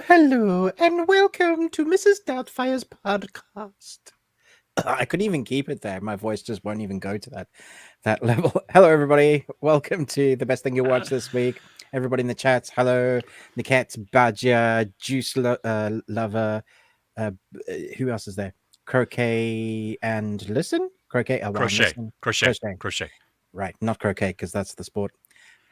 Hello, and welcome to Mrs. Doubtfire's podcast. I couldn't even keep it there. My voice just won't even go to that level. Hello, everybody. Welcome to the best thing you watched this week. Everybody in the chats. Hello, Niket, Badger, Juice Lover. Who else is there? Croquet and Listen? Croquet. Oh, Crochet. Right, not croquet because that's the sport.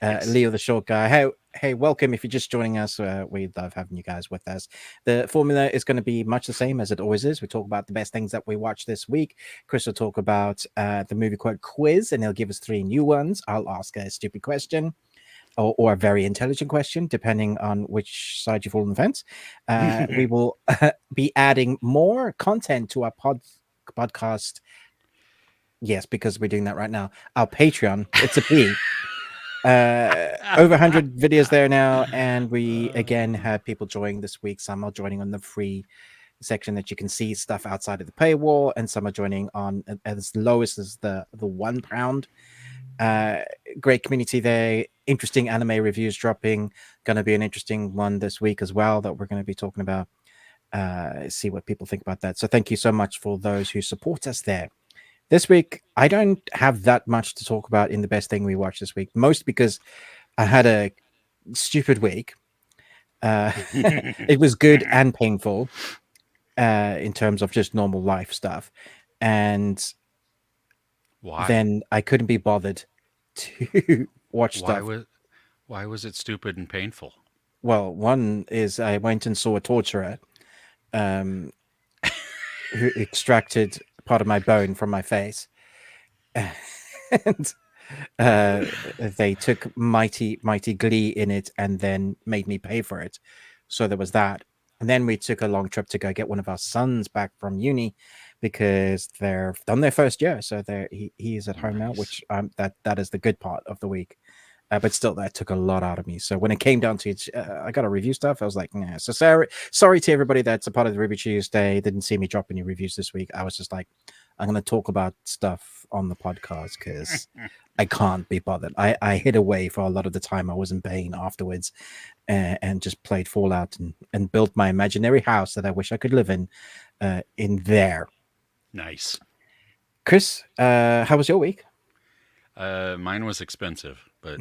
Yes. Leo the short guy. Hey, welcome. If you're just joining us, we love having you guys with us. The formula is going to be much the same as it always is. We talk about the best things that we watched this week. Chris will talk about the movie quote quiz, and he'll give us 3 new ones. I'll ask a stupid question or a very intelligent question, depending on which side you fall on the fence. We will be adding more content to our podcast. Yes, because we're doing that right now. Our Patreon. It's a P. Over 100 videos there now, and we again have people joining this week. Some are joining on the free section that you can see stuff outside of the paywall, and some are joining on as lowest as the £1. Great community there. Interesting anime reviews dropping. Going to be an interesting one this week as well that we're going to be talking about. See what people think about that. So thank you so much for those who support us there. This week, I don't have that much to talk about in the best thing we watched this week, most because I had a stupid week. It was good and painful in terms of just normal life stuff. And then I couldn't be bothered to watch stuff. Why was it stupid and painful? Well, one is I went and saw a torturer who extracted part of my bone from my face, and they took mighty glee in it and then made me pay for it. So there was that, and then we took a long trip to go get one of our sons back from uni because they're done their first year, so he is at home now, which that is the good part of the week. But still, that took a lot out of me. So when it came down to it, I got to review stuff. I was like, nah. So sorry to everybody that's a part of the Ruby Tuesday. Didn't see me drop any reviews this week. I was just like, I'm going to talk about stuff on the podcast because I can't be bothered. I hid away for a lot of the time I was in pain afterwards and just played Fallout and built my imaginary house that I wish I could live in there. Nice. Chris, how was your week? Mine was expensive, but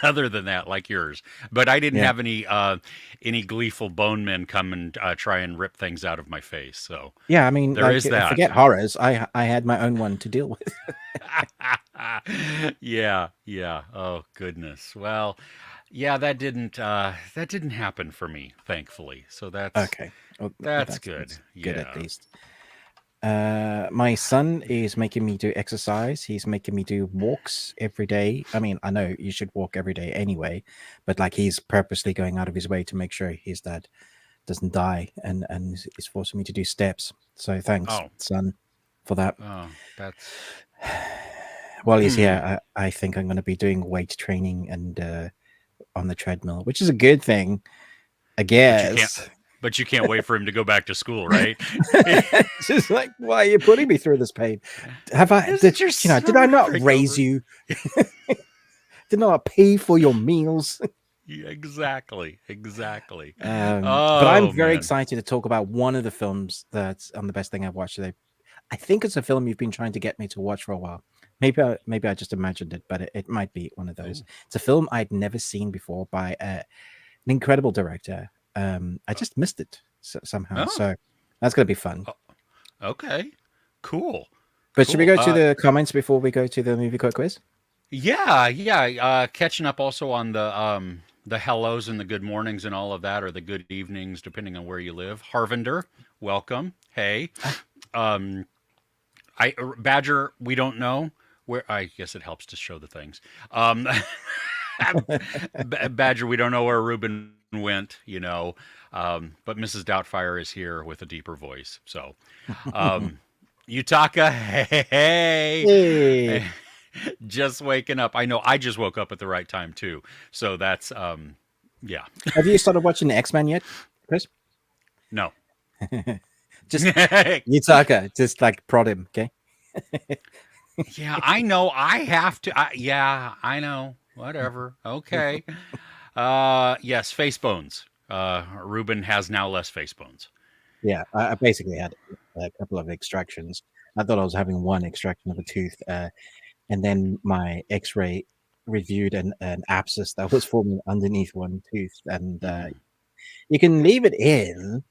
other than that, like yours. But I didn't have any gleeful bone men come and try and rip things out of my face. So yeah, I mean, there is that. Forget horrors. I had my own one to deal with. Yeah. Oh goodness. Well, yeah, that didn't happen for me, thankfully. So that's okay. Well, that's good. Good at least. My son is making me do exercise. He's making me do walks every day. I mean, I know you should walk every day anyway, but like he's purposely going out of his way to make sure his dad doesn't die and is forcing me to do steps. So thanks, son, for that. Oh, that's while he's here, I think I'm going to be doing weight training and on the treadmill, which is a good thing, I guess. But you can't wait for him to go back to school, right? It's just like, why are you putting me through this pain? Did I not raise you? Did I not pay for your meals? Yeah, exactly. Exactly. But I'm Oh very man. excited to talk about one of the films that's on the best thing I've watched today. I think it's a film you've been trying to get me to watch for a while. Maybe I just imagined it, but it might be one of those. Oh. It's a film I'd never seen before by an incredible director. I just missed it somehow, Oh. so that's gonna be fun. Oh, okay. Cool. But should we Cool. go to the comments before we go to the movie quote quiz? Yeah, yeah. Catching up also on the hellos and the good mornings and all of that, or the good evenings, depending on where you live. Harvinder, welcome. Hey. Um, Badger, we don't know where. I guess it helps to show the things. Badger, we don't know where Ruben went, but Mrs. Doubtfire is here with a deeper voice. So, Utaka, hey, Hey, hey, just waking up. I know I just woke up at the right time too. So that's, yeah, have you started watching X-Men yet, Chris? no. Just Yutaka, just like prod him, okay? Yeah, I know. I have to. Yeah, I know. Whatever. Okay. Yes, face bones. Ruben has now less face bones. Yeah, I basically had a couple of extractions. I thought I was having one extraction of a tooth, and then my X-ray reviewed an abscess that was forming underneath one tooth, and Mm. you can leave it in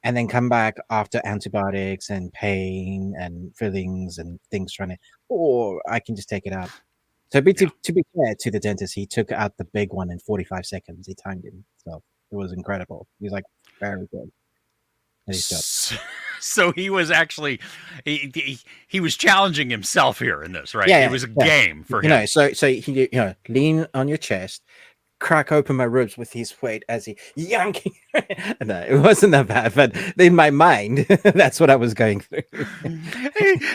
and then come back after antibiotics and pain and fillings and things trying to, or I can just take it out. So Yeah. to be fair to the dentist, he took out the big one in 45 seconds. He timed him, so it was incredible. He's like, very good at his job. So he was actually he was challenging himself here in this, right? Yeah, It yeah, was a yeah. game for him. So he lean on your chest, crack open my ribs with his weight as he yanking. No, it wasn't that bad, but in my mind, that's what I was going through.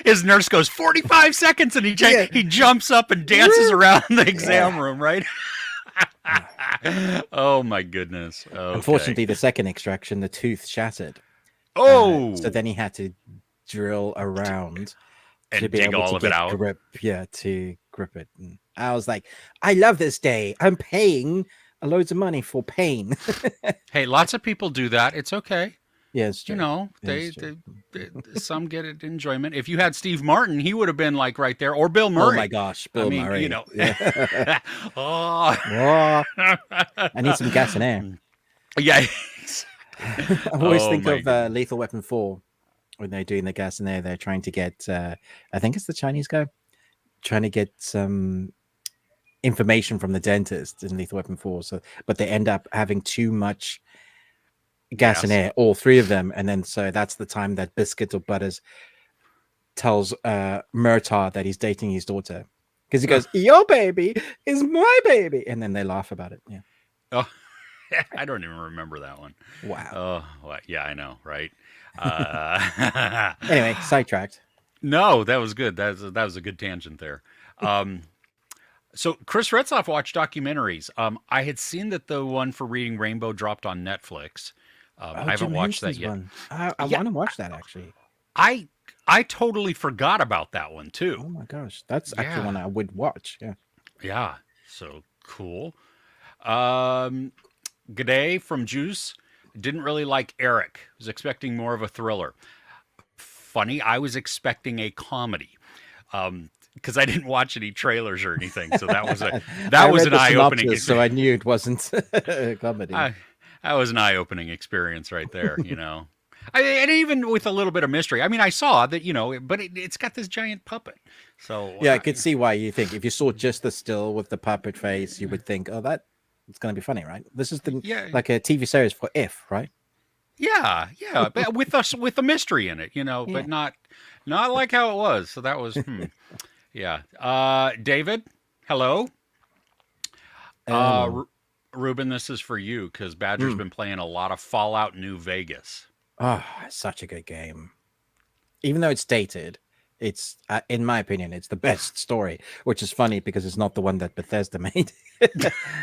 His nurse goes 45 seconds, and Yeah. he jumps up and dances around the exam Yeah. room, right? Oh my goodness. Okay. Unfortunately, the second extraction, the tooth shattered. Oh, So then he had to drill around to and be dig able to all of it get out. grip. Yeah, to grip it. And I was like, I love this day. I'm paying loads of money for pain. Hey, lots of people do that. It's okay. Yeah, it's You true. know, Yeah, it's true. some get it enjoyment. If you had Steve Martin, he would have been like right there, or Bill Oh my Murray. gosh, I Bill mean, Murray. Yeah. Oh, Oh, I need some gas and air. yeah. I always Oh think my of goodness. Lethal Weapon 4 when they're doing the gas and air. They're trying to get, I think it's the Chinese guy, trying to get some information from the dentist in Lethal Weapon 4. So, but they end up having too much gas and Gas. air, all three of them. And then so that's the time that Biscuit or Butters tells Murtaugh that he's dating his daughter. Because he goes, your baby is my baby. And then they laugh about it. Yeah. Oh, I don't even remember that one. Wow. Oh, well, yeah, I know, right? Anyway, sidetracked. No, that was good. That was a good tangent there. So Chris Retzloff watched documentaries. I had seen that the one for Reading Rainbow dropped on Netflix. Oh, I haven't Jim watched that Henson's yet. one. I Yeah, want to watch that actually. I I totally forgot about that one too. Oh my gosh. That's actually Yeah, one I would watch. Yeah. yeah. So cool. Um, G'day from Juice. Didn't really like Eric. Was expecting more of a thriller. Funny, I was expecting a comedy. Because I didn't watch any trailers or anything, so that was I an read the eye opening synopsis, so I knew it wasn't a comedy. that was an eye opening experience right there. And even with a little bit of mystery. I mean, I saw that but it's got this giant puppet. So Yeah, I could see why you think if you saw just the still with the puppet face, you would think, oh, that it's going to be funny, right? This is yeah, like a TV series for If, right? yeah, but with a mystery in it, Yeah. but not like how it was. So that was yeah. David, hello. Hello. Ruben, this is for you because Badger's been playing a lot of Fallout New Vegas. Oh, such a good game. Even though it's dated, it's in my opinion, it's the best story. Which is funny because it's not the one that Bethesda made.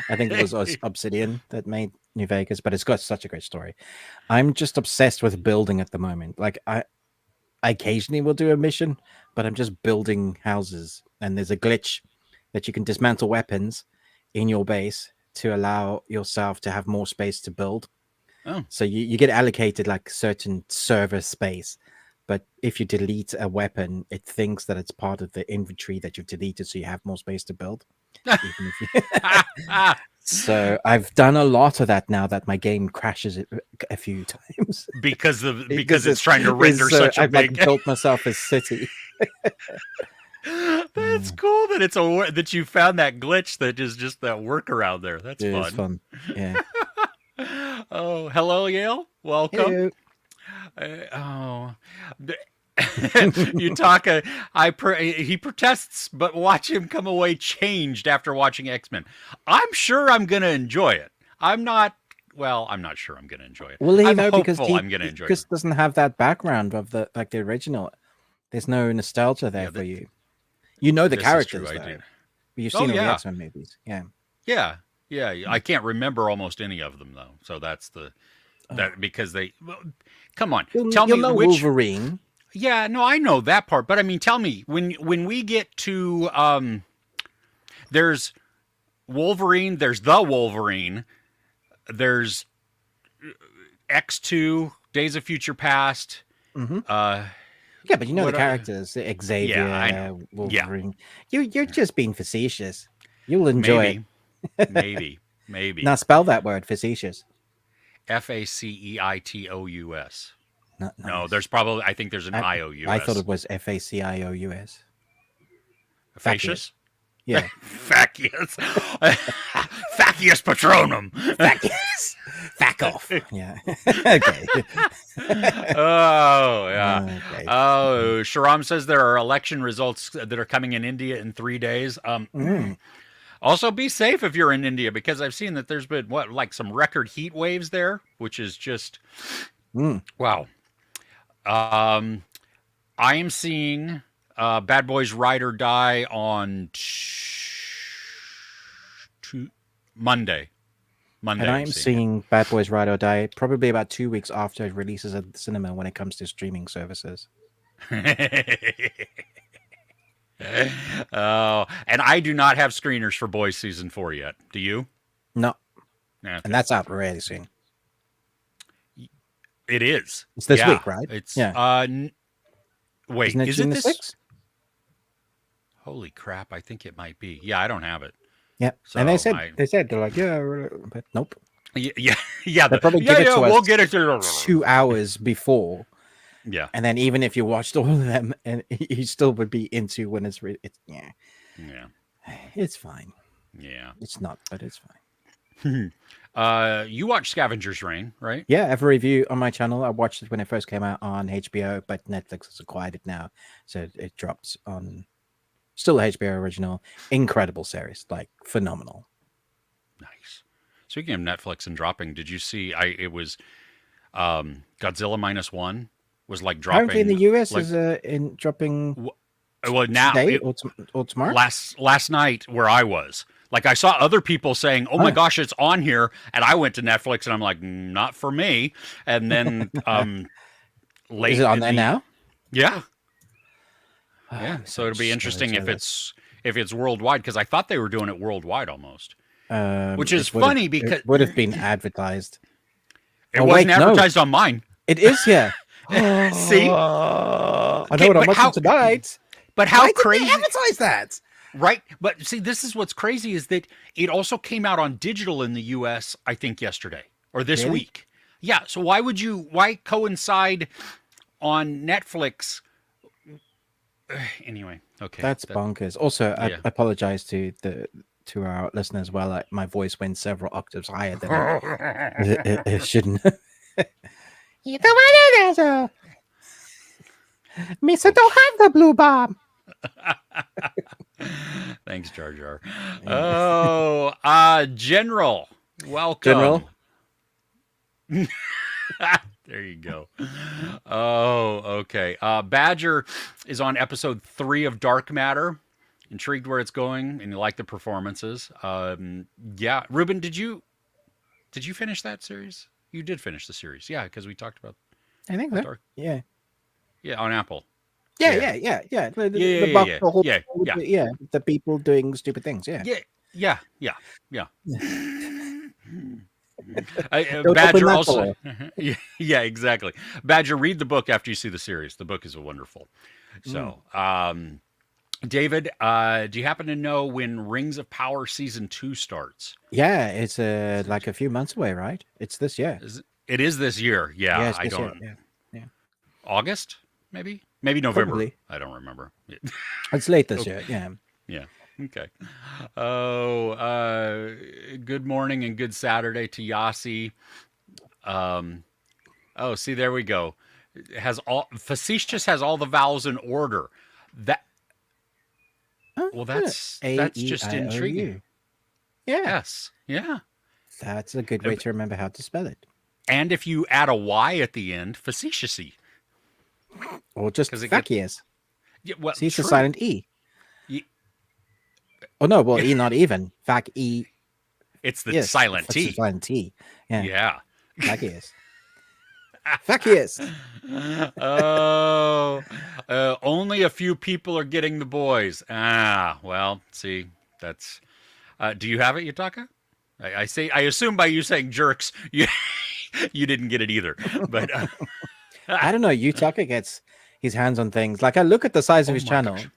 I think it was Obsidian that made New Vegas, but it's got such a great story. I'm just obsessed with building at the moment. Like I occasionally will do a mission, but I'm just building houses, and there's a glitch that you can dismantle weapons in your base to allow yourself to have more space to build. Oh. So you get allocated like certain server space, but if you delete a weapon, it thinks that it's part of the inventory that you've deleted, so you have more space to build. Even if you... So I've done a lot of that now that my game crashes a few times because it's trying to render such a I've big. Like built myself a city. That's cool that that you found that glitch that is just that workaround there. That's fun. It's fun. Yeah. Oh, hello, Yale. Welcome. Hello. You talk. He protests, but watch him come away changed after watching X-Men. I'm sure I'm going to enjoy it. I'm not sure I'm going to enjoy it. Well, I'm hopeful because I'm going to enjoy it. Chris doesn't have that background of the original. There's no nostalgia there for you. You know the characters, though. But you've seen all the X-Men movies. Yeah. Yeah. I can't remember almost any of them though. So that's because they. Come on, tell me which Wolverine. Yeah, no, I know that part, but I mean, tell me when we get to there's Wolverine, there's the Wolverine, there's X2, Days of Future Past. Mm-hmm. Yeah, but you know the characters, Xavier, Wolverine. Yeah. You're just being facetious. You'll enjoy it. Maybe. Now spell that word, facetious. Faceitous. Nice. No, there's probably. I think there's an IOUS. I thought it was FACIOUS. Facious? Yeah. Facious. Facious patronum. Facious. Fack off. Yeah. Okay. Oh, yeah. Okay. Oh, Sharam says there are election results that are coming in India in 3 days. Also, be safe if you're in India, because I've seen that there's been some record heat waves there, which is just wow. I am seeing Bad Boys Ride or Die on Monday. And I'm seeing Bad Boys Ride or Die probably about 2 weeks after it releases at the cinema when it comes to streaming services. Oh, and I do not have screeners for Boys Season 4 yet. Do you? No. Okay. And that's out really soon. It is. It's this week, right? It's wait, is it this? 6th? Holy crap! I think it might be. Yeah, I don't have it. Yeah, so and they said they're like, but nope. Yeah. They'll probably give it to us. We'll get it to 2 hours before. Yeah, and then even if you watched all of them, and you still would be into when it's it's fine. Yeah, it's not, but it's fine. You watched Scavenger's Reign, right? Yeah, I have a review on my channel. I watched it when it first came out on HBO, but Netflix has acquired it now, so it drops on. Still a HBO original. Incredible series, like phenomenal. Nice. Speaking of Netflix and dropping, did you see? It was Godzilla -1 was like dropping. Apparently in the US is in dropping. Well, now today or tomorrow. Last night where I was. Like I saw other people saying, "Oh my gosh, it's on here," and I went to Netflix and I'm like, "Not for me." And then late is it on there now? Yeah. Yeah. So it'll be interesting if it's worldwide, because I thought they were doing it worldwide almost. Which is funny because it would have been advertised. It wasn't advertised on mine. It is, yeah. See? I know what I'm watching tonight. But how crazy did they advertise that? Right, but see, this is what's crazy is that it also came out on digital in the U.S. I think yesterday or this week. Yeah, so why coincide on Netflix? Anyway, okay, that's bonkers. Also, I apologize to our listeners. Well, like, my voice went several octaves higher than it shouldn't. You don't want Misa don't have the blue bomb. Thanks, Jar Jar. Oh, General, welcome. General. There you go. Oh, okay. Badger is on episode 3 of Dark Matter. Intrigued where it's going, and you like the performances. Yeah, Ruben, did you finish that series? You did finish the series, yeah, because we talked about. I think so. Yeah, on Apple. Yeah. The people doing stupid things. Yeah. Don't open Badger that also. door. Yeah, exactly. Badger, read the book after you see the series. The book is wonderful. Mm. So, David, do you happen to know when Rings of Power season 2 starts? Yeah, it's like a few months away, right? It's this year. It is this year. Yeah, Yeah, it's I this year. don't. Yeah, yeah, August, maybe November. probably. I don't remember. It's late this Okay. year. Yeah. Yeah. Okay. Oh, good morning and good Saturday to Yasi. Um, oh, see, there we go. It has all facetious has all the vowels in order. That Oh, well, yeah. A that's E just I O intriguing. U. Yeah, Yes, yeah. that's a good way to remember how to spell it, And if you add a Y at the end, facetiously, or just because it gets facetious. yeah, well, See, it's a true. silent E. Y- Oh no, well, E not even. Fac E. It's the Yes, silent it's a T. silent T. Yeah, Yeah. facetious. Facetious. Oh, only a few people are getting the boys. Ah, well, see, that's. Do you have it, Yutaka? I say. I assume by you saying jerks, you didn't get it either. But I don't know. Utaka gets his hands on things. Like I look at the size of oh his my channel, gosh,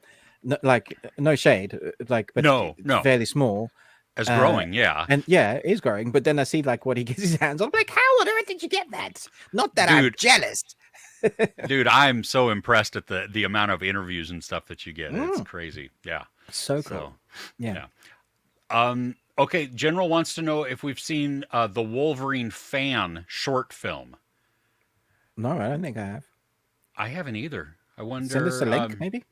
like no shade, like but no, it's no, fairly small. as Uh, growing, yeah, and yeah, it is growing. But then I see like what he gets his hands on. I'm like, how on earth did you get that? Not that I'm dude, jealous. dude, I'm so impressed at the amount of interviews and stuff that you get. It's Mm, crazy. Yeah. so So, cool. Yeah. yeah. Okay, General wants to know if we've seen the Wolverine fan short film. No, I don't think I have. I haven't either. I Send us a wonder. link, maybe.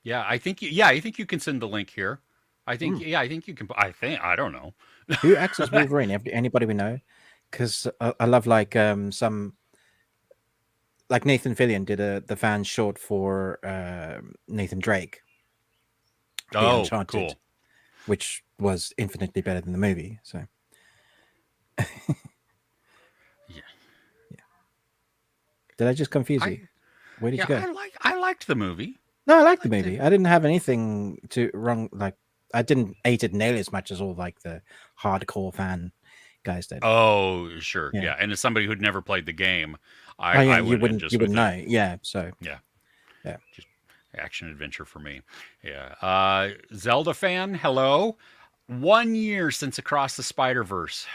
Yeah, I think. Yeah, I think you can send the link here. I think. Mm. Yeah, I think you can. I think. I don't know. Who acts as Wolverine? Anybody we know? Because I love like some like Nathan Fillion did the fan short for Nathan Drake, the Oh, Uncharted, cool. which was infinitely better than the movie. So Yeah. yeah. Did I just confuse you? I. Where did Yeah, you go? I liked the movie. No, I like the Liked it. movie. I didn't have anything to wrong. Like I didn't hate it nearly as much as all like the hardcore fan guys did. Oh, sure. Yeah. Yeah, and as somebody who'd never played the game, Oh yeah, I went in you just with wouldn't it. know. Yeah. So Yeah. yeah. Just action adventure for me. Yeah. Zelda fan, hello. 1 year since Across the Spider Verse.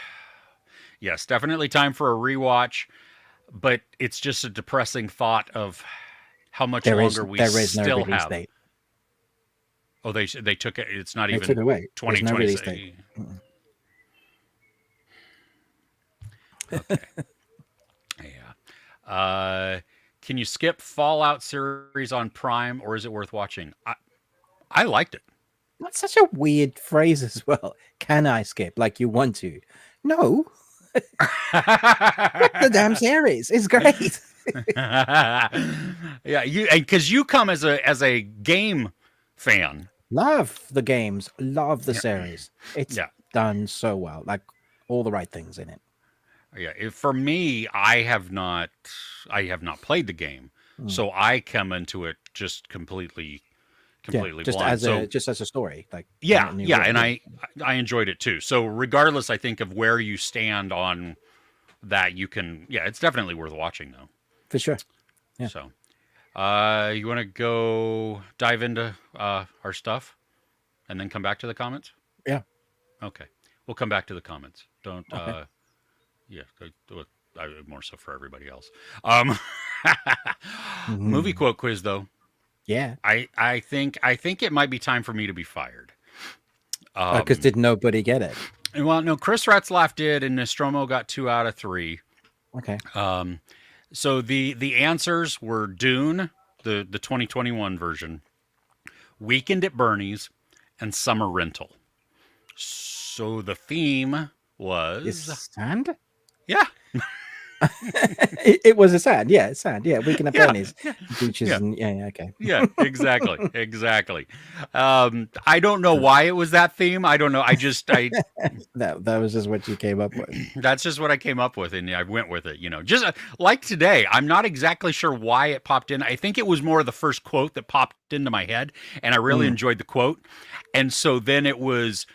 Yes, definitely time for a rewatch, but it's just a depressing thought of how much longer we There is no still release have. date. Oh, they took it. It's not They took even it away. There's no release date. 2020. Mm-mm. Okay. Yeah. Can you skip Fallout series on Prime, or is it worth watching? I liked it. That's such a weird phrase as well. Can I skip? Like you want to? No, the damn series is great. Yeah, you because you come as a game fan. Love the games. Love the Yeah, series. It's yeah, done so well. Like all the right things in it. yeah. For me, I have not played the game, Mm. so I come into it just Yeah, completely blind. So just as a story, like yeah, in the yeah, real and world. I enjoyed it too. So regardless, I think of where you stand on that, you can yeah, it's definitely worth watching though. For sure. Yeah. So, you want to go dive into our stuff and then come back to the comments? Yeah. Okay, we'll come back to the comments. Don't Okay. yeah, do it. More so for everybody else. Um, movie Mhm. quote quiz though. Yeah. I think it might be time for me to be fired. Because did nobody get it? Well, no, Chris Ratzlaff did, and Nostromo got 2 out of 3. Okay. So the answers were Dune, the 2021 version, Weekend at Bernie's, and Summer Rental. So the theme Is was sand? yeah, It was a sand. Yeah, it's sand. Yeah, Weekend at yeah, Bernie's yeah, beaches yeah. and yeah, okay. Yeah, exactly, exactly. I don't know why it was that theme. I don't know. I That was just what you came up with. that's just what I came up with, and I went with it. Just like today, I'm not exactly sure why it popped in. I think it was more the first quote that popped into my head, and I really Mm. enjoyed the quote. And so then it was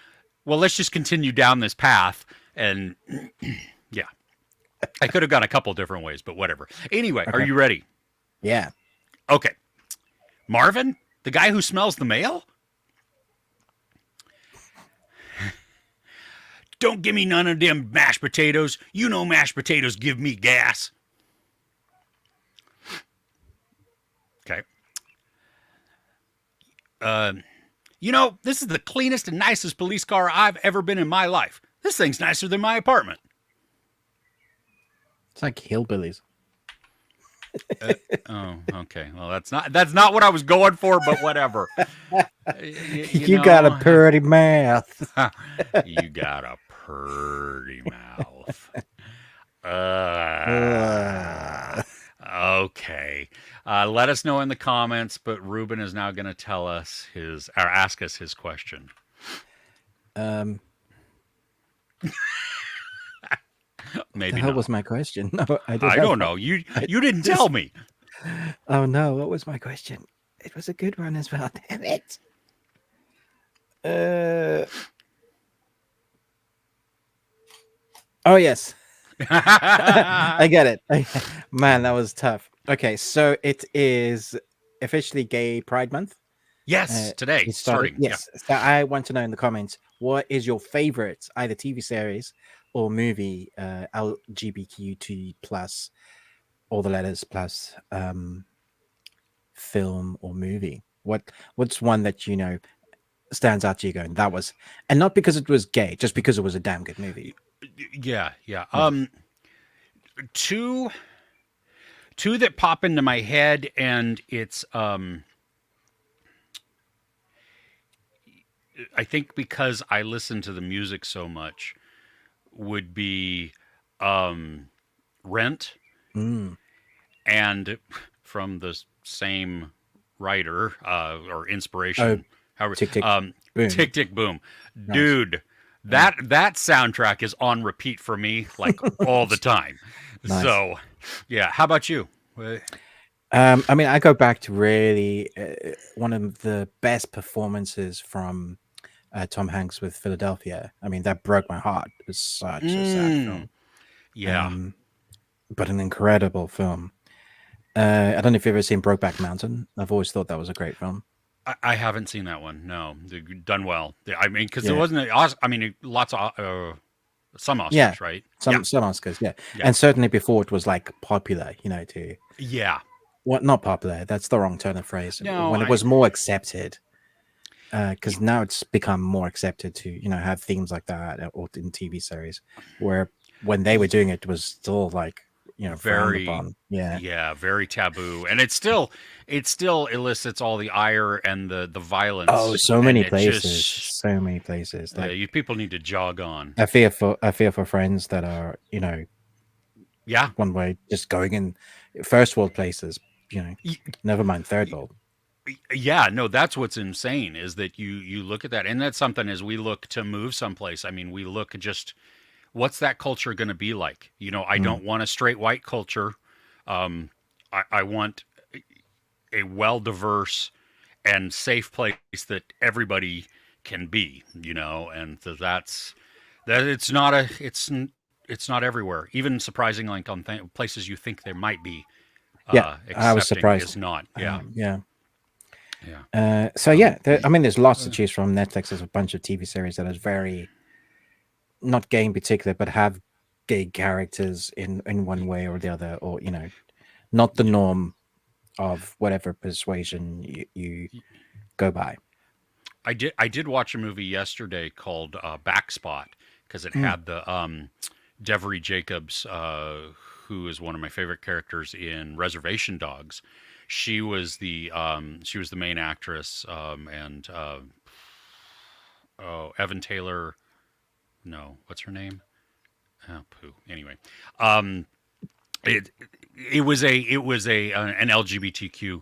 well, let's just continue down this path. And yeah, I could have gone a couple different ways, but whatever. Anyway, are Okay. you ready? Yeah. Okay. Marvin, the guy who smells the mail? Don't give me none of them mashed potatoes. You know mashed potatoes give me gas. Okay. You know, this is the cleanest and nicest police car I've ever been in my life. This thing's nicer than my apartment. It's like hillbillies. Oh, okay. Well, that's not what I was going for, but whatever. You got a pretty mouth. You got a pretty mouth. Okay. Let us know in the comments, but Ruben is now going to tell us ask us his question. Maybe the hell not. was my question? No, I don't know. You didn't tell me. Oh no, what was my question? It was a good one as well. Damn it. Oh yes. I get it. Man, that was tough. Okay, so it is officially Gay Pride Month. Yes, today starting. Yes. Yeah. So I want to know in the comments, what is your favorite either TV series or movie, LGBTQ plus, all the letters plus, film or movie? What's one that you know stands out to you going, that was, and not because it was gay, just because it was a damn good movie? Yeah. Two that pop into my head, and it's I think because I listen to the music so much, would be Rent, and from the same writer or inspiration. Tick Tick Boom. Tick Tick Boom. Nice. Dude, that soundtrack is on repeat for me like all the time. Nice. So, yeah. How about you? I mean, I go back to really one of the best performances from Tom Hanks with Philadelphia. I mean, that broke my heart. It was such a sad film. Yeah. But an incredible film. I don't know if you've ever seen Brokeback Mountain. I've always thought that was a great film. I haven't seen that one. No, done well. I mean, because there wasn't. Lots of some Oscars, right? Some Oscars, yeah, and certainly before it was like popular, to not popular. That's the wrong turn of phrase. No, when it was more accepted, because now it's become more accepted to have themes like that or in TV series, where when they were doing it was still like. Very very taboo, and it still elicits all the ire and the violence. Oh, so many places. Like, you people need to jog on. I fear for friends that are one way, just going in first world places. Never mind third world. Yeah, no, that's what's insane is that you look at that, and that's something as we look to move someplace. I mean, we look just. What's that culture going to be like? I don't want a straight white culture. I want a well-diverse and safe place that everybody can be, and that's it's not everywhere. Even surprising, like on places you think there might be. I was surprised. Is not. Yeah. There's lots to choose from. Netflix has a bunch of TV series that is very. Not gay in particular, but have gay characters in one way or the other, or not the norm of whatever persuasion you go by. I did watch a movie yesterday called Backspot, because it had the Devery Jacobs, who is one of my favorite characters in Reservation Dogs. She was the main actress, and Evan Taylor. No, what's her name? Oh, poo. Anyway, it was an LGBTQ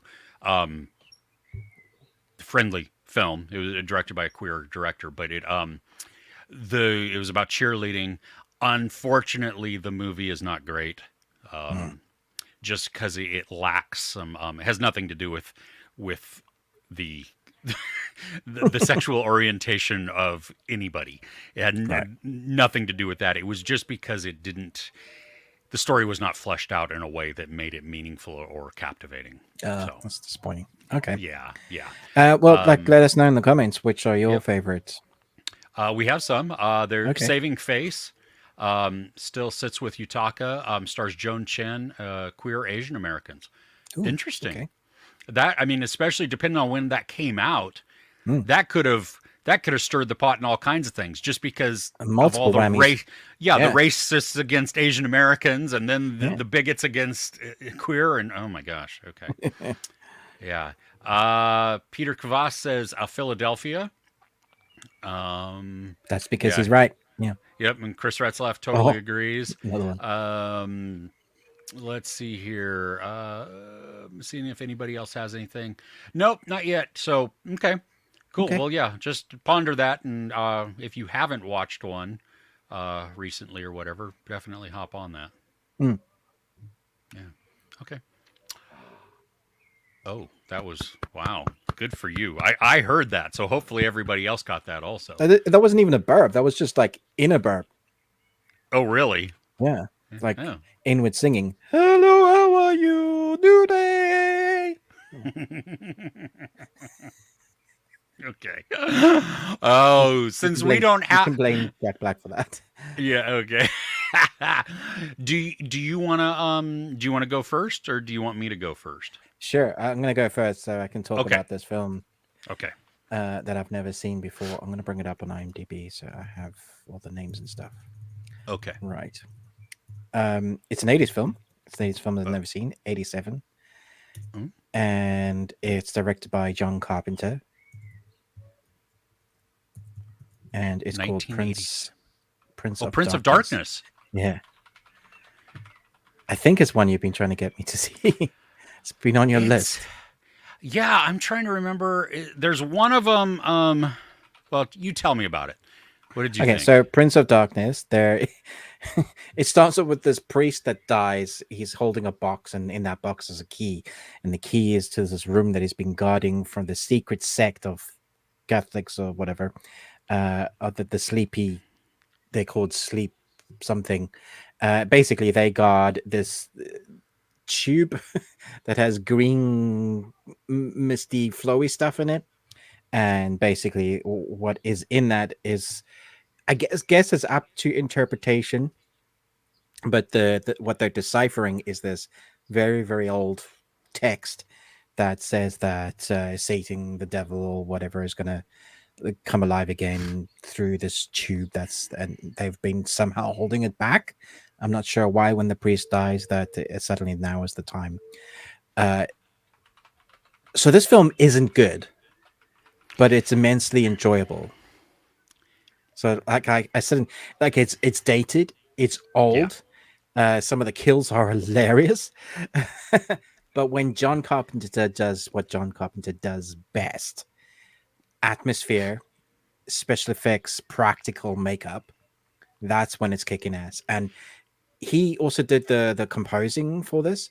friendly film. It was directed by a queer director, but it was about cheerleading. Unfortunately, the movie is not great, just because it lacks some. It has nothing to do with the the sexual orientation of anybody. It had Right. nothing to do with that. It was just because it didn't. The story was not fleshed out in a way that made it meaningful or captivating. So That's disappointing. Okay. yeah, yeah. Well, like, let us know in the comments which are your Yep. favorites. We have some. They're Okay. Saving Face. Still sits with Yutaka. Stars Joan Chen, queer Asian Americans. Ooh, Interesting. okay. That, I mean, especially depending on when that came out, Mm. that could have stirred the pot in all kinds of things, just because of all Multiple the whammies. the Yeah. racists against Asian Americans, and then Yeah. the bigots against queer, and oh my gosh, okay, yeah. Peter Kvass says Philadelphia. That's because Yeah, he's right. Yeah. yep, and Chris Retzlaff totally Oh, agrees. another one. Let's see here. Seeing if anybody else has anything. Nope, not yet. So, okay. Cool. Okay. Well, yeah, just ponder that. And if you haven't watched one recently or whatever, definitely hop on that. Mm. Yeah. Okay. Oh, that was, wow. Good for you. I heard that. So hopefully everybody else got that also. That wasn't even a burp. That was just like in a burp. Oh, really? Yeah. Like Oh. inward singing. Hello, how are you today? Okay. Oh, since we don't You have. can blame Jack Black for that. Yeah. Okay. Do you wanna go first, or do you want me to go first? Sure. I'm going to go first so I can talk Okay. about this film Okay. that I've never seen before. I'm going to bring it up on IMDb so I have all the names and stuff. Okay. Right. It's an 80s film. It's an 80s film I've never seen, 87. Mm. And it's directed by John Carpenter. And it's called Prince of Darkness. Yeah. I think it's one you've been trying to get me to see. It's been on your list. Yeah, I'm trying to remember. There's one of them. Well, you tell me about it. What did you think? So Prince of Darkness, there it starts up with this priest that dies. He's holding a box, and in that box is a key. And the key is to this room that he's been guarding from the secret sect of Catholics or whatever. The sleepy, they're called sleep something. Basically they guard this tube that has green misty flowy stuff in it, and basically what is in that is, I guess is up to interpretation, but the what they're deciphering is this very, very old text that says that Satan, the devil or whatever, is gonna come alive again through this tube and they've been somehow holding it back. I'm not sure why when the priest dies that suddenly now is the time. So this film isn't good, but it's immensely enjoyable. So like I said, like it's dated, it's old. Yeah. Some of the kills are hilarious. But when John Carpenter does what John Carpenter does best, atmosphere, special effects, practical makeup, that's when it's kicking ass. And he also did the composing for this,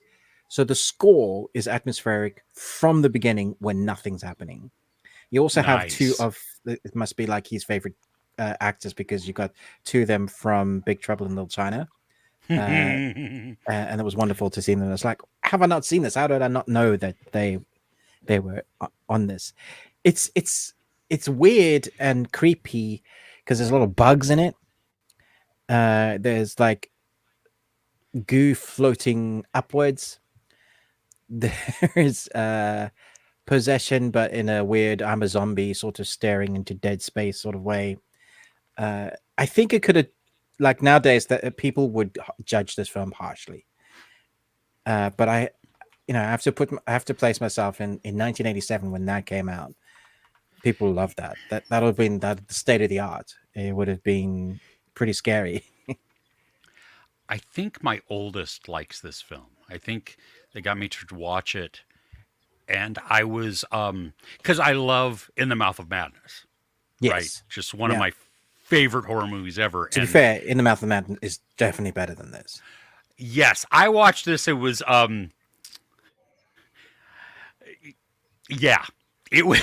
so the score is atmospheric from the beginning when nothing's happening. You also have two of, it must be like his favorite actors, because you got two of them from Big Trouble in Little China. And it was wonderful to see them. It's like, have I not seen this? How did I not know that they were on this? It's weird and creepy because there's a lot of bugs in it. There's like goo floating upwards. There's possession, but in a weird I'm a zombie sort of staring into dead space sort of way. I think it could have, like nowadays, that people would judge this film harshly. But I have to place myself in 1987 when that came out. People loved that. That would have been the state of the art. It would have been pretty scary. I think my oldest likes this film. I think they got me to watch it, and I was because I love In the Mouth of Madness. Yes. Right, just one of my favorite horror movies ever. To be fair, In the Mouth of Madness is definitely better than this. Yes, I watched this. It was yeah, It was,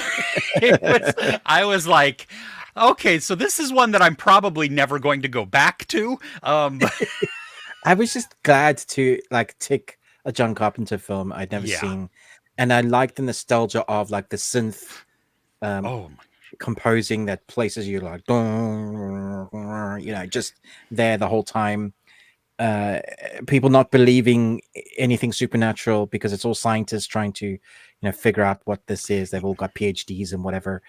it was, I was like, okay, so this is one that I'm probably never going to go back to. But I was just glad to like tick a John Carpenter film I'd never yeah. seen, and I liked the nostalgia of like the synth Oh my, composing that places you like, just there the whole time. People not believing anything supernatural because it's all scientists trying to, figure out what this is. They've all got PhDs and whatever.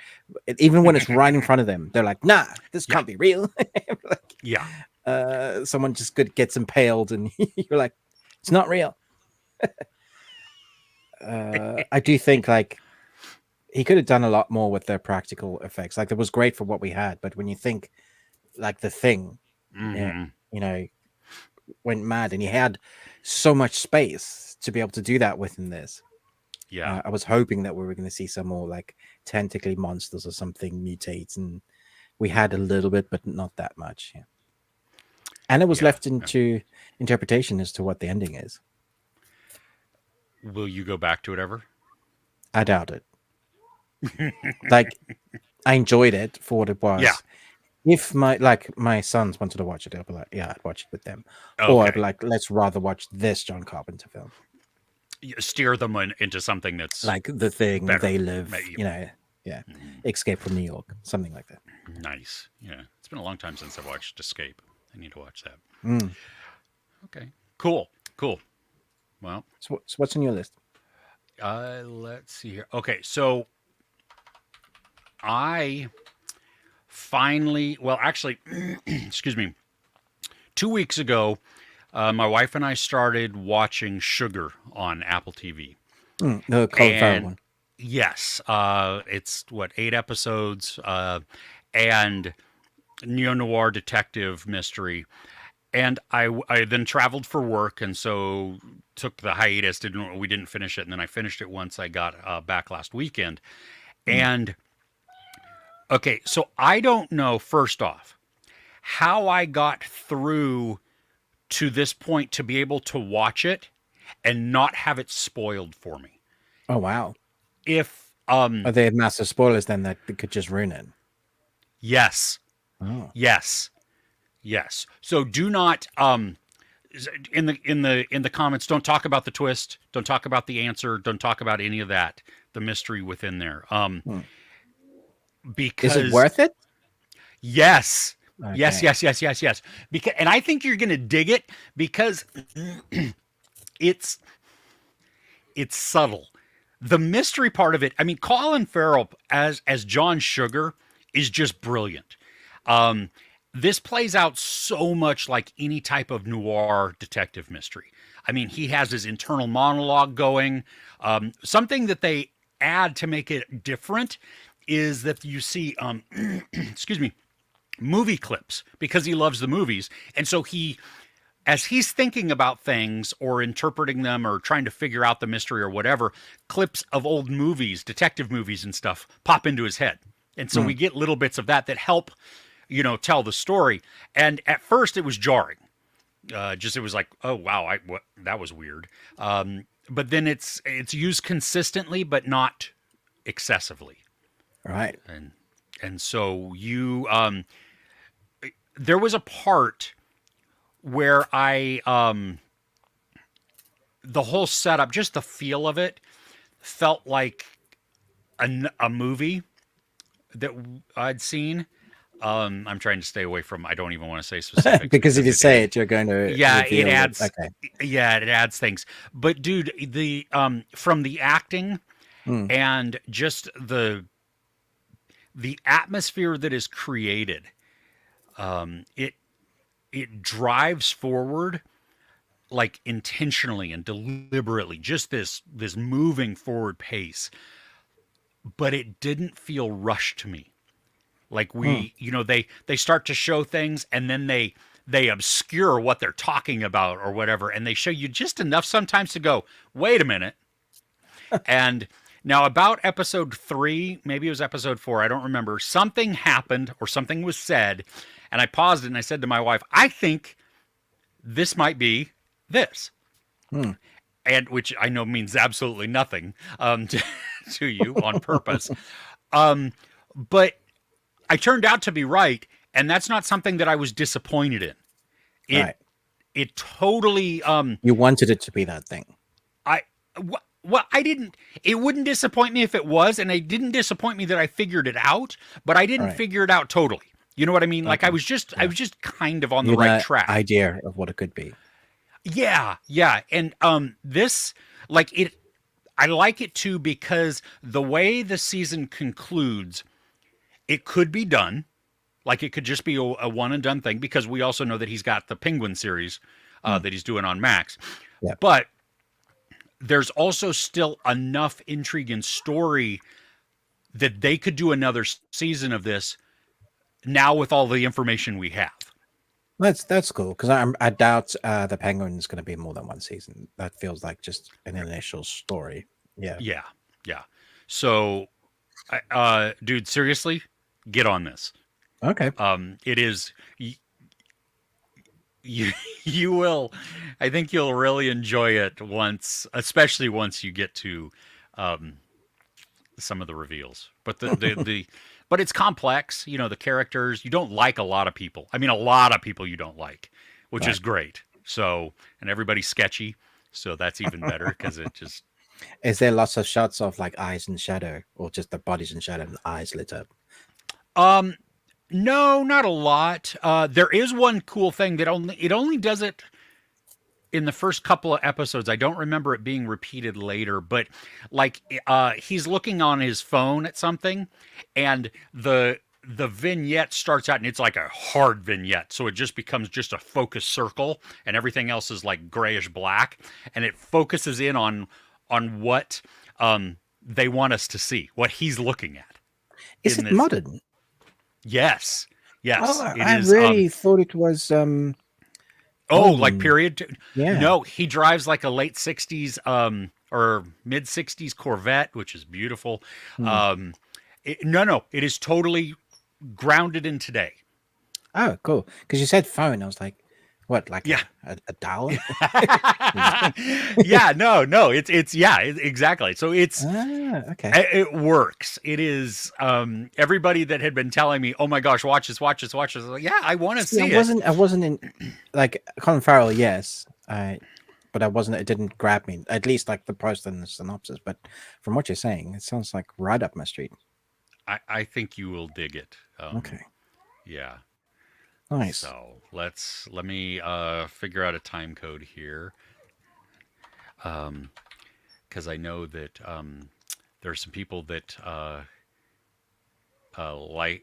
Even when it's right in front of them, they're like, "Nah, this yeah. can't be real." Like, Yeah. someone just gets impaled, and you're like, "It's not real." I do think like he could have done a lot more with their practical effects. Like it was great for what we had, but when you think like the thing, Mm-hmm. you know, went mad, and he had so much space to be able to do that within this. Yeah. I was hoping that we were going to see some more like tentacly monsters or something mutate, and we had a little bit, but not that much. Yeah. And it was Yeah. left into interpretation as to what the ending is. Will you go back to it ever? I doubt it. Like I enjoyed it for what it was. Yeah. If my sons wanted to watch it, I'd be like, yeah, I'd watch it with them. Or I'd be Okay. like, let's rather watch this John Carpenter film. Steer them into something that's Like The Thing, better. They Live, Maybe. yeah. Escape from New York, something like that. Nice. Yeah. It's been a long time since I watched Escape. I need to watch that. Mm. Okay. Cool. Cool. Well, So what's on your list? let's see here. Okay, so I finally, well, actually, excuse me, 2 weeks ago, my wife and I started watching Sugar on Apple TV. The Colin Farrell one. Yes, it's what, 8 episodes, and neo noir detective mystery. And I then traveled for work, and so took the hiatus. We didn't finish it, and then I finished it once I got back last weekend. And okay, so I don't know, first off, how I got through to this point to be able to watch it and not have it spoiled for me. Oh wow. If Are there massive spoilers then that could just ruin it? yes, Oh. yes, yes. So do not in the comments, don't talk about the twist, don't talk about the answer, don't talk about any of that, the mystery within there. Because Is it worth it? yes. Okay. Yes. Because, and I think you're gonna dig it because it's subtle. The mystery part of it. I mean, Colin Farrell as John Sugar is just brilliant. This plays out so much like any type of noir detective mystery. I mean, he has his internal monologue going. Something that they add to make it different is that you see, excuse me, movie clips because he loves the movies. And so as he's thinking about things or interpreting them or trying to figure out the mystery or whatever, clips of old movies, detective movies and stuff pop into his head. And so we get little bits of that help, tell the story. And at first it was jarring. It was like, oh wow, that was weird. But then it's used consistently, but not excessively. Right. And so there was a part where the whole setup, just the feel of it, felt like a movie that I'd seen. I'm trying to stay away from. I don't even want to say specifics because if you say it, you're going to. Yeah, it adds. Okay. Yeah, it adds things. But dude, the from the acting and just the atmosphere that is created, it drives forward like intentionally and deliberately, just this moving forward pace. But it didn't feel rushed to me. Like they start to show things and then they obscure what they're talking about or whatever, and they show you just enough sometimes to go, wait a minute. And now about episode 3, maybe it was episode 4, I don't remember, something happened or something was said, and I paused it and I said to my wife, I think this might be this. and which I know means absolutely nothing to you on purpose. Um, but I turned out to be right, and that's not something that I was disappointed in. It Right. it totally You wanted it to be that thing. I well, I didn't. It wouldn't disappoint me if it was, and it didn't disappoint me that I figured it out. But I didn't Right. figure it out totally. You know what I mean? Like Okay. I Yeah. was just kind of on the You right had an track. idea of what it could be. Yeah, yeah, and this like it. I like it too because the way the season concludes, it could be done. Like it could just be a one and done thing because we also know that he's got the Penguin series Mm. that he's doing on Max. Yeah. But there's also still enough intrigue and story that they could do another season of this now with all the information we have. That's cool because I doubt the Penguin is going to be more than one season. That feels like just an initial story. Yeah. Yeah, yeah. So, dude, seriously, get on this. Okay. It is you you will. I think you'll really enjoy it once, especially once you get to um, some of the reveals. But the but it's complex. You know, the characters. You don't like a lot of people. I mean, a lot of people you don't like, which is Right. great. So, and everybody's sketchy. So that's even better because it just Is there lots of shots of like eyes in shadow, or just the bodies in shadow and eyes lit up? um no, not a lot. There is one cool thing that only does it in the first couple of episodes. I don't remember it being repeated later, but like he's looking on his phone at something, and the vignette starts out and it's like a hard vignette, so it just becomes just a focus circle, and everything else is like grayish black, and it focuses in on what they want us to see, what he's looking at Is in it this. modern? Yes, Oh, yes, it I is. really thought it was Oh, like olden. period? Yeah. No, he drives like a late 60s or mid 60s Corvette, which is beautiful. Hmm. Um no, it is totally grounded in today. Oh, cool. Because you said phone, I was like, what, like Yeah. a dial? Yeah, no, it's yeah, exactly. So Okay. it works. It is everybody that had been telling me, "Oh my gosh, watch this, watch this, watch this." I was like, yeah, I want to See, see it. I wasn't in like Colin Farrell, yes. But I wasn't. It didn't grab me. At least like the post and the synopsis. But from what you're saying, it sounds like right up my street. I think you will dig it. Okay, Yeah. nice. So let me figure out a time code here, because I know that there are some people that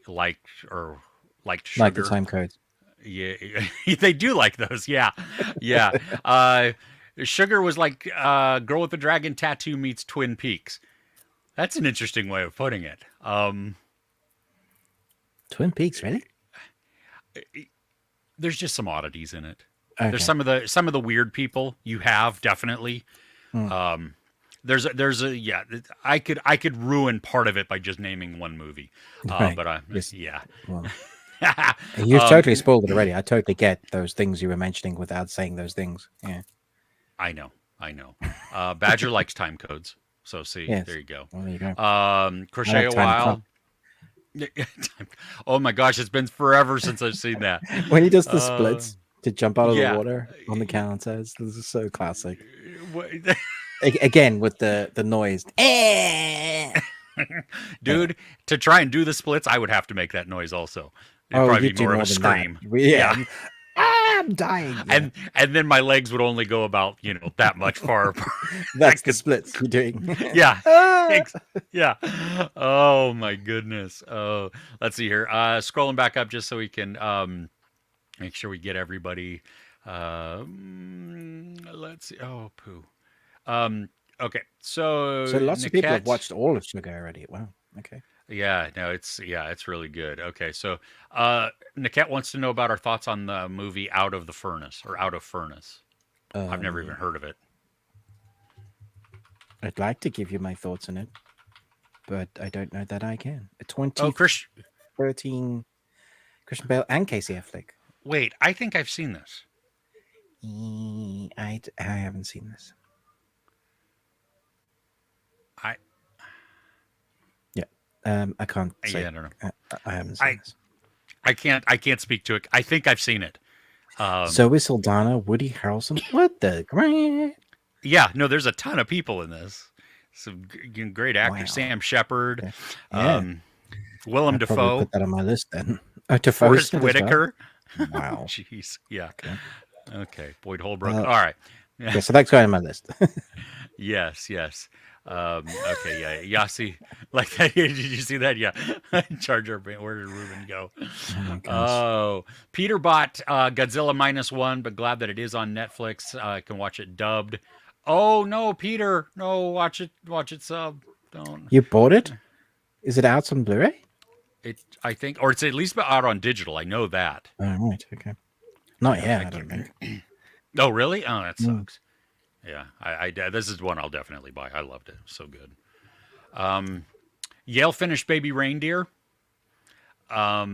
liked or liked Like the sugar. time code. Yeah, they do like those. Yeah, yeah. Sugar was like Girl with the Dragon Tattoo meets Twin Peaks. That's an interesting way of putting it. Twin Peaks, really? There's just some oddities in it. There's Okay. some of the weird people you have definitely. Hmm. There's a yeah. I could ruin part of it by just naming one movie. Right. But Yes. yeah. Well, you've um, totally spoiled it already. I totally get those things you were mentioning without saying those things. Yeah. I know, I know. Badger likes time codes, so see, Yes. there you go. Well, there you go. I Crochet like a time clock. while. Oh my gosh, it's been forever since I've seen that. When he does the Uh, splits to jump out of the yeah. water on the counter, this is so classic. What- Again with the noise. Yeah. Dude, to try and do the splits, I would have to make that noise also. It'd Oh, probably you be do more of more a than that. scream. Yeah. Yeah. I'm dying. Yeah. And then my legs would only go about, that much far apart. That's the splits you're doing. Yeah. Ah! Yeah. Oh my goodness. Oh, let's see here. Scrolling back up just so we can make sure we get everybody. Let's see. Oh, poo. Okay. So So lots of people have Niket. watched all of Sugar already. Wow. Okay. Yeah, no, it's really good. Okay, so Niket wants to know about our thoughts on the movie Out of the Furnace or Out of Furnace. I've never even heard of it. I'd like to give you my thoughts on it, but I don't know that I can. A Oh, 2013 Christian Bale and Casey Affleck. wait, I think I've seen this. I haven't seen this. I can't say. Yeah, I don't know. I haven't seen this. I can't speak to it. I think I've seen it. Zoe Saldana, Woody Harrelson. What the great? Yeah, no, there's a ton of people in this. Some great actors. Wow. Sam Shepard, Okay. Yeah. Willem I'd probably Dafoe, put that on my list then. Oh, Dafoe's Forrest in it as well? Whitaker. Wow. Jeez. Yeah. Okay. Okay. Boyd Holbrook. All right. Yeah, so that's going on my list. Yes. Okay. Yeah. Yasi. Like that. Did you see that? Yeah. Charger. Where did Ruben go? Oh my gosh. Oh, Peter bought Godzilla -1, but glad that it is on Netflix. I can watch it dubbed. Oh no, Peter! No, watch it sub. Don't. You bought it? Is it out on Blu-ray? I think, or it's at least out on digital. I know that. Oh, right. Okay. Not yet, I don't think. Oh, really? Oh, that sucks. Yeah, I this is one I'll definitely buy. I loved it. So good. Yale finished Baby Reindeer. Yeah,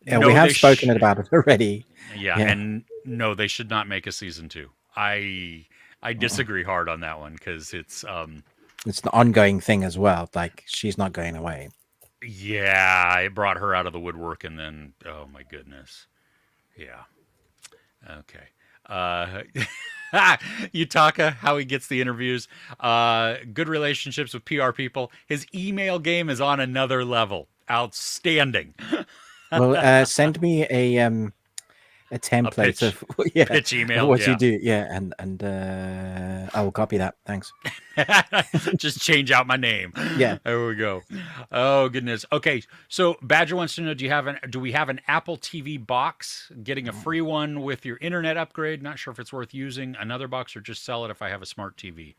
we have spoken about it already. Yeah, and no, they should not make a season 2. I disagree hard on that one because it's an ongoing thing as well. Like, she's not going away. Yeah, it brought her out of the woodwork, and then oh my goodness, yeah. Okay. Yutaka, how he gets the interviews. Good relationships with PR people. His email game is on another level. Outstanding. Well, send me a template of pitch email. Of what you do. Yeah, and I will copy that. Thanks. Just change out my name. Yeah. There we go. Oh goodness. Okay. So Badger wants to know: do we have an Apple TV box? Getting a free one with your internet upgrade. Not sure if it's worth using another box or just sell it if I have a smart TV.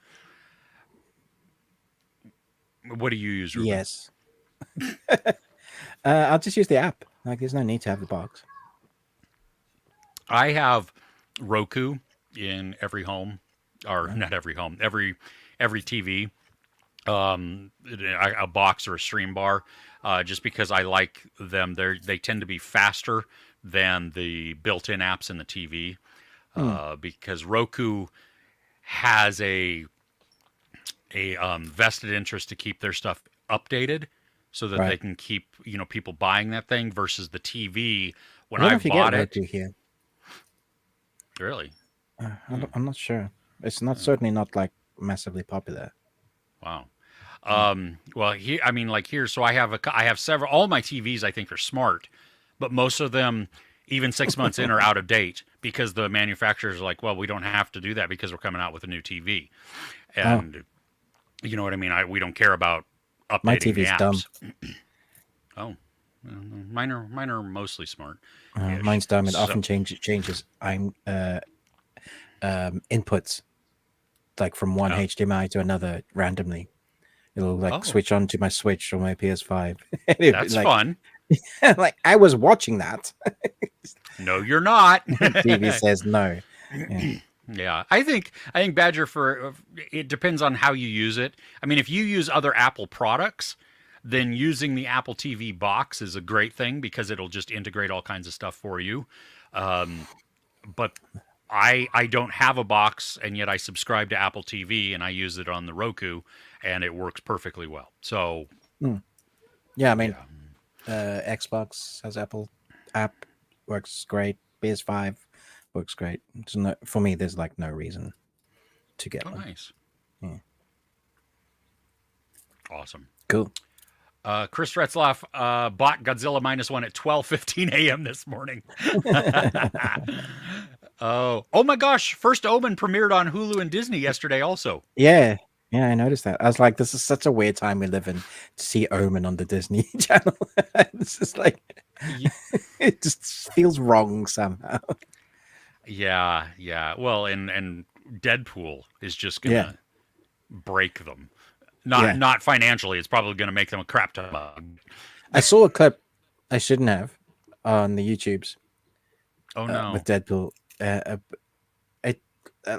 What do you use, Ruben? Yes. I'll just use the app. Like, there's no need to have the box. I have Roku in every home, or not every home, every TV, a box or a stream bar, just because I like them. They tend to be faster than the built-in apps in the TV, because Roku has a vested interest to keep their stuff updated, so that they can keep people buying that thing versus the TV. When I bought it, Roku here. Really? I'm not sure. It's not certainly not like massively popular. Wow. Well, here, so I have several. All my TVs I think are smart, but most of them, even 6 months in, are out of date because the manufacturers are like, well, we don't have to do that because we're coming out with a new TV, and you know what I mean. We don't care about updating my TV's the apps. dumb. Oh, mine are mostly smart. Mine's dumb. It often changes. Inputs, like from one HDMI to another randomly. It'll switch on to my Switch or my PS5. That's fun. Like, I was watching that. No, you're not. TV says no. Yeah, I think Badger, it depends on how you use it. I mean, if you use other Apple products, then using the Apple TV box is a great thing because it'll just integrate all kinds of stuff for you. But I don't have a box, and yet I subscribe to Apple TV, and I use it on the Roku, and it works perfectly well. So, yeah, I mean, Xbox has Apple app, works great. PS5 works great. For me, there's like no reason to get one. Nice. Yeah. Awesome. Cool. Chris Retzlaff bought Godzilla -1 at 12:15 a.m. this morning. Oh my gosh! First Omen premiered on Hulu and Disney yesterday. Also, yeah, I noticed that. I was like, this is such a weird time we live in to see Omen on the Disney Channel. It's just like, it just feels wrong somehow. Yeah. Well, and Deadpool is just gonna break them. Not financially. It's probably going to make them a crap ton. I saw a clip I shouldn't have on the YouTubes. Oh no! With Deadpool,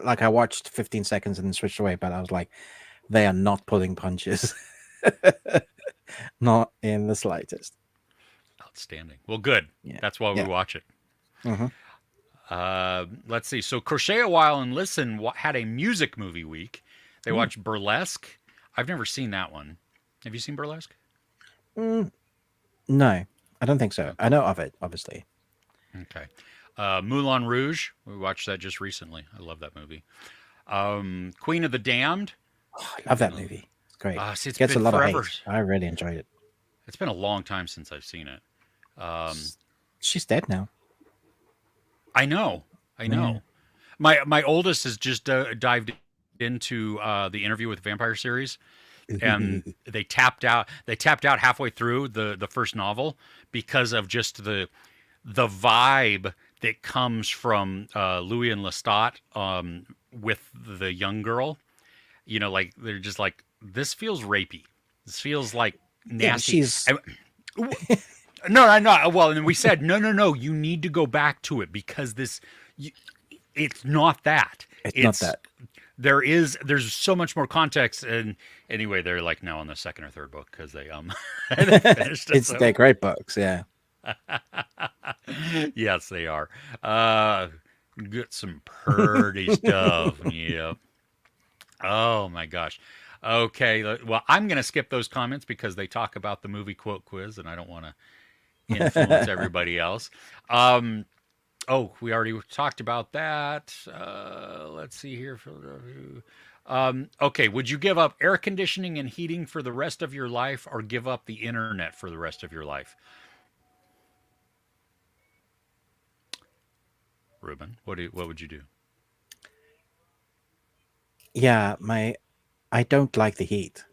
like I watched 15 seconds and then switched away. But I was like, they are not pulling punches, not in the slightest. Outstanding. Well, good. Yeah. That's why we watch it. Let's see. So Crochet a While and Listen had a music movie week. They watched Burlesque. I've never seen that one. Have you seen Burlesque? Mm, no, I don't think so. I know of it, obviously. Okay. Moulin Rouge. We watched that just recently. I love that movie. Queen of the Damned. Oh, I Kind of love been that movie. It's great. see, it's Gets a been lot of forever. hate. I really enjoyed it. It's been a long time since I've seen it. Um, S- She's dead now. I know. I Yeah. know. My oldest has just dived into the Interview with the Vampire series, and they tapped out. They tapped out halfway through the first novel because of just the vibe that comes from Louis and Lestat with the young girl. You know, like they're just like, this feels rapey. This feels like Yeah, nasty. she's. No, I know. Well, and we said no. You need to go back to it because it's not that. It's not It's that. there's so much more context. And anyway, they're like now on the second or third book because they finished it. They're So great books. Yeah. yes, they are. Get some purdy stuff. Yep. Oh my gosh. Okay. Well, I'm going to skip those comments because they talk about the movie quote quiz, and I don't want to influence everybody else. Um, oh, we already talked about that. Let's see here. Okay. Would you give up air conditioning and heating for the rest of your life, or give up the internet for the rest of your life? Ruben, what would you do? Yeah, I don't like the heat.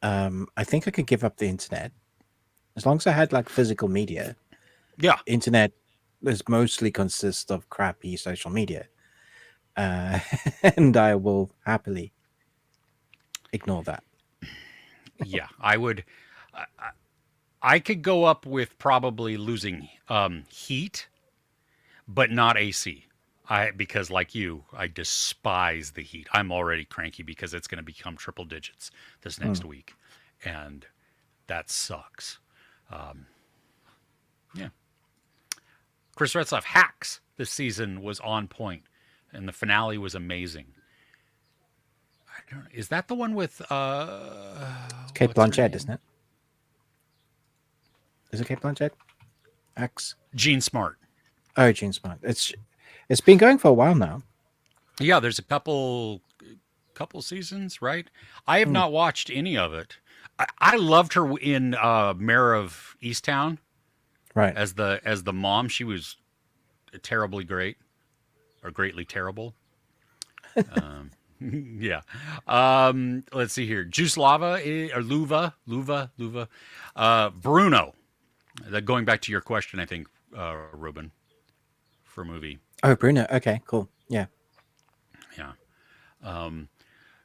I think I could give up the internet as long as I had like physical media. Yeah. Internet is mostly consists of crappy social media, uh, and I will happily ignore that. Yeah. I would. I could go up with probably losing heat, but not AC. Because like you, I despise the heat. I'm already cranky because it's going to become triple digits this next Mm. week, and that sucks. Um, yeah, Chris Retzlaff Hacks this season was on point, and the finale was amazing. I don't. Is that the one with It's Kate what's her Blanchett, isn't name? it? Is it Kate Blanchett? Axe. Gene Smart. Oh, Gene Smart. It's been going for a while now. Yeah, there's a couple seasons, right? I have Mm. not watched any of it. I loved her in Mayor of Easttown Right. as the mom. She was terribly great or greatly terrible. Um, yeah. Let's see here. Juice Lava or Luva. Bruno. Going back to your question, I think, Ruben, for movie. Oh, Bruno. Okay, cool. Yeah. Yeah. Um,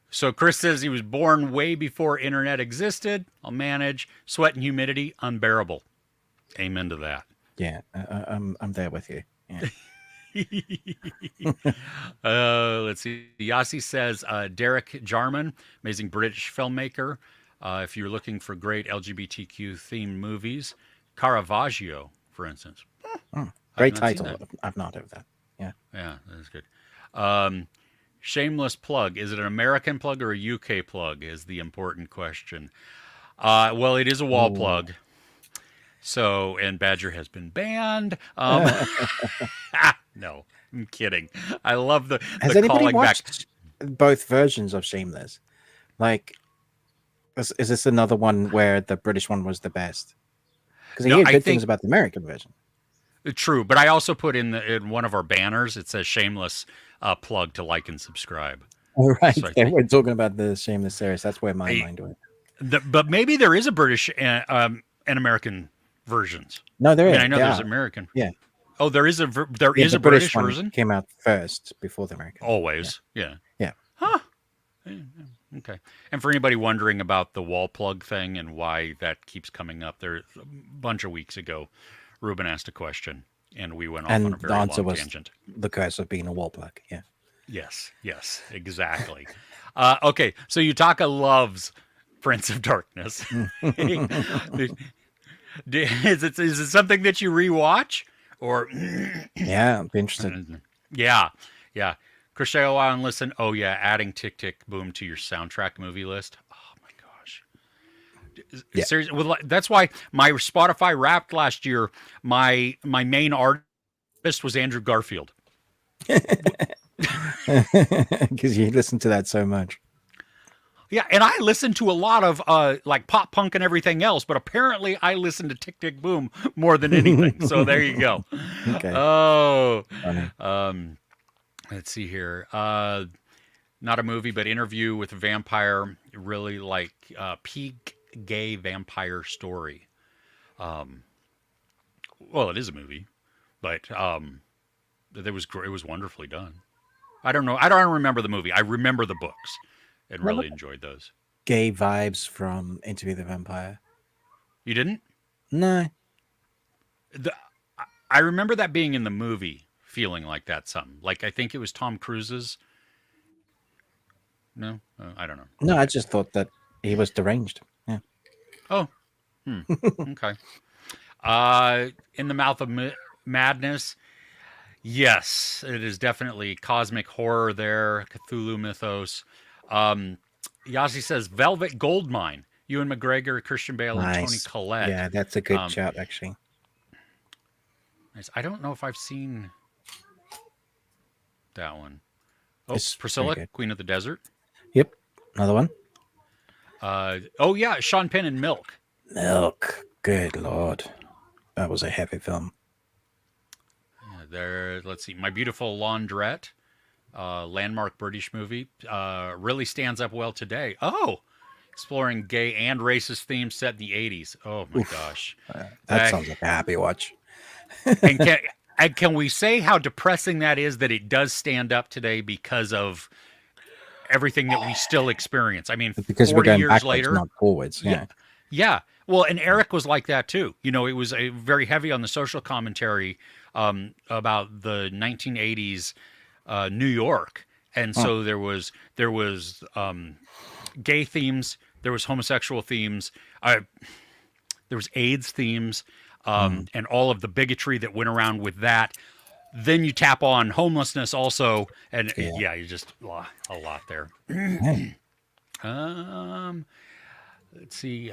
So Chris says he was born way before internet existed. I'll manage. Sweat and humidity, unbearable. Amen to that. Yeah. I'm there with you. Yeah. Let's see. Yasi says Derek Jarman, amazing British filmmaker. If you're looking for great LGBTQ themed movies, Caravaggio, for instance. Oh, I've great not seen title. that. I've not heard of that. Yeah. Yeah, that is good. Shameless plug. Is it an American plug or a UK plug? Is the important question. Well, it is a wall Oh. plug. So, and Badger has been banned. No, I'm kidding. I love Has the anybody calling back. watched both versions of Shameless? Like, is this another one where the British one was the best? Because I No, hear I good think things about the American version. true, but I also put in one of our banners. It says shameless plug to like and subscribe. All right. So I Yeah, think, we're talking about the Shameless series. That's where my I, mind went. but maybe there is a British and American versions. No, there I mean, is. I know Yeah. there's American. Yeah. Oh, there is a The British one version. came out first before the American. Always, yeah. Yeah. Huh. Yeah, yeah. Okay. And for anybody wondering about the wall plug thing and why that keeps coming up, there a bunch of weeks ago, Ruben asked a question, and we went off on And a the very answer long was tangent. the curse of being a wall plug. Yeah. Yes, exactly. Okay, so Yutaka loves Prince of Darkness. Is it something that you rewatch or? Yeah, I'd be interested. Yeah. Chris, go out and listen. Oh yeah, adding Tick Tick Boom to your soundtrack movie list. Oh my gosh, Yeah. Seriously, well, that's why my Spotify Wrapped last year, my main artist was Andrew Garfield. Because you listen to that so much. Yeah, and I listen to a lot of like pop punk and everything else, but apparently I listen to Tick Tick Boom more than anything. So there you go. Okay. Oh, Funny. let's see here. Not a movie, but Interview with a Vampire. Really like peak gay vampire story. Well, it is a movie, but it was wonderfully done. I don't know. I don't remember the movie. I remember the books and really enjoyed those. Gay vibes from Interview with the Vampire. You didn't? No. I remember that being in the movie, feeling like that. Something like I think it was Tom Cruise's. No, I don't know. No, I just thought that he was deranged. Yeah. Oh, okay. In the Mouth of Madness. Yes, it is definitely cosmic horror there, Cthulhu mythos. Yossi says Velvet Goldmine. Ewan McGregor, Christian Bale, and Toni Collette. Yeah, that's a good shout, actually. Nice. I don't know if I've seen that one. Oh, It's Priscilla, Queen of the Desert. Yep, another one. Oh yeah, Sean Penn and Milk. Milk. Good Lord. That was a heavy film. There, let's see. My Beautiful Laundrette, landmark British movie, really stands up well today. Oh, exploring gay and racist themes set in the 80s. Oh my gosh. That sounds like a happy watch. and can we say how depressing that is that it does stand up today because of everything that we still experience? I mean, because 40 we're going years backwards, later, not forwards. Yeah. Yeah. Well, and Eric was like that too. You know, it was a very heavy on the social commentary about the 1980s New York, and so there was gay themes, there was homosexual themes, there was AIDS themes, and all of the bigotry that went around with that. Then you tap on homelessness also, and you just a lot there. Let's see.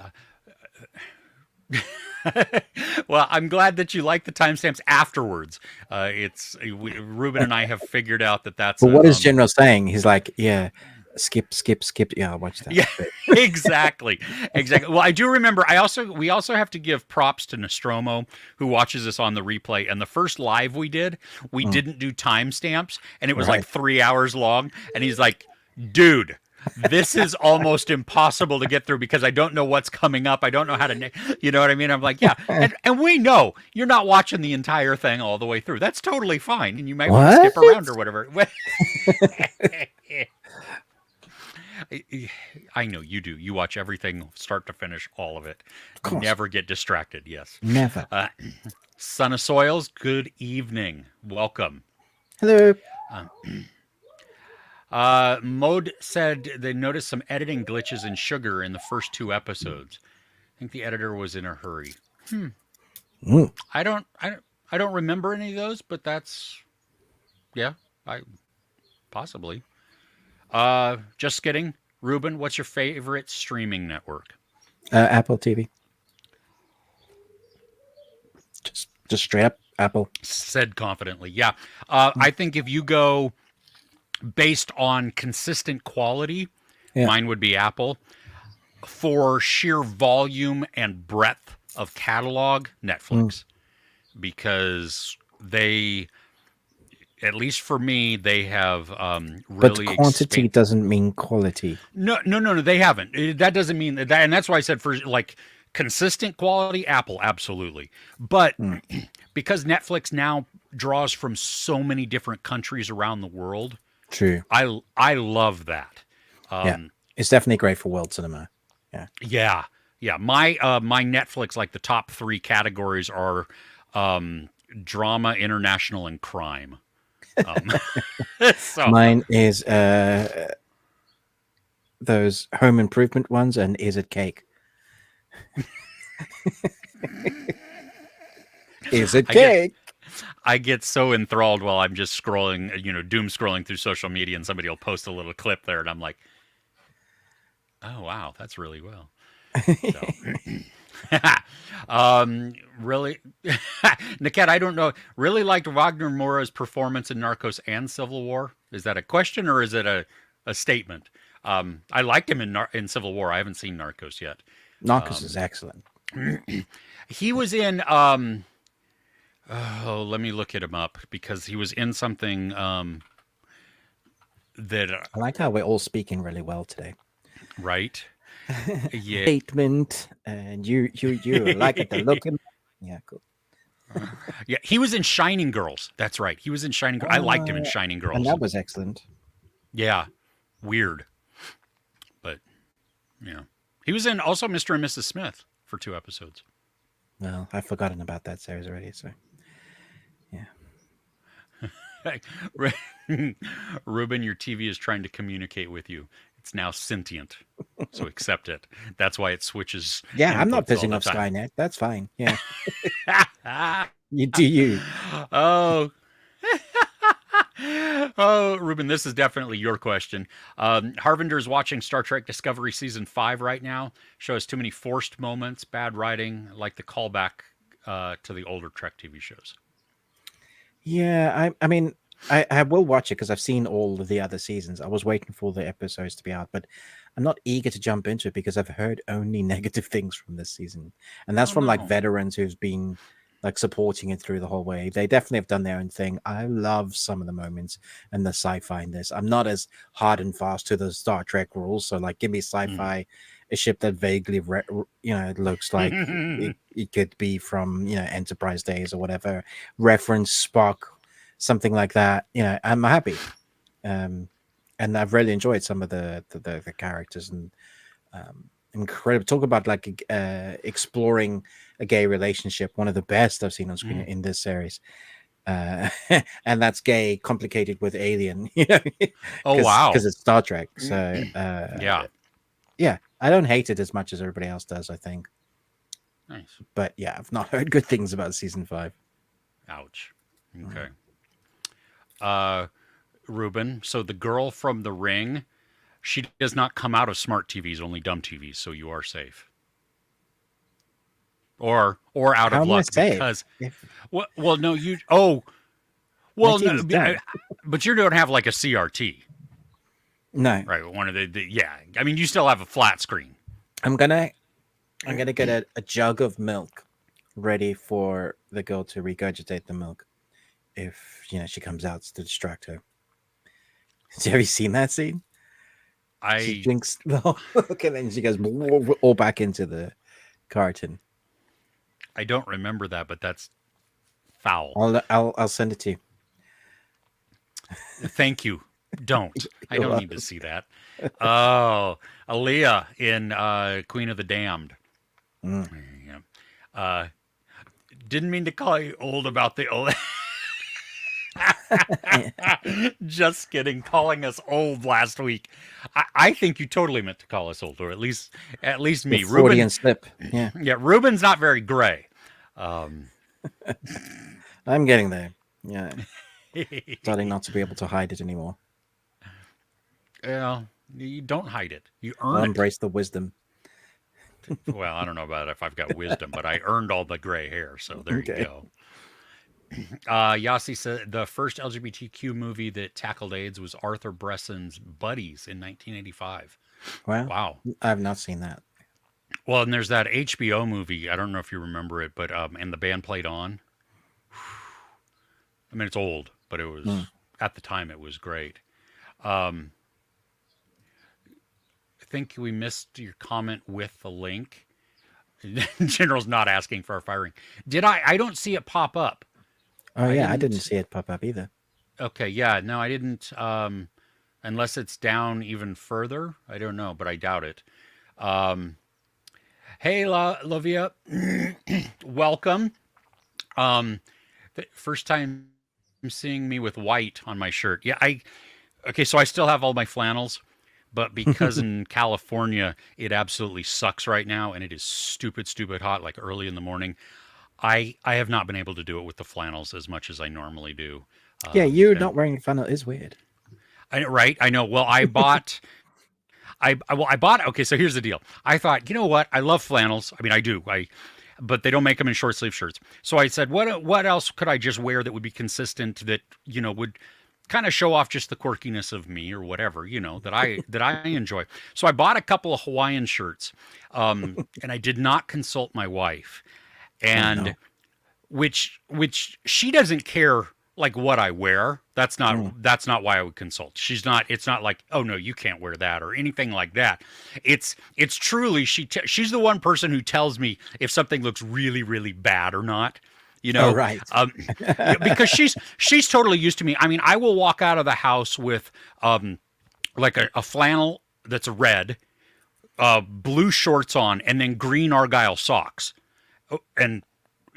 Well, I'm glad that you like the timestamps afterwards. Ruben and I have figured out that's. But what is General saying? He's like, yeah, skip. Yeah, I'll watch that. Yeah, exactly. Well, I do remember. We also have to give props to Nostromo, who watches us on the replay. And the first live we did, we didn't do timestamps, and it was like 3 hours long. And he's like, dude, this is almost impossible to get through because I don't know what's coming up. I don't know how to, you know what I mean? I'm like, yeah. And we know you're not watching the entire thing all the way through. That's totally fine. And you might want to skip around or whatever. I know you do. You watch everything start to finish, all of it. Never get distracted. Yes. Never. Son of Soils, good evening. Welcome. Hello. Mode said they noticed some editing glitches in Sugar in the first 2 episodes. I think the editor was in a hurry. I don't remember any of those, but that's possibly. Just kidding. Ruben, what's your favorite streaming network? Apple TV. Just straight up Apple. Said confidently. Yeah. I think if you go based on consistent quality, mine would be Apple. For sheer volume and breadth of catalog, Netflix. Because they, at least for me, they have really. But quantity doesn't mean quality. No, they haven't. That doesn't mean that, and that's why I said for like consistent quality, Apple, absolutely. But because Netflix now draws from so many different countries around the world. True. I love that. It's definitely great for world cinema. Yeah. My Netflix, like the top 3 categories are drama, international, and crime. So. Mine is those home improvement ones, and Is It Cake? Is it cake? I get so enthralled while I'm just scrolling, doom scrolling through social media, and somebody will post a little clip there, and I'm like, oh, wow, that's really well. So, really, Niket, I don't know. Really liked Wagner Moura's performance in Narcos and Civil War. Is that a question or is it a statement? I liked him in Civil War. I haven't seen Narcos yet. Narcos is excellent. He was in. Oh, let me look him up because he was in something that. I like how we're all speaking really well today. Right. Yeah. Statement, and you like it. The look. Yeah, cool. Yeah, he was in Shining Girls. That's right. He was in Shining Girls. I liked him in Shining Girls. And that was excellent. Yeah, weird, but yeah, he was in also Mr. and Mrs. Smith for 2 episodes. Well, I've forgotten about that series already. So, yeah. Ruben, your TV is trying to communicate with you. It's now sentient, so accept it. That's why it switches. Yeah, I'm not inputs all pissing the off time. Skynet. That's fine. Yeah, you do you. Oh. Oh, Ruben, this is definitely your question. Harvinder's watching Star Trek Discovery Season 5 right now. Show us too many forced moments, bad writing, like the callback to the older Trek TV shows. Yeah, I mean, I will watch it because I've seen all of the other seasons. I was waiting for the episodes to be out, but I'm not eager to jump into it because I've heard only negative things from this season, and that's Oh, from like no. veterans who've been like supporting it through the whole way. They definitely have done their own thing. I love some of the moments and the sci-fi in this. I'm not as hard and fast to the Star Trek rules, so like give me sci-fi, a ship that vaguely it looks like it could be from Enterprise days or whatever, reference Spock, something like that. I'm happy. And I've really enjoyed some of the characters, and incredible. Talk about like exploring a gay relationship, one of the best I've seen on screen in this series. And that's gay complicated with alien, Oh, wow. because it's Star Trek. So Yeah. I don't hate it as much as everybody else does, I think. Nice. But yeah, I've not heard good things about season 5. Ouch. Okay. Ruben, so the girl from The Ring, she does not come out of smart TVs, only dumb TVs, so you are safe. Or out How of am I luck safe? because If well no you oh well my no, TV's done. but you don't have like a CRT, No, right? One of the yeah. I mean, you still have a flat screen. I'm gonna get a jug of milk ready for the girl to regurgitate the milk if she comes out to distract her. Have you seen that scene? She I drinks milk and then she goes all back into the carton. don't remember that, but that's foul. I'll send it to you. Thank you. Don't. I You're don't need to see that. Oh, Aaliyah in Queen of the Damned. Mm. Yeah. Didn't mean to call you old about the old. Just kidding. Calling us old last week. I think you totally meant to call us old, or at least me. The Freudian Ruben. slip. Yeah, Yeah, Ruben's not very gray. I'm getting there. Yeah, starting not to be able to hide it anymore. Well, you don't hide it. You I'll earn it. embrace the wisdom. Well, I don't know about if I've got wisdom, but I earned all the gray hair, so there Okay. you go. Yossi said the first LGBTQ movie that tackled AIDS was Arthur Bresson's Buddies in 1985. Well, Wow. I have not seen that. Well, and there's that HBO movie. I don't know if you remember it, but and the band played on. I mean, it's old, but it was at the time it was great. I think we missed your comment with the link. General's not asking for a firing. Did I? I don't see it pop up. Oh yeah, I didn't- didn't see it pop up either. Okay, yeah, no, I didn't. Unless it's down even further, I don't know, but I doubt it. Hey, Lavia, welcome. First time seeing me with white on my shirt. Yeah, okay, so I still have all my flannels, but because in California it absolutely sucks right now, and it is stupid hot, like early in the morning. I have not been able to do it with the flannels as much as I normally do. Yeah, you and- not wearing a flannel is weird. Right? I know. Well, I bought I bought. Okay, so here's the deal. I thought, you know what? I love flannels. I mean, I do. But they don't make them in short sleeve shirts. So I said, what else could I just wear that would be consistent, that would kind of show off just the quirkiness of me or whatever, that I enjoy. So I bought a couple of Hawaiian shirts, and I did not consult my wife, Oh and no. which she doesn't care like what I wear. That's Mm. not why I would consult. It's not like, oh no, you can't wear that or anything like that. It's truly she's the one person who tells me if something looks really really bad or not. You Oh know, right. yeah, because she's totally used to me. I mean, I will walk out of the house with like a flannel that's red, blue shorts on, and then green argyle socks. And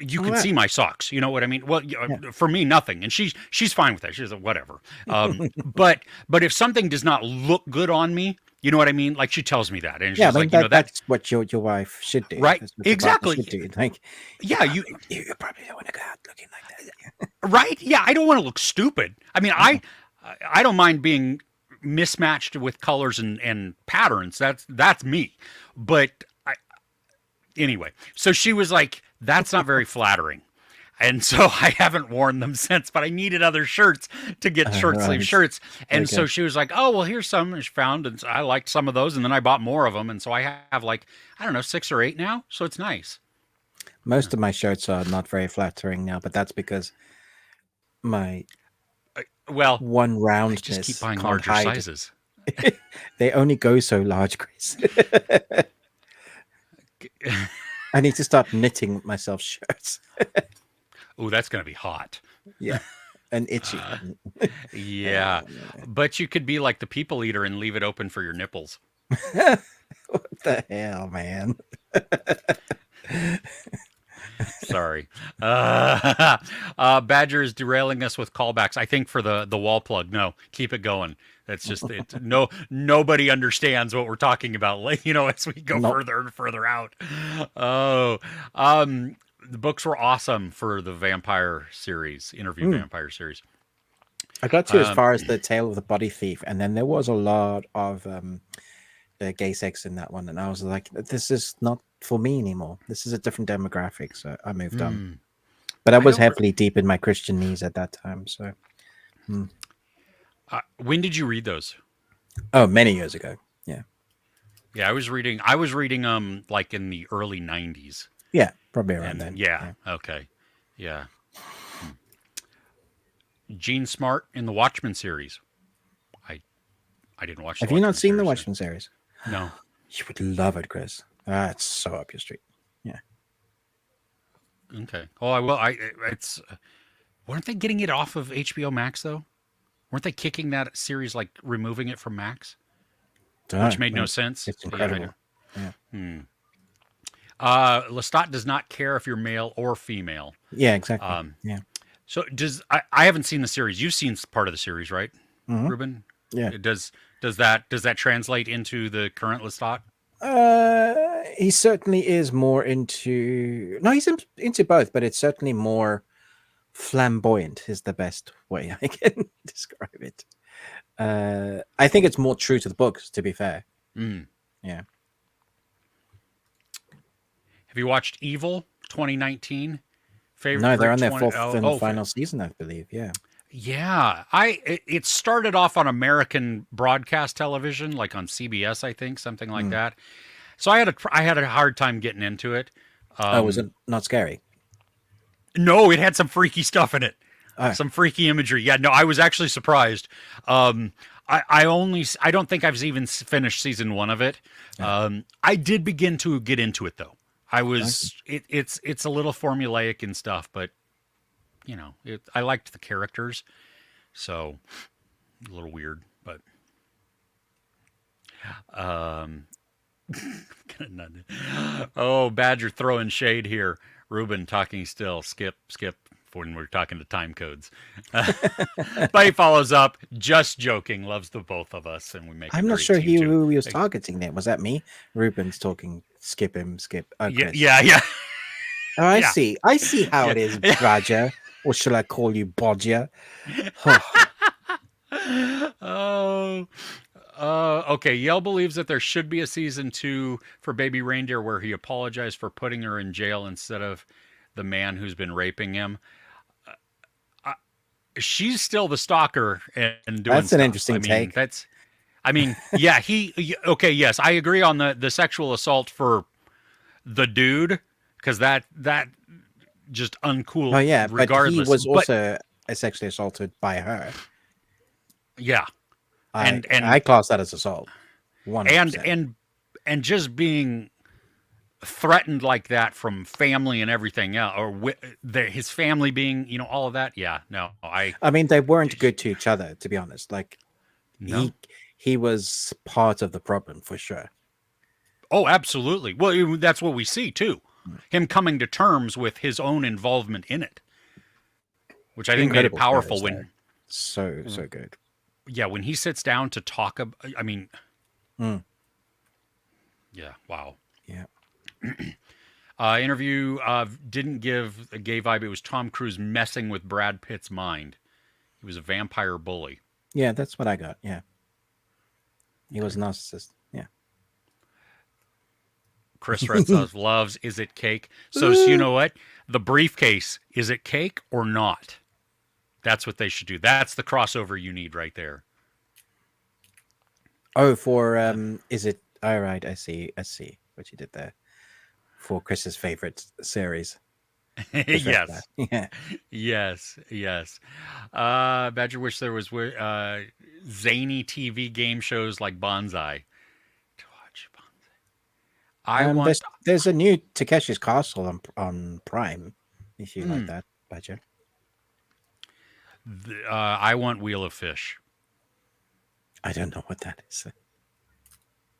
you Oh can wow. see my socks. You know what I mean? Well, Yeah. for me, nothing, and she's fine with that. She's like, whatever. But if something does not look good on me, you know what I mean? Like she tells me that, and Yeah, I she's mean like, that that's what your wife should do. right? That's what your partner Exactly. should do. Like, Yeah, you probably don't want to go out looking like that. right? Yeah, I don't want to look stupid. I mean, Mm. I don't mind being mismatched with colors and patterns. That's me. But anyway, so she was like, that's not very flattering. And so I haven't worn them since, but I needed other shirts to get short sleeve Right. shirts. And so Okay. she was like, oh, well, here's some she found. And I liked some of those. And then I bought more of them. And so I have like, I don't know, 6 or 8 now. So it's nice. Most of my shirts are not very flattering now, but that's because my Well, one I just keep roundness buying can't larger hide. sizes. They only go so large, Chris. I need to start knitting myself shirts. Oh, that's going to be hot. Yeah, and itchy. Yeah. But you could be like the people eater and leave it open for your nipples. What the hell, man? Sorry. Badger is derailing us with callbacks. I think for the wall plug. No, keep it going. That's just it. No, nobody understands what we're talking about. Like, as we go Nope. further and further out. Oh, the books were awesome for the vampire series, interview vampire series. I got to as Um, far as the Tale of the Body Thief, and then there was a lot of gay sex in that one, and I was like, "This is not for me anymore. This is a different demographic." So I moved on. But I I was don't. heavily deep in my Christian knees at that time. So, When did you read those? oh, many years ago. Yeah, Yeah, I was reading. I was reading like in the early '90s. yeah, probably around And then. yeah, okay, yeah. Gene Smart in the Watchmen series. I I didn't watch. Have The you not Watchmen seen the series. Watchmen series? No. You would love it, Chris. It's so up your street. Yeah. Okay. Oh, I will. It's. Weren't they getting it off of HBO Max though? Weren't they kicking that series, like removing it from Max, which made no sense? It's Yeah, I incredible. know. Yeah. Lestat does not care if you're male or female. Yeah, exactly. Um, Yeah. so I haven't seen the series. You've seen part of the series, right, Hmm. Ruben? Yeah. Does that translate into the current Lestat? He certainly is more into. No, he's into both, but it's certainly more flamboyant. Is the best way I can describe it. I think it's more true to the books. To be fair. Mm. Yeah. Have you watched Evil 2019? No, they're on their 20 fourth and final season, I believe. Yeah. Yeah, it started off on American broadcast television, like on CBS, I think, something like that. So I had a hard time getting into it. Oh, was it not scary? No, it had some freaky stuff in it, Oh. some freaky imagery. Yeah, no, I was actually surprised. I don't think I've even finished season 1 of it. I did begin to get into it though. It's a little formulaic and stuff, but I liked the characters, so a little weird, but oh, Badger throwing shade here. Ruben talking still. Skip when we're talking to time codes. But he follows up, just joking, loves the both of us, and we make. I'm a not great sure team too. who he was targeting there. Was that me? Ruben's talking. Skip him. Skip. Oh, Yeah, Chris. yeah. Oh, I Yeah. see. I see how it is, Badger. Or shall I call you Bodger? Oh, Oh, Okay. Yale believes that there should be a season 2 for Baby Reindeer where he apologized for putting her in jail instead of the man who's been raping him. She's still the stalker and doing That's an stuff. I interesting mean, take. that's. I mean, yeah. Okay. Yes, I agree on the sexual assault for the dude because that just Oh uncool yeah, but he regardless. was But also sexually assaulted by her. yeah, I and I and class that as assault, and 100%. and and just being threatened like that from family and everything else, or his family being, all of that. Yeah, no, I mean, they weren't good to each other, to be honest. Like no. he was part of the problem for sure. Oh, absolutely. Well, that's what we see too. Mm. Him coming to terms with his own involvement in it, which I think made it Incredible powerful shows, though. when, So good. yeah, when he sits down to talk about, I mean, Mm. yeah, wow. Yeah. Interview didn't give a gay vibe. It was Tom Cruise messing with Brad Pitt's mind. He was a vampire bully. Yeah, that's what I got. Yeah. He was a narcissist. Yeah. Chris Retzov loves Is It Cake? So you know what? The briefcase, is it cake or not? That's what they should do. That's the crossover you need right there. Oh, for is it all right, I see what you did there. For Chris's favorite series. Yes. Yeah. Yes. Yes. Badger wish there was zany TV game shows like Bonsai to watch. Bonsai. I want. There's a new Takeshi's Castle on Prime, if you like that, Badger. I want Wheel of Fish. I don't know what that is.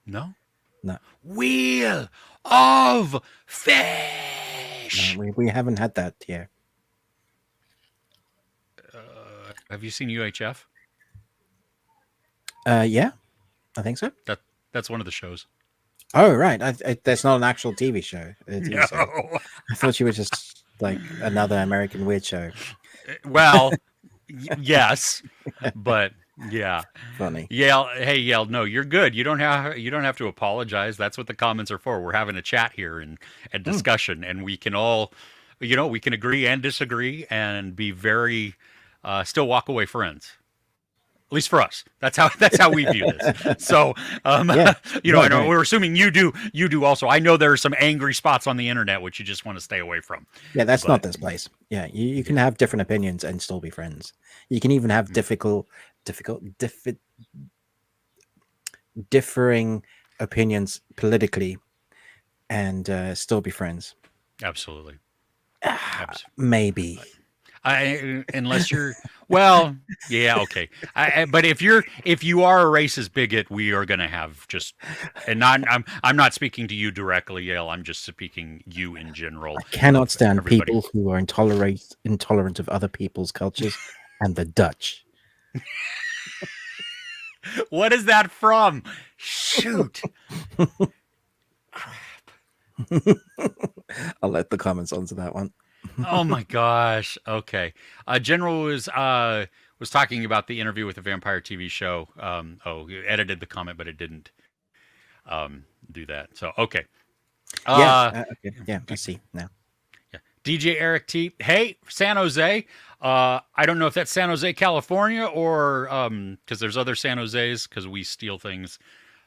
No. No. Wheel of Fish. No, we haven't had that yet. Have you seen UHF? Yeah, I think so. That's one of the shows. Oh, right. That's not an actual TV show. No. I thought you were just like another American weird show. Well, yes, but yeah. Funny. Yale, hey Yale, no, you're good. You don't have to apologize. That's what the comments are for. We're having a chat here and discussion, and we can all, we can agree and disagree and be very, still walk away friends. At least for us, that's how we view this. So, Yeah. I know we're assuming you do also. I know there are some angry spots on the internet which you just want to stay away from. Yeah, that's not this place. Yeah, you can have different opinions and still be friends. You can even have differing opinions politically and still be friends. Absolutely. Maybe. Unless you're well, yeah, okay. But if you are a racist bigot, we are going to have I'm not speaking to you directly, Yale. I'm just speaking you in general. I cannot stand everybody. people who are intolerant of other people's cultures and the Dutch. What is that from? Shoot. Crap. I'll let the comments answer that one. Oh my gosh. Okay. General was talking about the interview with the vampire TV show. He edited the comment, but it didn't do that. So okay. Okay. Yeah, I see now. Yeah. DJ Eric T. Hey, San Jose. I don't know if that's San Jose, California, or because there's other San Jose's because we steal things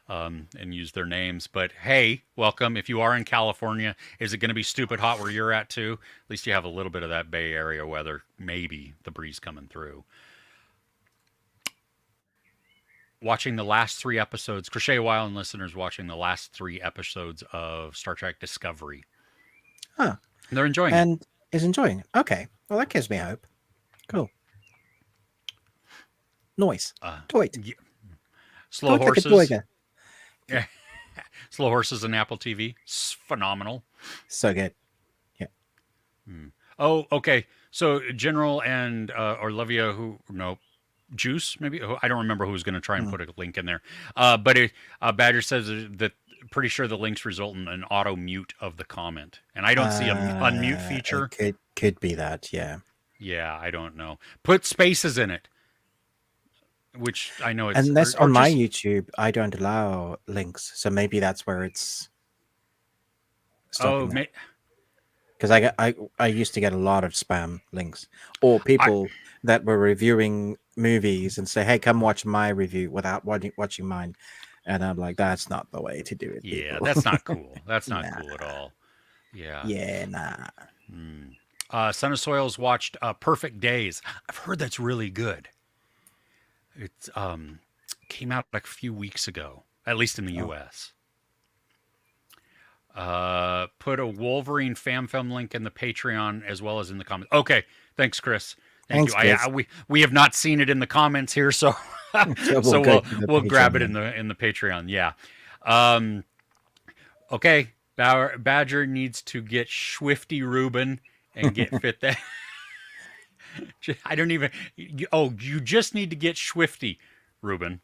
and use their names. But hey, welcome. If you are in California, is it going to be stupid hot where you're at too? At least you have a little bit of that Bay Area weather. Maybe the breeze coming through. Watching the last 3 episodes, Crochet Wild listeners watching the last 3 episodes of Star Trek Discovery. Huh. They're enjoying it. And is enjoying it. Okay. Well, that gives me hope. Cool. Noise. Toit. Yeah. Slow Horses. Yeah. Slow Horses and Apple TV. It's phenomenal. So good. Yeah. Oh, okay. So General and Olivia, Juice, maybe? I don't remember who was going to try and put a link in there. But Badger says that pretty sure the links result in an auto mute of the comment. And I don't see a unmute feature. It could be that, yeah. Yeah, I don't know. Put spaces in it. which I know it's Unless or on my just YouTube, I don't allow links, so maybe that's where it's stopping that. may, Because I used to get a lot of spam links, or I people that were reviewing movies and say, "Hey, come watch my review," without watching mine, and I'm like, "That's not the way to do it, yeah, people." that's not cool. That's not Nah, cool at all. Yeah. yeah, nah. Hmm. Son of Soils watched Perfect Days. I've heard that's really good. It's came out like a few weeks ago, at least in the Oh, U.S. Put a Wolverine fan film link in the Patreon as well as in the comments. Okay, thanks, Chris. Thank you. thanks, Chris. We have not seen it in the comments here, so So we'll so go to the we'll grab Patreon it then. in the Patreon. Yeah. Um, okay. Badger needs to get Swifty Ruben and get fit that. I don't even. You just need to get Swifty Ruben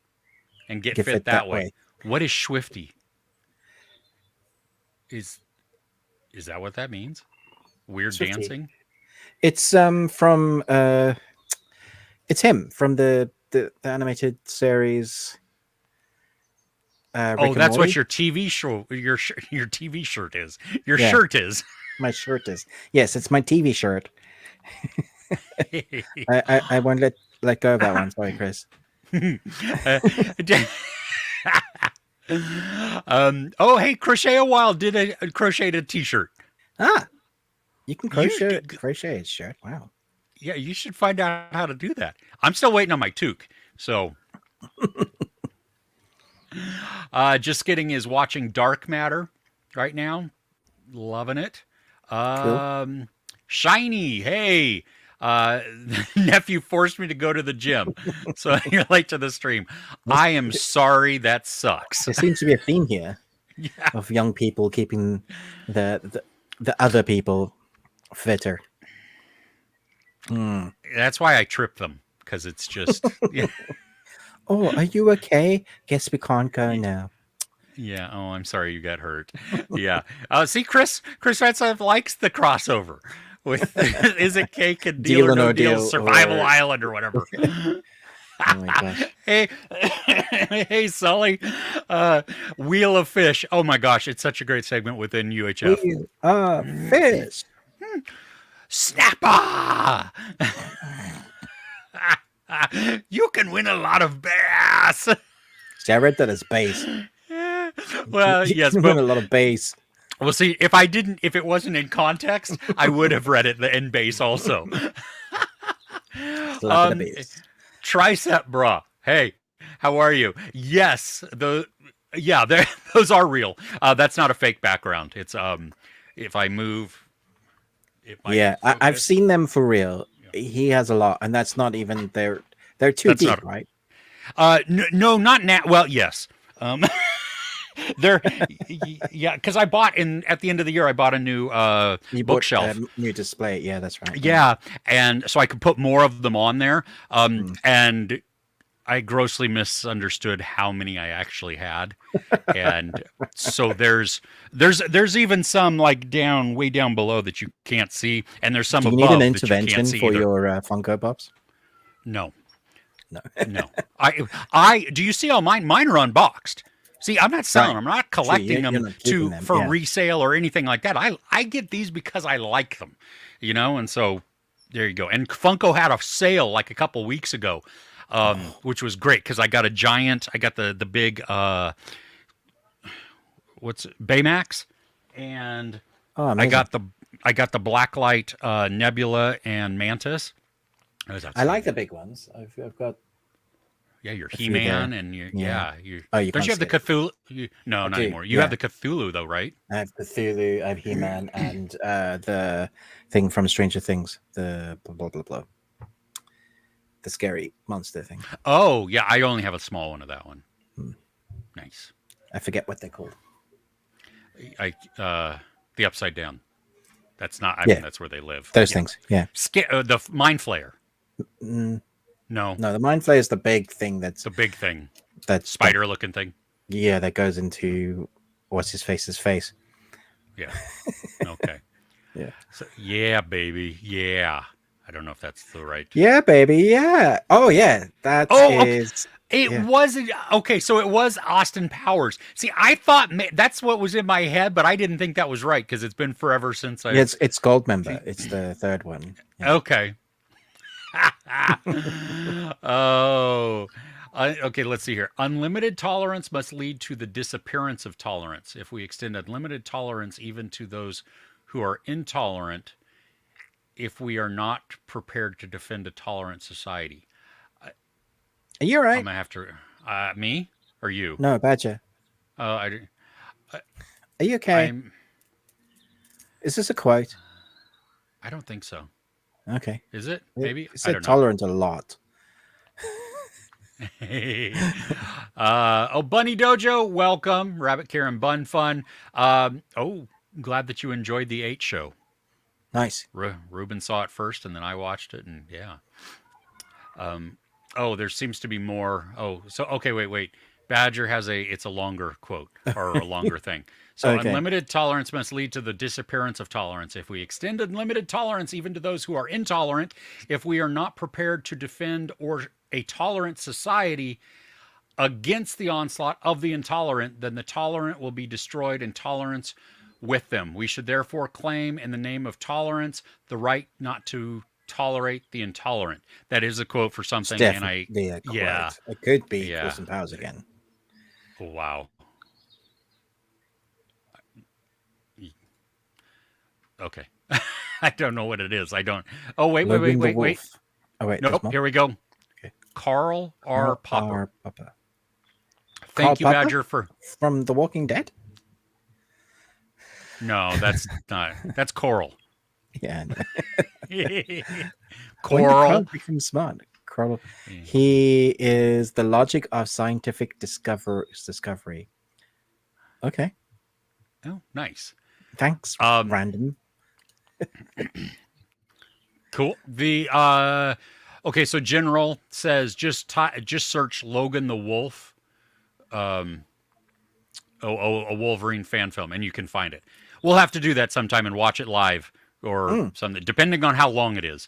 and get Give fit it that that way. way. What is Swifty? Is is that what that means? Weird Swifty. dancing? It's from it's him from the animated series Oh, Rick and that's what Morty. your TV show your TV shirt is. Your Yeah, shirt is. my shirt is. Yes, it's my TV shirt. I won't let go of that one. Sorry, Chris. Uh, oh, hey, Crochet a While did a crocheted a t-shirt. Ah, you can You crochet a shirt. Wow. yeah, you should find out how to do that. I'm still waiting on my toque. So, just kidding is watching Dark Matter right now. Loving it. Cool. Shiny, hey. Nephew forced me to go to the gym. So you're late to the stream. Yes, I am sorry, that sucks. there seems to be a theme here Yeah. of young people keeping the other people fitter. Hmm. That's why I trip them, because it's just yeah. Oh, are you okay? Guess we can't go now. Yeah. Oh, I'm sorry you got hurt. Yeah. See, Chris Retzlaff likes the crossover with is it cake and Deal Deal or or No No Deal Deal, Survival or Island or whatever. oh my gosh. Hey, hey, Sully. Wheel of Fish. Oh my gosh, it's such a great segment within UHF. We are fish. Snapper. You can win a lot of bass. See, I read that as base. Well, You yes, can win but a lot of base. we'll see. If it wasn't in context, I would have read it the end base also. Slap in the base. Tricep bra. Hey, how are you? Yes, those are real. That's not a fake background. It's if I move, it might Yeah, I've focus. seen them for real. He has a lot, and that's not even they're too That's deep, not. right? No, not now. Well, yes. They're yeah, because I bought at the end of the year I bought a new You bought bookshelf. new display. Yeah, that's right. Yeah, and so I could put more of them on there. Mm. And I grossly misunderstood how many I actually had, and so there's even some like way down below that you can't see, and there's some Do you need an above that you can't intervention see for either. your Funko Pops? No, No. no. I do you see all mine? Mine are unboxed. See, I'm not selling Right. them. I'm not True, collecting you're them not keeping them, for yeah. resale or anything like that. I get these because I like them, and so there you go. And Funko had a sale like a couple weeks ago, which was great because I got a giant. I got the big what's it, Baymax, and Oh, I amazing. got the Blacklight Nebula and Mantis. That was I like outstanding. the big ones. I've got. Yeah, your few He-Man there. and your Yeah. you. Oh, you Don't can't you have the see it. Cthulhu? No, I not do, anymore. You yeah. have the Cthulhu though, right? I have Cthulhu, I have He-Man, and the thing from Stranger Things, the blah blah blah blah, the scary monster thing. Oh, yeah. I only have a small one of that one. Hmm. Nice. I forget what they're called. The Upside Down. That's not. I Yeah. mean, that's where they live. Those Yeah. things, yeah. The Mind Flayer. Mm, No, no, the Mind Flayer is the big thing that's the big thing, that's spider-looking thing. yeah, that goes into what's his face's face. Yeah. Okay. Yeah. So, yeah, baby. Yeah. I don't know if that's the right. Yeah, baby. Yeah. Oh, yeah. That Oh, okay. is. It Yeah. wasn't okay. So it was Austin Powers. See, I thought that's what was in my head, but I didn't think that was right because it's been forever since Yeah, I've it's Goldmember. seen. It's the third one. Yeah. Okay. Oh. Okay, let's see here. Unlimited tolerance must lead to the disappearance of tolerance. If we extend unlimited tolerance even to those who are intolerant, if we are not prepared to defend a tolerant society. Are you all I'm right? gonna have to. Me or you? No, Badger. I, Are you okay? I'm. Is this a quote? I don't think so. Okay. Is it? It Maybe I said don't know. tolerant a lot. Oh, Bunny Dojo, welcome. Rabbit Karen Bun Fun. Oh, glad that you enjoyed the 8 show. Nice. Ruben saw it first, and then I watched it, and yeah. Oh, there seems to be more. Oh, so okay, wait. Badger has it's a longer quote or a longer thing. So Okay. unlimited tolerance must lead to the disappearance of tolerance. If we extend unlimited tolerance even to those who are intolerant, if we are not prepared to defend or a tolerant society against the onslaught of the intolerant, then the tolerant will be destroyed and tolerance with them. We should therefore claim in the name of tolerance the right not to tolerate the intolerant. That is a quote for It's something, and definitely a quote. yeah, It could be yeah. Austin Powers again. Oh, wow. Okay. I don't know what it is. I don't. Oh, wait. Logan the Wolf. Oh, wait. Nope. Here we go. Okay. Carl R. Popper. R. Popper. Thank Carl you, Popper? Badger, for. From The Walking Dead? No, that's not. That's Coral. Yeah. When did Coral. Carl become smart? Carl. He is the logic of scientific discovery. Okay. Oh, nice. Thanks, random. Cool. The okay, so General says just search Logan the Wolf, a Wolverine fan film, and you can find it. We'll have to do that sometime and watch it live or something, depending on how long it is.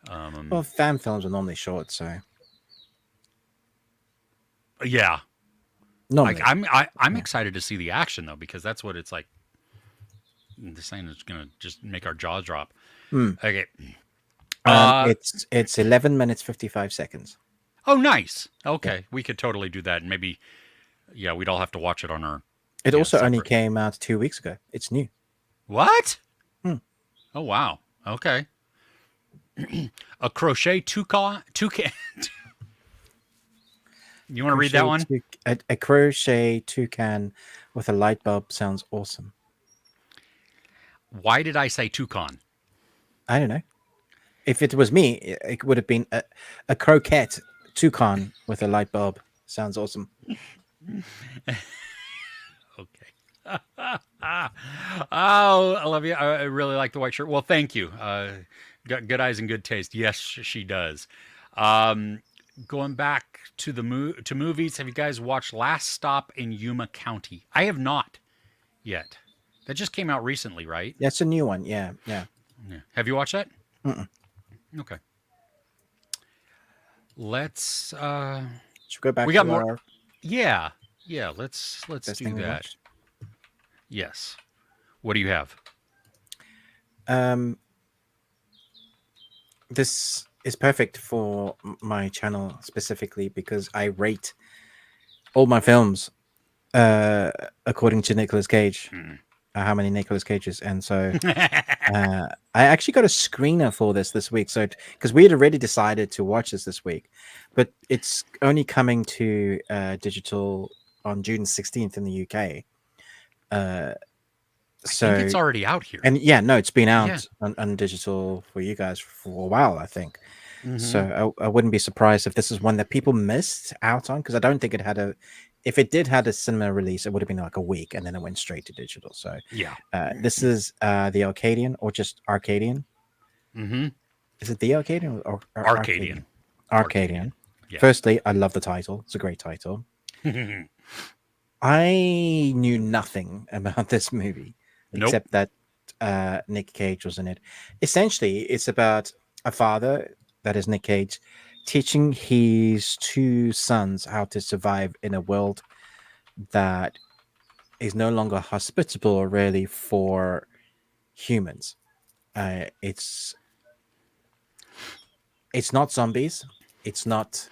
Well, fan films are normally short, so yeah. Normally. Like I'm excited to see the action though, because that's what it's like. This thing is gonna just make our jaws drop. Okay. It's 11 minutes 55 seconds. Oh, nice. Okay, yeah. We could totally do that, and maybe, yeah, we'd all have to watch it on our. It also only came out 2 weeks ago. It's new. What? Oh wow. Okay. A crochet toucan. You want to read that one? A crochet toucan with a light bulb sounds awesome. Why did I say toucan? I don't know. If it was me, it would have been a croquette toucan with a light bulb. Sounds awesome. Okay. Oh, I love you. I really like the white shirt. Well, thank you. Got good eyes and good taste. Yes, she does. Going back to to movies, have you guys watched Last Stop in Yuma County? I have not yet. That just came out recently, right? That's a new one. Yeah. Have you watched that? Mm-mm. Okay. Let's Should we go back. We got more. Yeah. Let's do that. Yes. What do you have? This is perfect for my channel specifically because I rate all my films according to Nicolas Cage. How many Nicolas Cages, and so I actually got a screener for this week. So because we had already decided to watch this week, but it's only coming to digital on June 16th in the UK. So I think it's already out here. And yeah, no, it's been out on digital for you guys for a while, I think. So I wouldn't be surprised if this is one that people missed out on, because I don't think it had if it did had a cinema release, it would have been like a week and then it went straight to digital. So yeah, this is the Arcadian, or just Arcadian. Is it the Arcadian or Arcadian? Arcadian. Yeah. Firstly, I love the title. It's a great title. I knew nothing about this movie except that Nick Cage was in it. Essentially, it's about a father, that is Nick Cage, teaching his two sons how to survive in a world that is no longer hospitable really for humans. It's not zombies. It's not.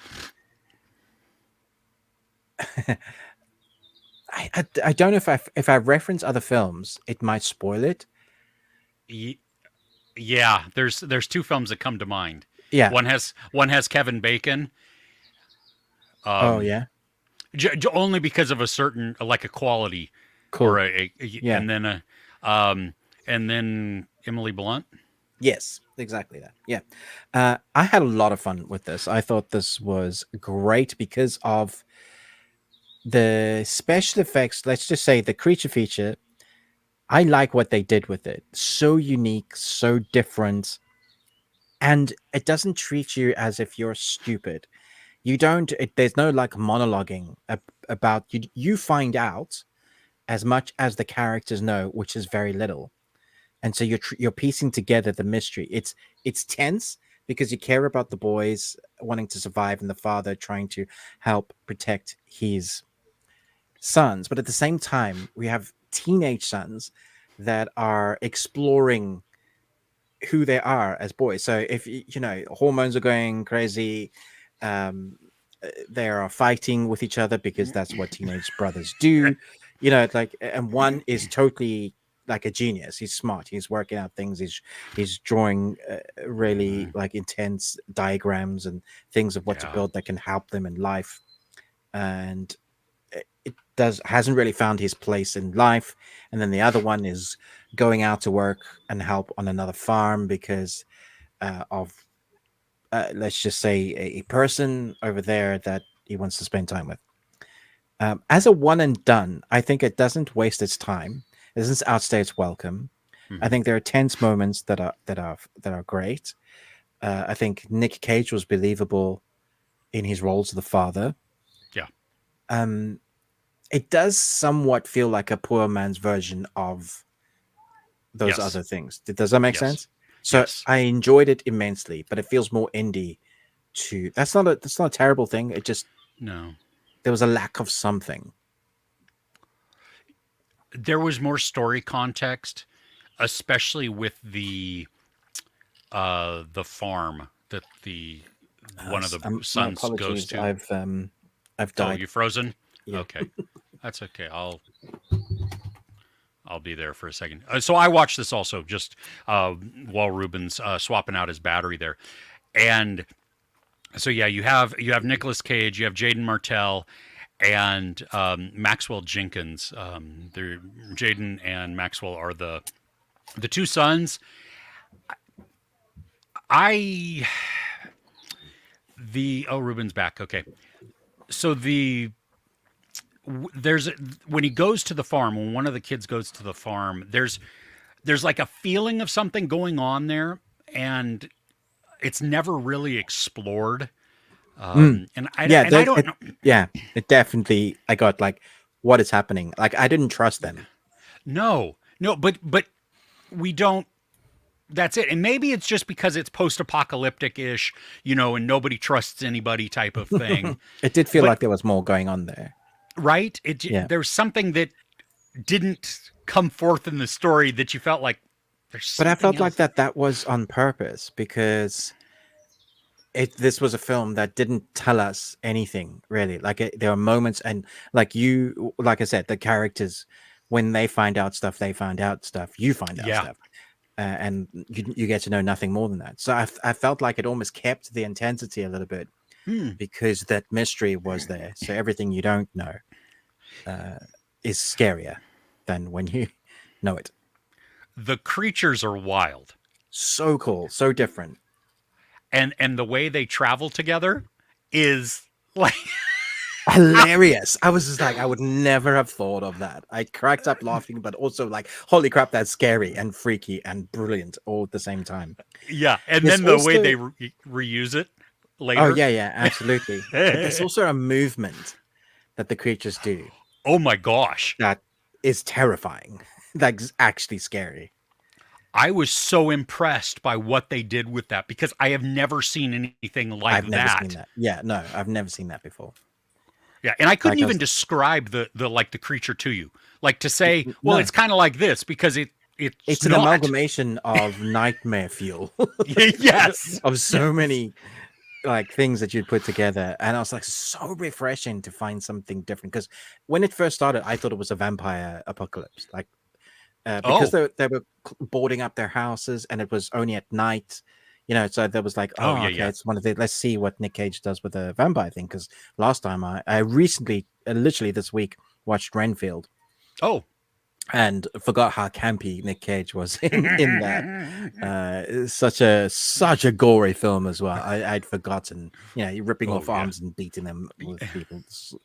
I don't know if I reference other films, it might spoil it. Yeah, there's two films that come to mind. Yeah. One has Kevin Bacon. Oh Um, yeah. only because of a certain like a quality or Cool. Yeah. and then Emily Blunt. Yes, exactly that. Yeah. I had a lot of fun with this. I thought this was great because of the special effects. Let's just say the creature feature. I like what they did with it. So unique, so different, and it doesn't treat you as if you're stupid. You don't. There's no like monologuing about you. You find out as much as the characters know, which is very little, and so you're piecing together the mystery. It's tense because you care about the boys wanting to survive and the father trying to help protect his sons, but at the same time we have teenage sons that are exploring who they are as boys. So if hormones are going crazy, um they are fighting with each other because that's what teenage brothers do. Like, and one is totally like a genius. He's smart, he's working out things, he's drawing really like intense diagrams and things of what to Yeah, build that can help them in life. And it does hasn't really found his place in life. And then the other one is going out to work and help on another farm because of let's just say a person over there that he wants to spend time with. As a one and done, I think it doesn't waste its time. It doesn't outstay its welcome. I hmm think there are tense moments that are great. I think Nick Cage was believable in his role as the father. yeah, Um, it does somewhat feel like a poor man's version of those yes, other things. Does that make yes, sense? So yes. I enjoyed it immensely, but it feels more indie. That's not a terrible thing. It just No, there was a lack of something. there was more story context, especially with the farm that the one of the My sons goes apologies. to. I've Oh, died. you frozen? Yeah. Okay, that's okay. I'll be there for a second. So I watched this also just while Ruben's swapping out his battery there, and so yeah, you have Nicolas Cage, you have Jaden Martell, and Maxwell Jenkins. Jaden and Maxwell are the two sons. I the oh Ruben's back. Okay, so there's when he goes to the farm, when one of the kids goes to the farm, there's like a feeling of something going on there, and it's never really explored. Mm. Yeah. And I don't know. Yeah. It definitely. I got like, what is happening? Like, I didn't trust them. No, no, but we don't. That's it. And maybe it's just because it's post-apocalyptic ish, and nobody trusts anybody type of thing. It did feel But like there was more going on there. right, Yeah. there's something that didn't come forth in the story that you felt like there's But I something felt like else. that was on purpose because this was a film that didn't tell us anything really. Like there are moments, and like I said, the characters, when they find out stuff, they find out stuff. You find out Yeah. stuff, and you get to know nothing more than that. So I felt like it almost kept the intensity a little bit Hmm. because that mystery was there. So everything you don't know uh, is scarier than when you know it. The creatures are wild, So cool, so different. and the way they travel together is like Hilarious. I was just like, I would never have thought of that. I cracked up laughing, but also like, holy crap, that's scary and freaky and brilliant all at the same time. yeah, and There's then the way also, they reuse it oh later. yeah, yeah, absolutely. There's also a movement that the creatures do Oh my gosh. that is terrifying. That's actually scary. I was so impressed by what they did with that because I have never seen anything like I've never seen that. that. Yeah, no, I've never seen that before. Yeah, and I couldn't Like I even was, describe the creature to you. Like to say, well, no, it's kind of like this because it's it's an not. amalgamation of nightmare fuel Yes. of so many like things that you'd put together, and I was like so refreshing to find something different because when it first started, I thought it was a vampire apocalypse, like because Oh. they were boarding up their houses and it was only at night. So there was like, Oh oh, yeah, okay, yeah. it's one of the. Let's see what Nick Cage does with the vampire thing. Because last time I recently, literally this week, watched Renfield Oh. and forgot how campy Nick Cage was in that. It's such a gory film as well. I'd forgotten. You're ripping Oh off yeah. arms and beating them with people's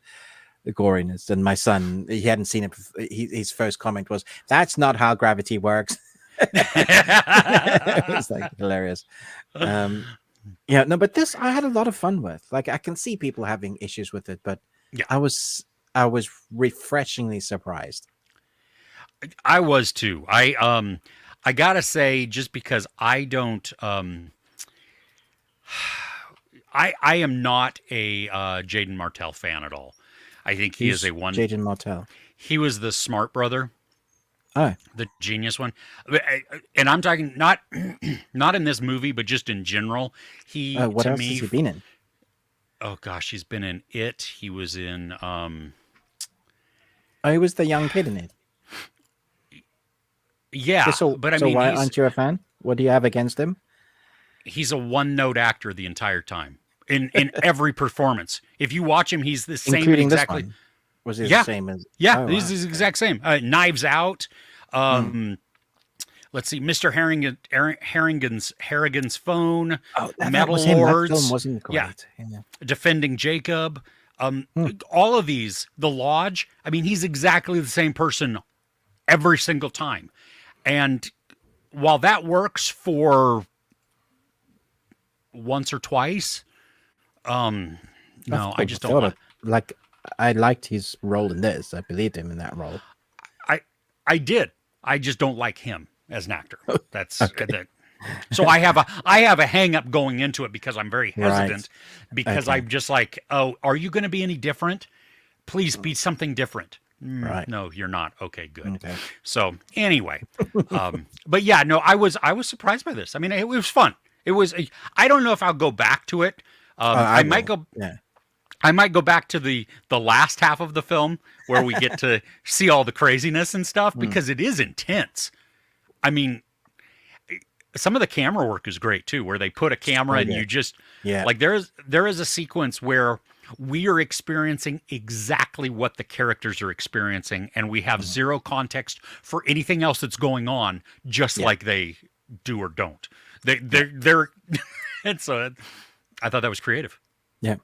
the goriness. And my son, he hadn't seen it. His first comment was, "That's not how gravity works." It was like hilarious. No, but this I had a lot of fun with. Like I can see people having issues with it, but Yeah, I was refreshingly surprised. I was too. I gotta say, just because I don't I am not a Jaden Martell fan at all. I think he is Who's a one. Jaden Martell? He was the smart brother, Oh, the genius one, and I'm talking not not in this movie, but just in general. He what to else me, has he been in? oh gosh, he's been in It. He was in Oh, he was the young kid in it. yeah, So, but I so mean why aren't you a fan? What do you have against him? he's a one note actor the entire time in every performance. If you watch him, he's the same Including this exactly. one? Was it the Yeah, same as? yeah, Oh he's wow. the Okay. exact same. Knives Out. Hmm. Let's see, Mr. Harrigan's phone, Oh, that Metal was him. That film Lords. wasn't Yeah, great. Yeah. Defending Jacob. Hmm. All of these, The Lodge. I mean, he's exactly the same person every single time. And while that works for once or twice, I've no, I thought, just don't thought like. of, like I liked his role in this. I believed him in that role. I I did. I just don't like him as an actor. That's Okay. that. So I have a hang up going into it because I'm very Right. hesitant because Okay. I'm just like, oh, are you going to be any different? Please be something different. Right. No, you're not. Okay, good. Okay. So anyway, but yeah, no, I was surprised by this. I mean, it was fun. It was. I don't know if I'll go back to it. I I might will. go. Yeah. I might go back to the last half of the film where we get to see all the craziness and stuff Mm. because it is intense. I mean, some of the camera work is great too, where they put a camera Oh, and yeah. you just Yeah. like there is a sequence where we are experiencing exactly what the characters are experiencing, and we have Mhm. zero context for anything else that's going on, just Yeah. like they do or don't. They Yeah. they're and so I thought that was creative. Yeah.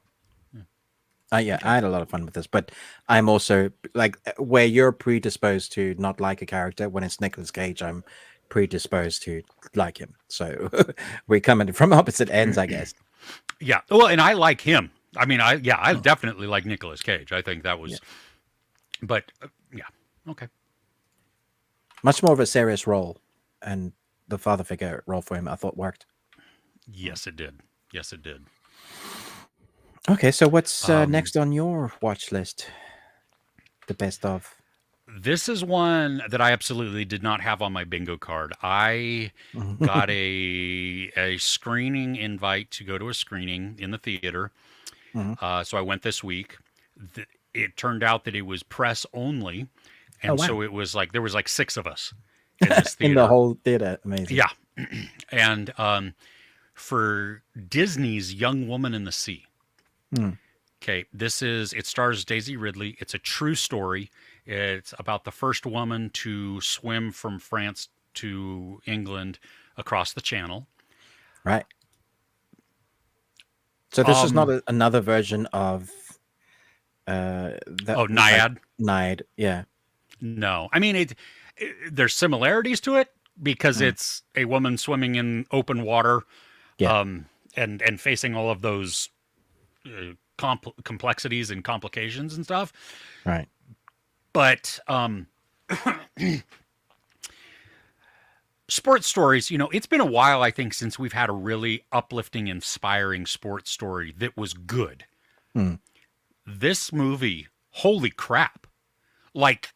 Yeah, I had a lot of fun with this, but I'm also like where you're predisposed to not like a character when it's Nicolas Cage, I'm predisposed to like him. So we're coming from opposite ends, I guess. Yeah. Well, and I like him. I mean, I Oh, definitely like Nicolas Cage. I think that yeah. was, but yeah, okay. Much more of a serious role, and the father figure role for him, I thought worked. Yes, it did. Yes, it did. Okay, so what's Um, next on your watch list? The best of. this is one that I absolutely did not have on my bingo card. I got a screening invite to go to a screening in the theater, Mhm. so I went this week. It turned out that it was press only, Oh and wow! so it was like there was like six of us in this In the theater. whole theater, amazing. Yeah, and for Disney's Young Woman in the Sea. Mm. Okay, it stars Daisy Ridley. It's a true story. It's about the first woman to swim from France to England across the channel. Right. So this is not Um, another version of that oh, like Naiad? Nide. Yeah. No. I mean, there's similarities to it because Mm. it's a woman swimming in open water, Yeah. and facing all of those complexities and complications and stuff. Right. But sports stories, it's been a while, I think, since we've had a really uplifting, inspiring sports story that was good. Hmm. This movie, holy crap. Like,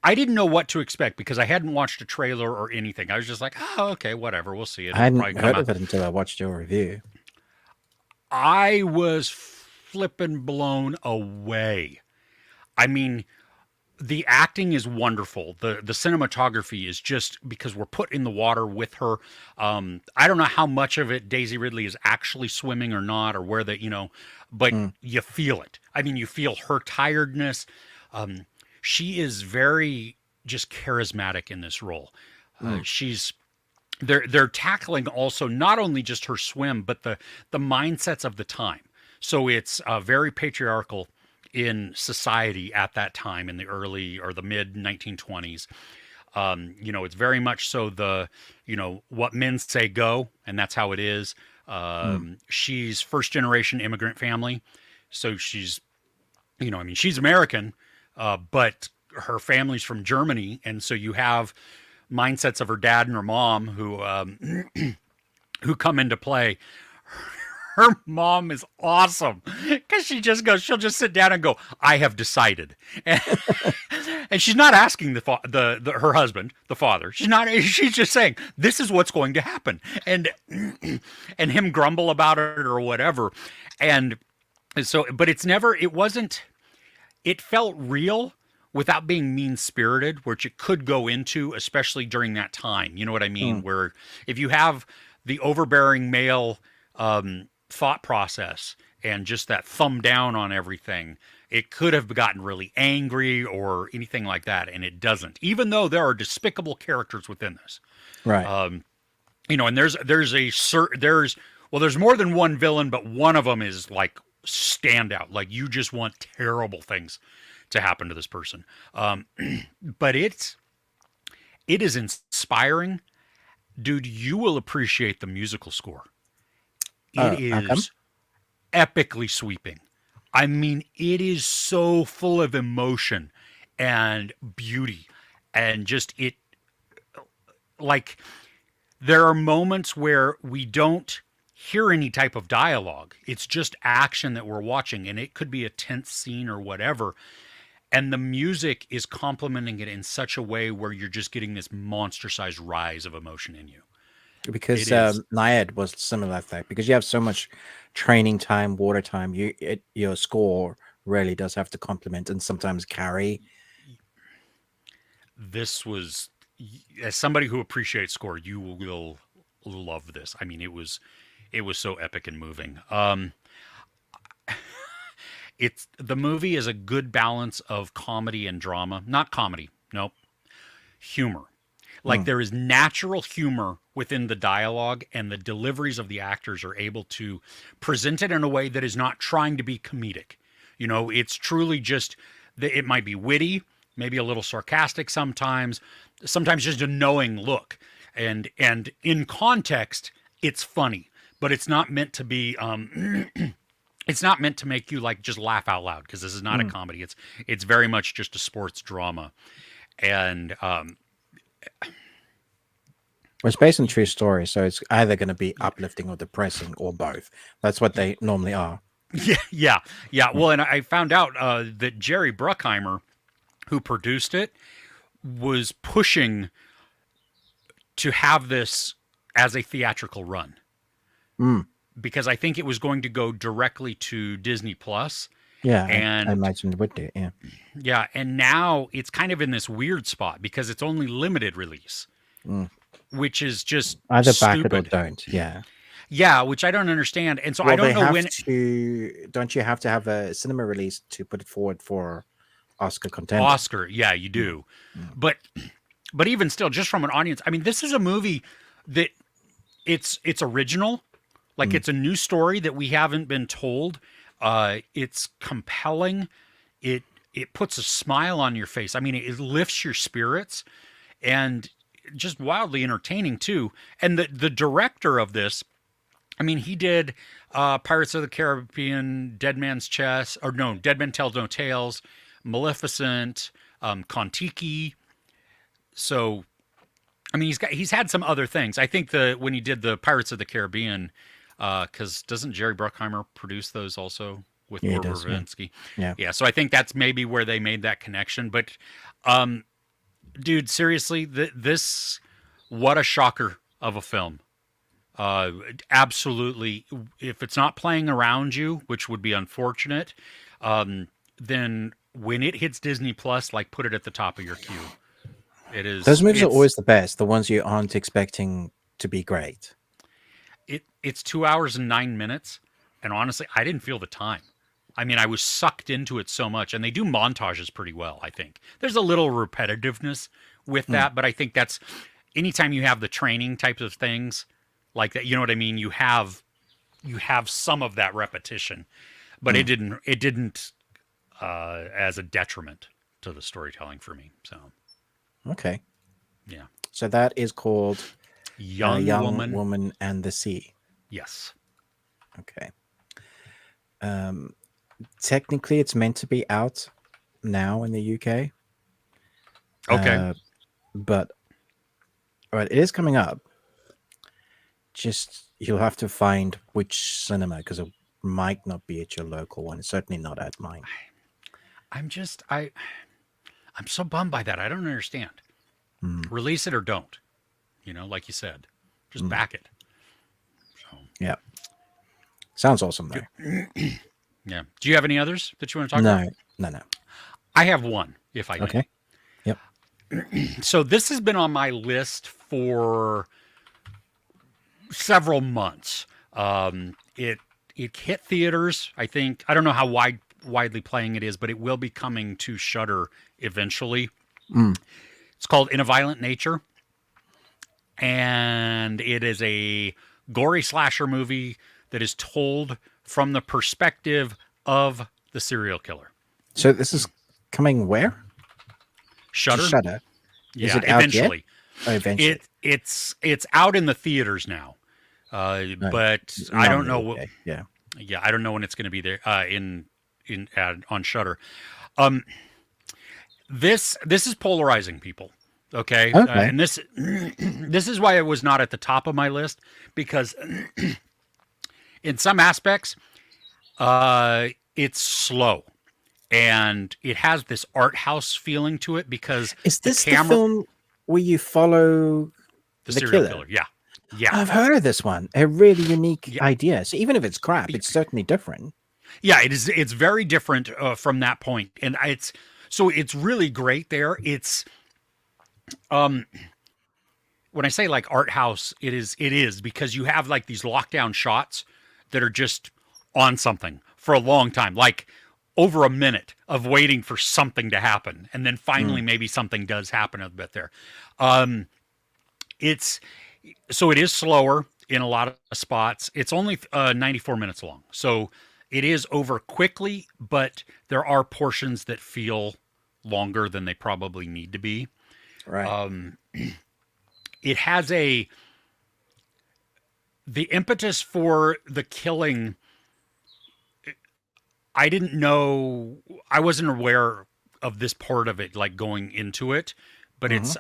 I didn't know what to expect because I hadn't watched a trailer or anything. I was just like, oh, okay, whatever. We'll see it. I It'll probably hadn't come heard out. of it until I watched your review. I was flippin' blown away. I mean, the acting is wonderful. The cinematography is just because we're put in the water with her. I don't know how much of it Daisy Ridley is actually swimming or not, or where but Hmm. you feel it. I mean, you feel her tiredness. She is very just charismatic in this role. Hmm. She's they're tackling also not only just her swim, but the mindsets of the time. So it's very patriarchal in society at that time in the early or the mid 1920s. It's very much so what men say go, and that's how it is. Hmm. She's first generation immigrant family, so she's she's American, but her family's from Germany, and so you have mindsets of her dad and her mom who come into play. Her mom is awesome because she'll just sit down and go, I have decided. And, and she's not asking her husband, the father. She's just saying, this is what's going to happen. And, and him grumble about it or whatever. And so, but it felt real without being mean spirited, which it could go into, especially during that time. You know what I mean? Hmm. Where if you have the overbearing male, thought process and just that thumb down on everything, it could have gotten really angry or anything like that, and it doesn't. Even though there are despicable characters within this, Right. and there's more than one villain, but one of them is like standout. Like you just want terrible things to happen to this person. But it is inspiring, dude. You will appreciate the musical score. It How come? is epically sweeping. I mean, it is so full of emotion and beauty and just like there are moments where we don't hear any type of dialogue. It's just action that we're watching, and it could be a tense scene or whatever. And the music is complementing it in such a way where you're just getting this monster sized rise of emotion in you. Because It is. Naiad was similar like that. Because you have so much training time, water time, your score really does have to complement and sometimes carry. This was, as somebody who appreciates score, you will love this. I mean, it was so epic and moving. The movie is a good balance of comedy and drama. Not comedy, nope, humor. Like Hmm. there is natural humor within the dialogue, and the deliveries of the actors are able to present it in a way that is not trying to be comedic. It's truly just it might be witty, maybe a little sarcastic sometimes just a knowing look, and in context, it's funny, but it's not meant to be. It's not meant to make you like just laugh out loud because this is not a Hmm. comedy. It's very much just a sports drama, and Well, it's based on true story, so it's either going to be uplifting or depressing or both. That's what they normally are. yeah. Well, and I found out that Jerry Bruckheimer, who produced it, was pushing to have this as a theatrical run Mm. because I think it was going to go directly to Disney Plus. Yeah, I And imagine it would do. Yeah. yeah, and now it's kind of in this weird spot because it's only limited release, Mm. which is just Either back it or stupid. don't. Yeah. Yeah, which I don't understand. And so I Well, don't they know have when. to. Don't you have to have a cinema release to put it forward for Oscar contender? Oscar, yeah, you Mm. do. Mm. But even still, just from an audience, I mean, this is a movie that it's original. Like Mm. it's a new story that we haven't been told. It's compelling. It puts a smile on your face. I mean, it lifts your spirits, and just wildly entertaining too. And the director of this, I mean, he did Pirates of the Caribbean, Dead Man's Chest, or no, Dead Man Tells No Tales, Maleficent, Kon-Tiki. So I mean, he's had some other things. I think when he did the Pirates of the Caribbean, because doesn't Jerry Bruckheimer produce those also with Yeah, he Gore does. Yeah. Verbinski? Yeah. Yeah, so I think that's maybe where they made that connection. But, dude, seriously, this what a shocker of a film. Uh, Absolutely. If it's not playing around you, which would be unfortunate, then when it hits Disney Plus, like put it at the top of your queue. It is. Those movies are always the best. The ones you aren't expecting to be great. It's 2 hours and 9 minutes, and honestly, I didn't feel the time. I mean, I was sucked into it so much, and they do montages pretty well. I think there's a little repetitiveness with that, but I think that's anytime you have the training types of things like that. You know what I mean? You have some of that repetition, but it didn't as a detriment to the storytelling for me. So Okay. yeah, So that is called young woman and the Sea. Yes. Okay. Technically, it's meant to be out now in the UK. Okay. But all right, it is coming up. Just you'll have to find which cinema because it might not be at your local one. It's certainly not at mine. I'm so bummed by that. I don't understand. Release it or don't. You know, like you said, just back it. So, Yeah. Sounds awesome though. yeah. Do you have any others that you want to talk about? No. I have one, if I may. Okay. Yep. So this has been on my list for several months. It hit theaters. I think I don't know how widely playing it is, but it will be coming to Shudder eventually. It's called In a Violent Nature, and it is a gory slasher movie that is told from the perspective of the serial killer. So this is coming where? Shudder. Shudder. Is Yeah, it out eventually. Yet? Oh, eventually. It's out in the theaters now, but I don't know. Okay. Yeah. Yeah, I don't know when it's going to be there on Shudder. This is polarizing, people. Okay, Okay. and this this is why it was not at the top of my list because in some aspects, it's slow. And it has this art house feeling to it because Is this the film where you follow the serial killer? Yeah. I've heard of this one. A really unique idea. So even if it's crap, it's certainly different. Yeah, it is. It's very different from that point, and it's really great there. It's when I say like art house, it is because you have like these lockdown shots that are just on something for a long time, like over a minute of waiting for something to happen. And then finally, maybe something does happen a bit there. It is slower in a lot of spots. It's only 94 minutes long. So it is over quickly, but there are portions that feel longer than they probably need to be. Right. It has the impetus for the killing. I didn't know, I wasn't aware of this part of it, like going into it, but it's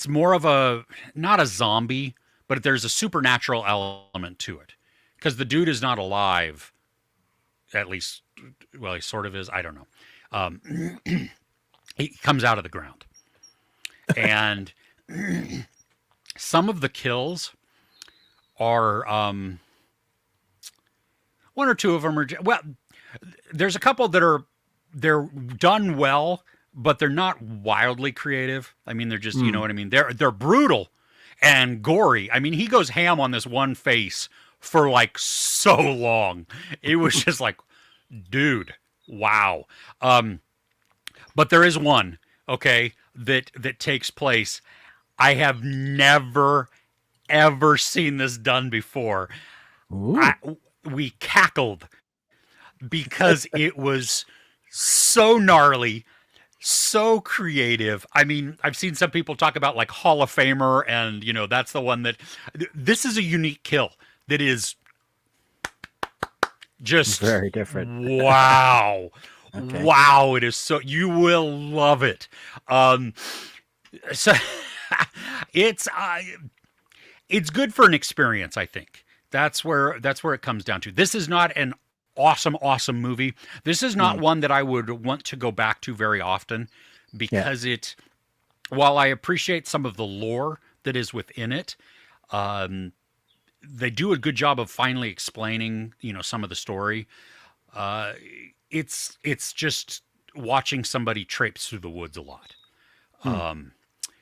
more of not a zombie, but there's a supernatural element to it because the dude is not alive, at least, well, he sort of is. I don't know. He comes out of the ground and some of the kills are, one or two of them are, well, there's a couple that they're done well, but they're not wildly creative. I mean, they're just, you know what I mean? They're brutal and gory. I mean, he goes ham on this one face for like so long. It was just like, dude, wow. But there is one, okay, that takes place. I have never, ever seen this done before. We cackled because it was so gnarly, so creative. I mean, I've seen some people talk about like Hall of Famer, and you know, that's the one that this is a unique kill that is just very different. Wow. Okay. Wow, it is so, you will love it. So it's it's good for an experience, I think. That's where it comes down to. This is not an awesome movie. This is not one that I would want to go back to very often Yeah. because while I appreciate some of the lore that is within it, um, they do a good job of finally explaining, some of the story. Uh, it's just watching somebody traipse through the woods a lot. Hmm.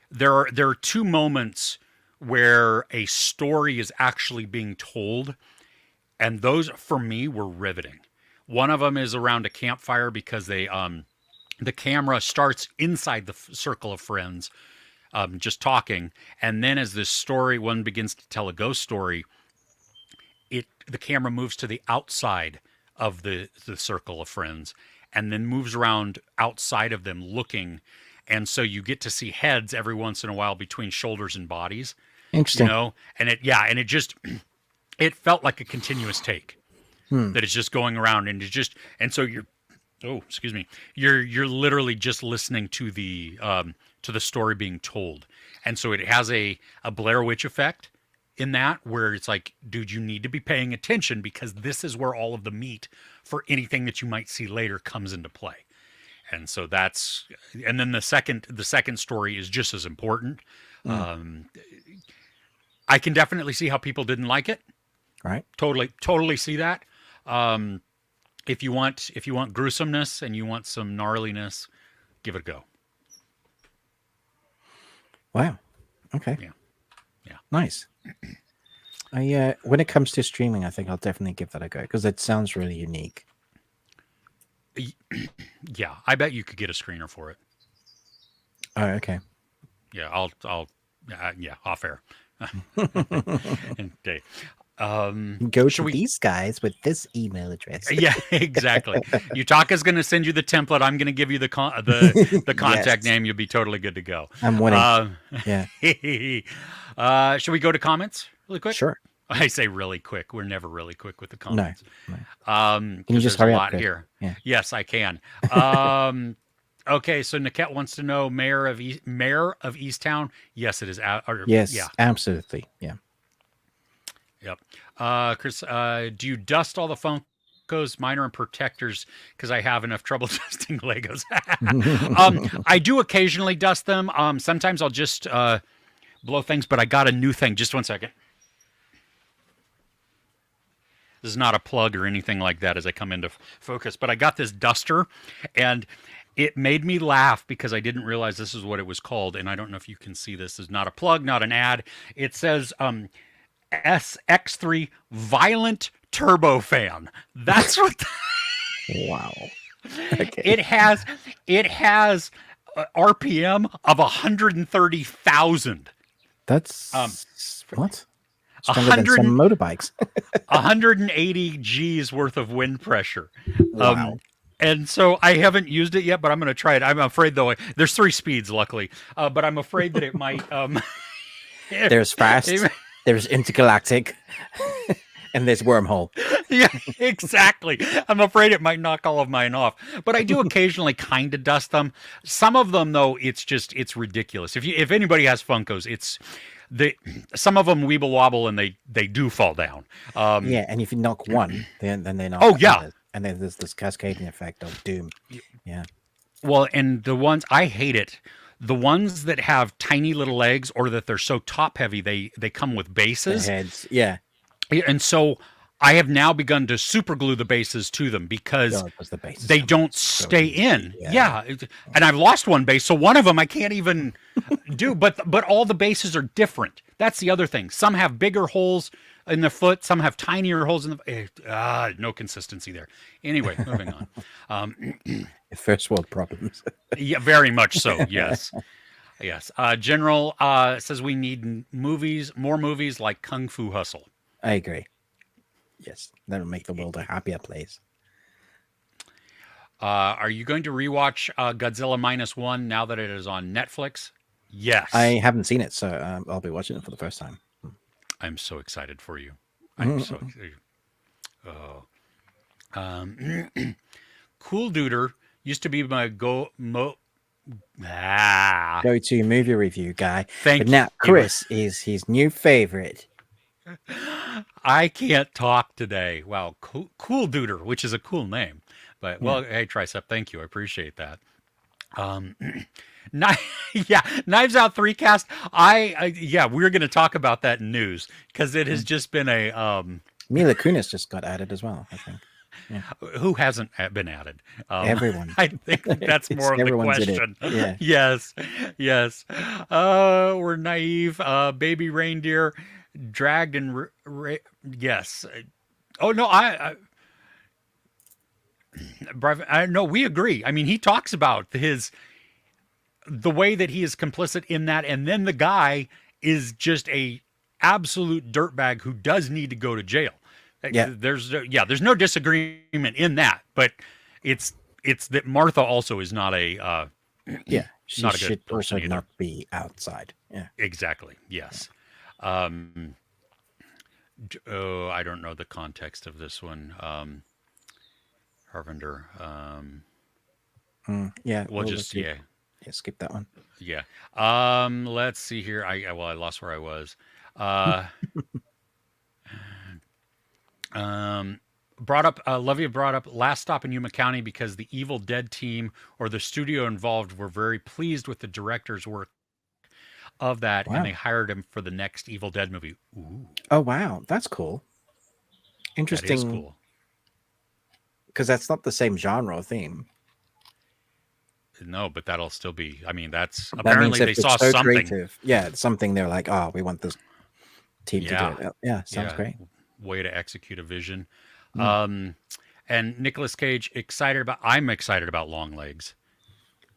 There are two moments where a story is actually being told, and those for me were riveting. One of them is around a campfire because the camera starts inside the circle of friends, just talking, and then as this story one begins to tell a ghost story, the camera moves to the outside of the circle of friends, and then moves around outside of them looking, and so you get to see heads every once in a while between shoulders and bodies, Interesting. and it just it felt like a continuous take Hmm. that is just going around, and so you're excuse me, you're literally just listening to the story being told, and so it has a Blair Witch effect in that, where it's like, dude, you need to be paying attention because this is where all of the meat for anything that you might see later comes into play. And so and then the second story is just as important. Hmm. I can definitely see how people didn't like it. Right. Totally see that. Um, if you want gruesomeness and you want some gnarliness, give it a go. Wow. Okay. Yeah. Yeah. Nice. When it comes to streaming, I think I'll definitely give that a go because it sounds really unique. Yeah, I bet you could get a screener for it. Oh, okay. Yeah, I'll yeah, off air. Okay. Go Should to we? these guys with this email address. Yeah, exactly. Utaka's going to send you the template. I'm going to give you the contact Yes. name. You'll be totally good to go. I'm winning. Yeah. Should we go to comments really quick? Sure. I say really quick. We're never really quick with the No. comments. No. Can you Because just there's a hurry up, lot Chris? here. Yeah. Yes, I can. Okay, so Niket wants to know Mayor of Easttown. Yes, it is. Yes. Yeah. Absolutely. Yeah. Yep. Chris, do you dust all the Funkos, minor and protectors? Because I have enough trouble dusting Legos. I do occasionally dust them. Sometimes I'll just blow things, but I got a new thing. Just one second. This is not a plug or anything like that as I come into focus, but I got this duster, and it made me laugh because I didn't realize this is what it was called, and I don't know if you can see this. This is not a plug, not an ad. It says SX3 Violent Turbofan. That's what Wow. Okay. it has. It has RPM of 130,000. That's what? Stronger than 100 some motorbikes. 180 G's worth of wind pressure. Wow. And so I haven't used it yet, but I'm going to try it. I'm afraid, though, there's 3 speeds, luckily, but I'm afraid that it might. There's fast, there's intergalactic, and there's wormhole. Yeah, exactly. I'm afraid it might knock all of mine off, but I do occasionally kind of dust them. Some of them, though, it's ridiculous. If anybody has Funkos, some of them weeble wobble and they do fall down. Yeah, and if you knock one, then they knock. Oh, yeah. others. And then there's this cascading effect of doom. Yeah. Well, and the ones I hate it. The ones that have tiny little legs or that they're so top heavy, they come with bases. The heads. Yeah. And so I have now begun to super glue the bases to them because the bases they don't stay in. Yeah. Yeah. And I've lost one base. So one of them I can't even do, but all the bases are different. That's the other thing. Some have bigger holes in the foot. Some have tinier holes in the, no consistency there. Anyway, moving on. First world problems. Yeah, very much so. Yes. Yes. General says we need more movies like Kung Fu Hustle. I agree. Yes, that'll make the world a happier place. Are you going to rewatch Godzilla -1 now that it is on Netflix? Yes. I haven't seen it, so I'll be watching it for the first time. I'm so excited for you. I'm so excited. Oh. Cool Duder used to be my Ah, go-to movie review guy. But thank now you. Chris is his new favorite. I can't talk today. Wow, cool Duder, which is a cool name. But Yeah. well, hey Tricep, thank you. I appreciate that. Um, yeah, Knives Out 3 cast. Yeah, we're going to talk about that in news because it has just been a Mila Kunis just got added as well, I think. Yeah. who hasn't been added. Everyone. I think that's more of the Everyone's in it. question. Yeah. Yes, yes. We're naive. Baby reindeer dragged and yes. Oh no, no, we agree. I mean, he talks about the way that he is complicit in that, and then the guy is just a absolute dirtbag who does need to go to jail. Yeah. There's no disagreement in that, but it's that Martha also is not a Yeah. She not a should good person also either. not be outside. Yeah. Exactly. Yes. Oh, I don't know the context of this one. Harvender. Yeah. We'll just yeah, skip that one. yeah. Let's see here. I lost where I was. Brought up Lovia brought up Last Stop in Yuma County because the Evil Dead team or the studio involved were very pleased with the director's work of that, Wow. and they hired him for the next Evil Dead movie. Ooh, Oh wow, that's cool. Interesting. that is cool. Because that's not the same genre or theme. No, but that'll still be. I mean, that's That apparently means they if saw it's so something. creative. Yeah, it's something they're like, oh, we want this team to do it. Yeah, sounds great. Way to execute a vision. And Nicolas Cage I'm excited about Long Legs.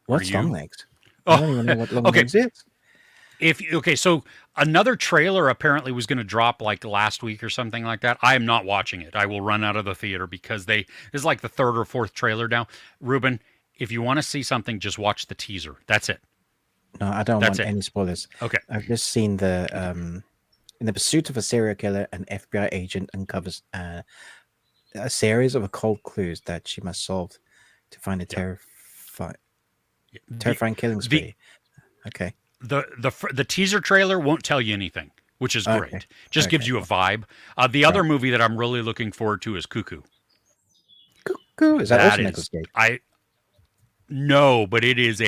What's you? Long Legs? Oh, I don't even know what Long okay. Legs is. So another trailer apparently was going to drop like last week or something like that. I am not watching it. I will run out of the theater because this is like the third or fourth trailer now. Ruben, if you want to see something, just watch the teaser. That's it. No, I don't want any spoilers. Okay. I've just seen in the pursuit of a serial killer, an FBI agent uncovers a series of occult clues that she must solve to find a terrifying killing spree. Okay. The teaser trailer won't tell you anything, which is great. Okay. Just gives you a vibe. The other movie that I'm really looking forward to is Cuckoo. Cuckoo? Is that also Nicolas Cage? No, but it is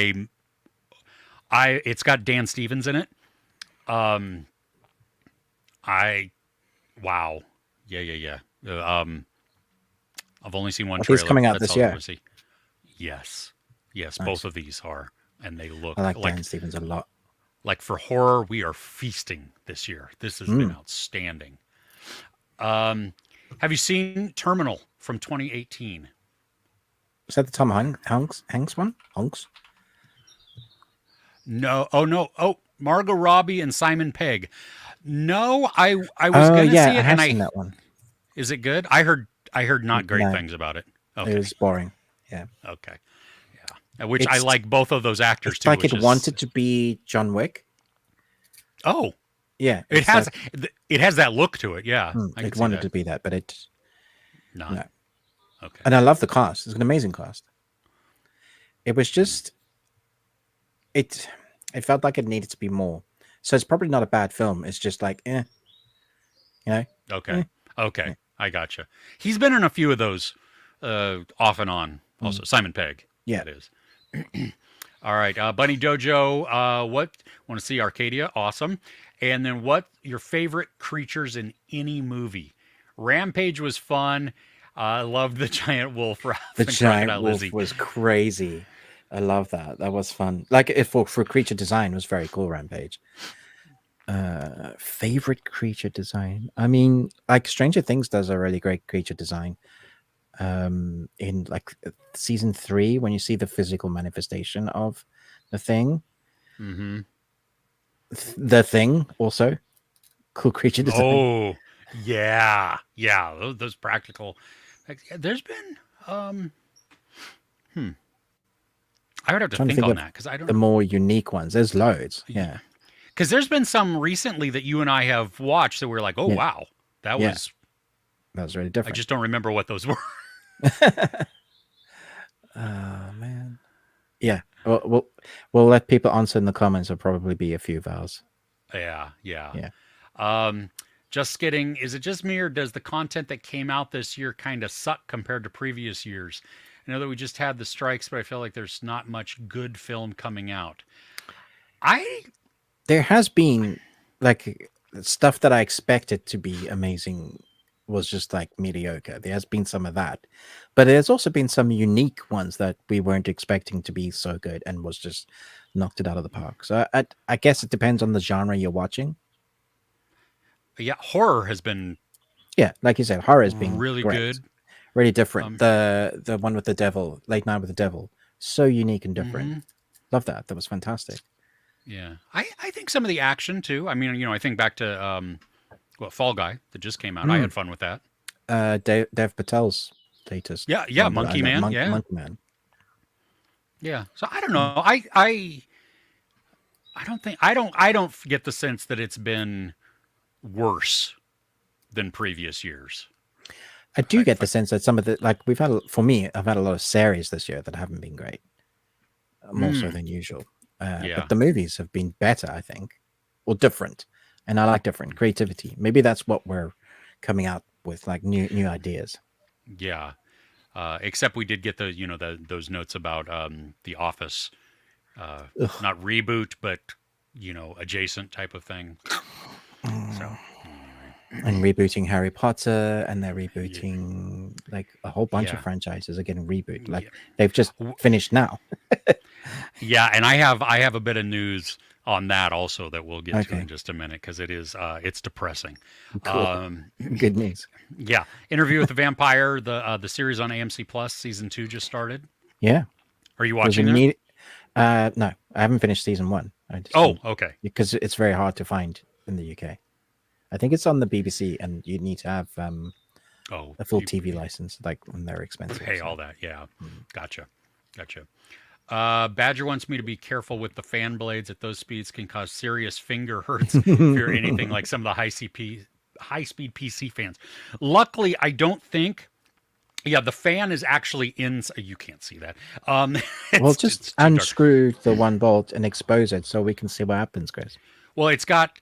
it's got Dan Stevens in it. Wow. Yeah. I've only seen one trailer. He's coming out this year. Yes, nice. Both of these are, and they look. I like Dan Stevens a lot. Like for horror, we are feasting this year. This has been outstanding. Have you seen Terminal from 2018? Is that the Tom Hanks one? Hanks? No. Oh no. Oh, Margot Robbie and Simon Pegg. No, I was gonna see it, I have seen that one. Is it good? I heard not great things about it. Okay. It was boring. Yeah. Okay. Yeah. Which I like both of those actors it's too. Like it wanted to be John Wick. Oh. Yeah. It has that look to it. Yeah. It wanted to be that, but it no. Okay. And I love the cast. It's an amazing cast. It was just it felt like it needed to be more. So it's probably not a bad film. It's just like, you know? Okay. Okay. I gotcha. He's been in a few of those off and on also. Simon Pegg. Yeah. That is. All right. Bunny Dojo, what? Want to see Arcadia? Awesome. And then what your favorite creatures in any movie? Rampage was fun. I loved the giant wolf. The giant wolf was crazy. I love that. That was fun. Like if for creature design, it was very cool. Rampage. Favorite creature design. I mean, like Stranger Things does a really great creature design. In like season 3, when you see the physical manifestation of the thing. Mm-hmm. The Thing also cool creature design. Oh yeah. Those practical. There's been I would have to think on that because I don't the know. more unique ones. There's loads. Yeah. Because there's been some recently that you and I have watched that we're like, oh wow, that was really different. I just don't remember what those were. Oh man. Yeah. We'll let people answer in the comments. There'll probably be a few vowels. Yeah, yeah. Yeah. Um, just kidding. Is it just me, or does the content that came out this year kind of suck compared to previous years? I know that we just had the strikes, but I feel like there's not much good film coming out. I There has been like stuff that I expected to be amazing was just like mediocre. There has been some of that, but there's also been some unique ones that we weren't expecting to be so good and was just knocked it out of the park. So I guess it depends on the genre you're watching. Yeah, horror has been Yeah, like you said, horror has been really great, good. really different. Um, The one with the devil, Late Night with the Devil, so unique and different. mhm. Love that. That was fantastic. Yeah, I think some of the action too. I mean, I think back to Fall Guy that just came out. I Mm. had fun with that. Dev Patel's latest Yeah, yeah, one that I Monkey love, Man. Yeah, Monkey Man. yeah. So I don't Mm. know. I don't think I don't get the sense that it's been worse than previous years. I do get I the sense that some of the like for me, I've had a lot of series this year that haven't been great, more so than usual. yeah. But the movies have been better, I think, or different, and I like different creativity. Maybe that's what we're coming out with, like new ideas. Yeah. Except we did get those notes about the Office, Ugh. not reboot, but adjacent type of thing. So And rebooting Harry Potter, and they're yeah, rebooting like a whole bunch of yeah, franchises are getting rebooted. Like yeah, they've just finished now. yeah. And I have a bit of news on that also that we'll get to Okay, in just a minute because it's depressing. cool, Um, good news. yeah, Interview with the Vampire, the series on AMC Plus, season 2 just started. Yeah, Are you there's watching that? immediate. No, I haven't finished season one. I just Oh, okay. because it's very hard to find in the UK. I think it's on the BBC, and you need to have Oh, a full you TV license, like when they're expensive. pay So. all that. Yeah, Mm. gotcha, gotcha. Badger wants me to be careful with the fan blades. At those speeds, can cause serious finger hurts if you're anything like some of the high speed PC fans. Luckily, I don't think. Yeah, the fan is actually in. You can't see that. Well, It's just it's too dark. unscrew the one bolt and expose it so we can see what happens, Chris. Well, it's got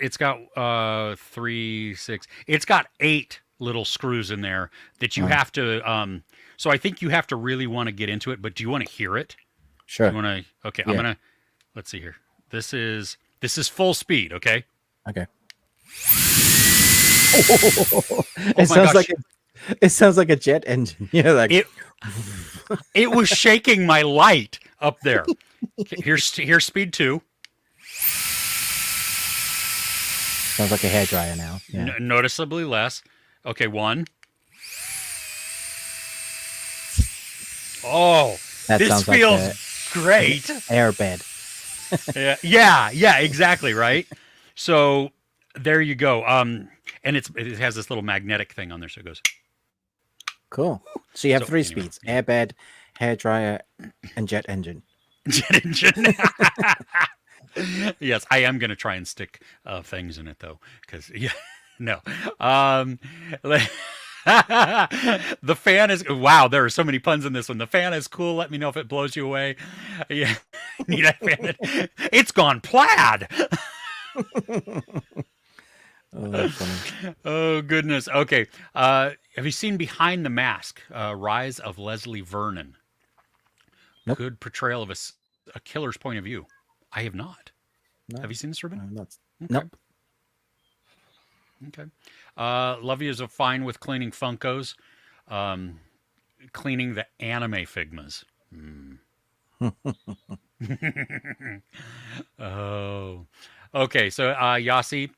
3, 6. It's got 8 little screws in there that you Oh, have to. So I think you have to really want to get into it. But do you want to hear it? Do you sure. want to? Okay, I'm Yeah. gonna. Let's see here. This is full speed. Okay. Okay. Oh It my sounds like gosh! it sounds like a jet engine. Yeah, like It it was shaking my light up there. Okay, here's speed 2. sounds like a hairdryer now. Yeah. Noticeably less. Okay, 1. Oh, That this sounds like feels a great. airbed. Yeah, yeah, yeah, exactly, right? So there you go. And it has this little magnetic thing on there, so it goes. Cool. So you have So three anyway, speeds: yeah. airbed, hairdryer, and jet engine. Jet engine. Yes, I am going to try and stick things in it though, because yeah, no. The fan is wow. There are so many puns in this one. The fan is cool. Let me know if it blows you away. Yeah, need a fan. It's gone plaid. Oh, that's funny. Oh goodness. Okay. Have you seen Behind the Mask? Rise of Leslie Vernon. Nope. Good portrayal of a killer's point of view. I have not. No, Have you seen this, Ruben? I'm not. Okay. Nope. Okay. Lovey is a fine with cleaning Funkos, um, cleaning the anime Figmas. Mm. Oh. Okay, so Yasi,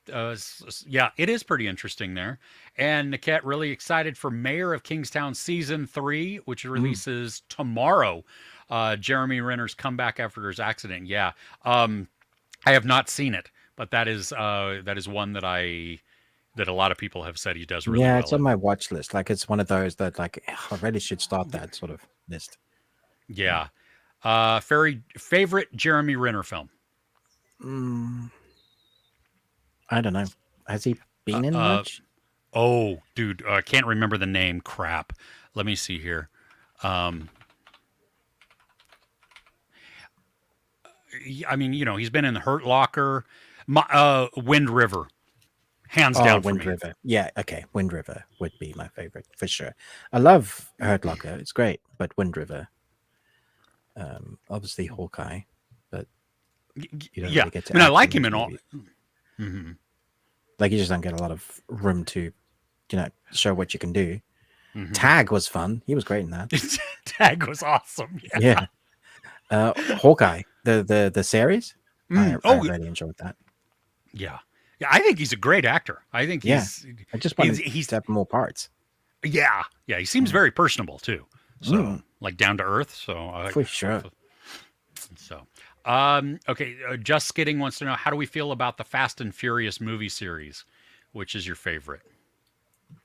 yeah, it is pretty interesting there. And Niket really excited for Mayor of Kingstown season 3, which Mm. releases tomorrow. Jeremy Renner's comeback after his accident. Yeah, I have not seen it, but that is one that a lot of people have said he does really Yeah, well it's on in. my watch list. Like it's one of those that like I really should start that sort of list. Yeah. Yeah. Favorite Jeremy Renner film? Mm, I don't know. Has he Uh, been in uh, much? oh, dude, I can't remember the name. Crap. Let me see here. Um, I mean, he's been in the Hurt Locker, Wind River, hands Oh, down for Wind me. River. Yeah, okay. Wind River would be my favorite for sure. I love Hurt Locker. It's great, but Wind River, obviously Hawkeye, but you don't Yeah, really get I to mean, I act in like him those in all. movies. Mhm. Like you just don't get a lot of room to, show what you can do. Mhm. Tag was fun. He was great in that. Tag was awesome. Yeah. Yeah. Hawkeye, the series, I Oh, really enjoyed that. yeah. Yeah, I think he's a great actor. I think Yeah, he's I just he's wanted he's to have more parts. yeah. Yeah, he seems Mm. very personable too. So, Mm, like down to earth, so I like for sure. hopefully so. Okay, Just Skidding wants to know, how do we feel about the Fast and Furious movie series? Which is your favorite?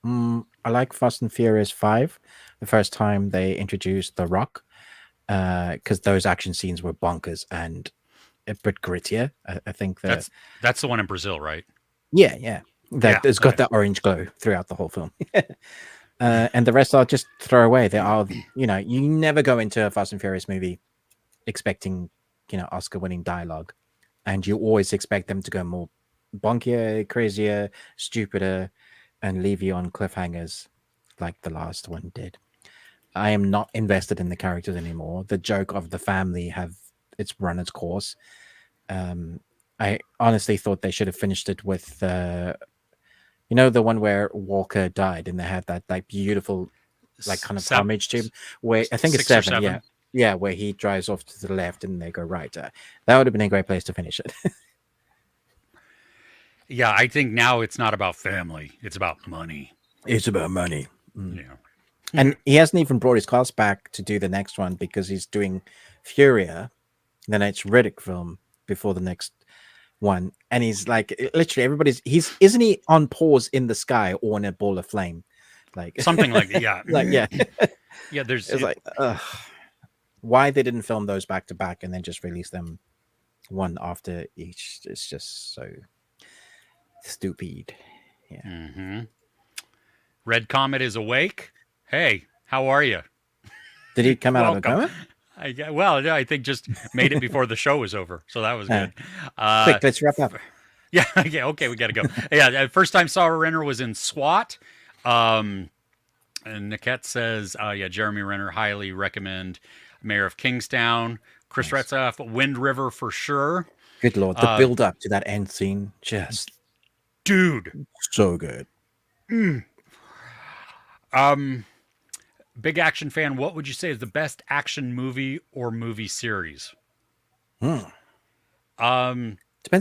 I like Fast and Furious 5, the first time they introduced The Rock, because those action scenes were bonkers and a bit grittier. I think that, That's the one in Brazil, right? yeah, that Yeah. it's got Okay. that orange glow throughout the whole film. And the rest are just throwaway. They are, you never go into a Fast and Furious movie expecting, Oscar-winning dialogue, and you always expect them to go more bonkier, crazier, stupider, and leave you on cliffhangers like the last one did. I am not invested in the characters anymore. The joke of the family have it's run its course. I honestly thought they should have finished it with the one where Walker died and they had that like beautiful like kind of Seven, homage to him, where I think it's six or 7, yeah. seven. Yeah, where he drives off to the left and they go right. That would have been a great place to finish it. Yeah, I think now it's not about family; it's about money. It's about money. Mm. Yeah. And he hasn't even brought his cast back to do the next one because he's doing Furia, the next Riddick film before the next one. And he's like, literally, isn't he on pause in the sky or in a ball of flame? Like, Something like that. Yeah. like, yeah. Yeah. There's It's like, why they didn't film those back to back and then just release them one after each. It's just so stupid. Yeah. Mm-hmm. Red Comet is awake. Hey, how are you? Did he come out of a Welcome. coma? Well, yeah, I think just made it before the show was over, so that was good. Quick, let's wrap up. Yeah, yeah, okay, we got to go. Yeah, first time saw Renner was in SWAT. And Niket says, yeah, Jeremy Renner, highly recommend. Mayor of Kingstown. Chris Nice. Retzlaff, Wind River for sure. Good lord, the build up to that end scene, just Dude. so good. Big action fan, what would you say is the best action movie or movie series? Depends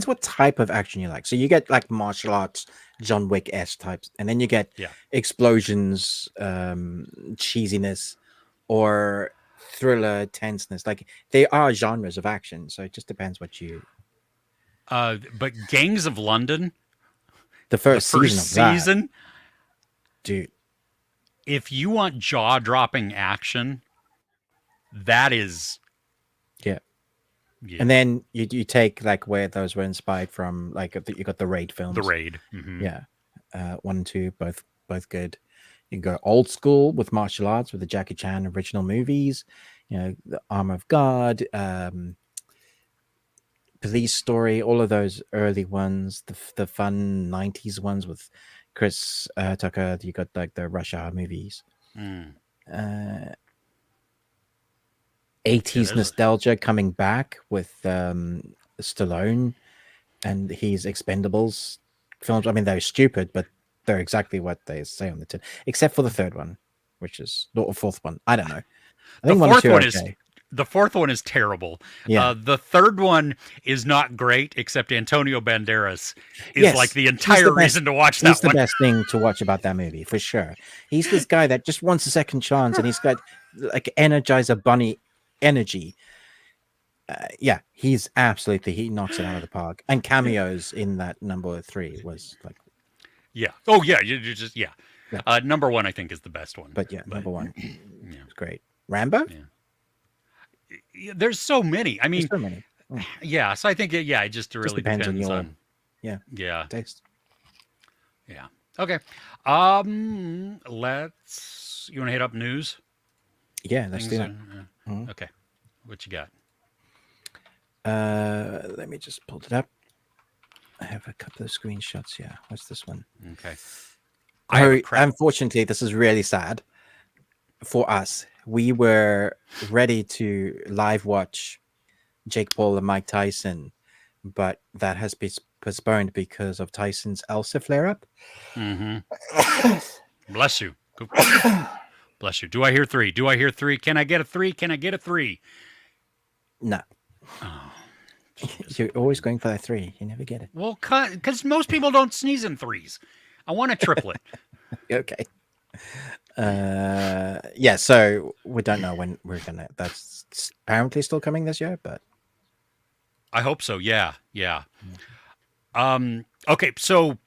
what type of action you like. So you get like martial arts, John Wick-esque types, and then you get explosions, cheesiness, or thriller tenseness. Like they are genres of action, so it just depends what you. But Gangs of London, The first season, dude. if you want jaw-dropping action, that is Yeah. Yeah. And then you take like where those were inspired from, like you got the Raid films. The Raid. Mm-hmm. Yeah. 1 and 2, both good. You can go old school with martial arts with the Jackie Chan original movies, the Arm of God, Police Story, all of those early ones, the fun 90s ones with Chris Tucker. You got like the Rush Hour movies. 80s nostalgia coming back with Stallone and his Expendables films. I mean, they're stupid, but they're exactly what they say on the tin, except for the third one, which is the fourth one. I don't know. I think the fourth one is terrible. Yeah. The third one is not great, except Antonio Banderas is like the entire reason to watch that one. He's the best thing to watch about that movie, for sure. He's this guy that just wants a second chance, and he's got like Energizer Bunny energy. Yeah, he knocks it out of the park. And cameos in that number 3 was like, yeah. Oh yeah, you just yeah. Number 1 I think is the best one. But number 1, it's great. Rambo. Yeah. There's so many. I mean, so many. Yeah. So I think it just really depends on your taste. Yeah. Okay. Let's. You want to hit up news? Yeah, let's do that. Okay. What you got? Let me just pull it up. I have a couple of screenshots here. What's this one? Okay. I Unfortunately, this is really sad for us. We were ready to live watch Jake Paul and Mike Tyson, but that has been postponed because of Tyson's ulcer flare-up. Bless you. Bless you. Do I hear 3? Do I hear 3? Can I get a 3? Can I get a 3? No. Oh, you're always going for that 3. You never get it. Well, because most people don't sneeze in 3s. I want a triplet. Okay. Yeah, so we don't know when we're gonna. That's apparently still coming this year, but I hope so. Yeah. Okay, so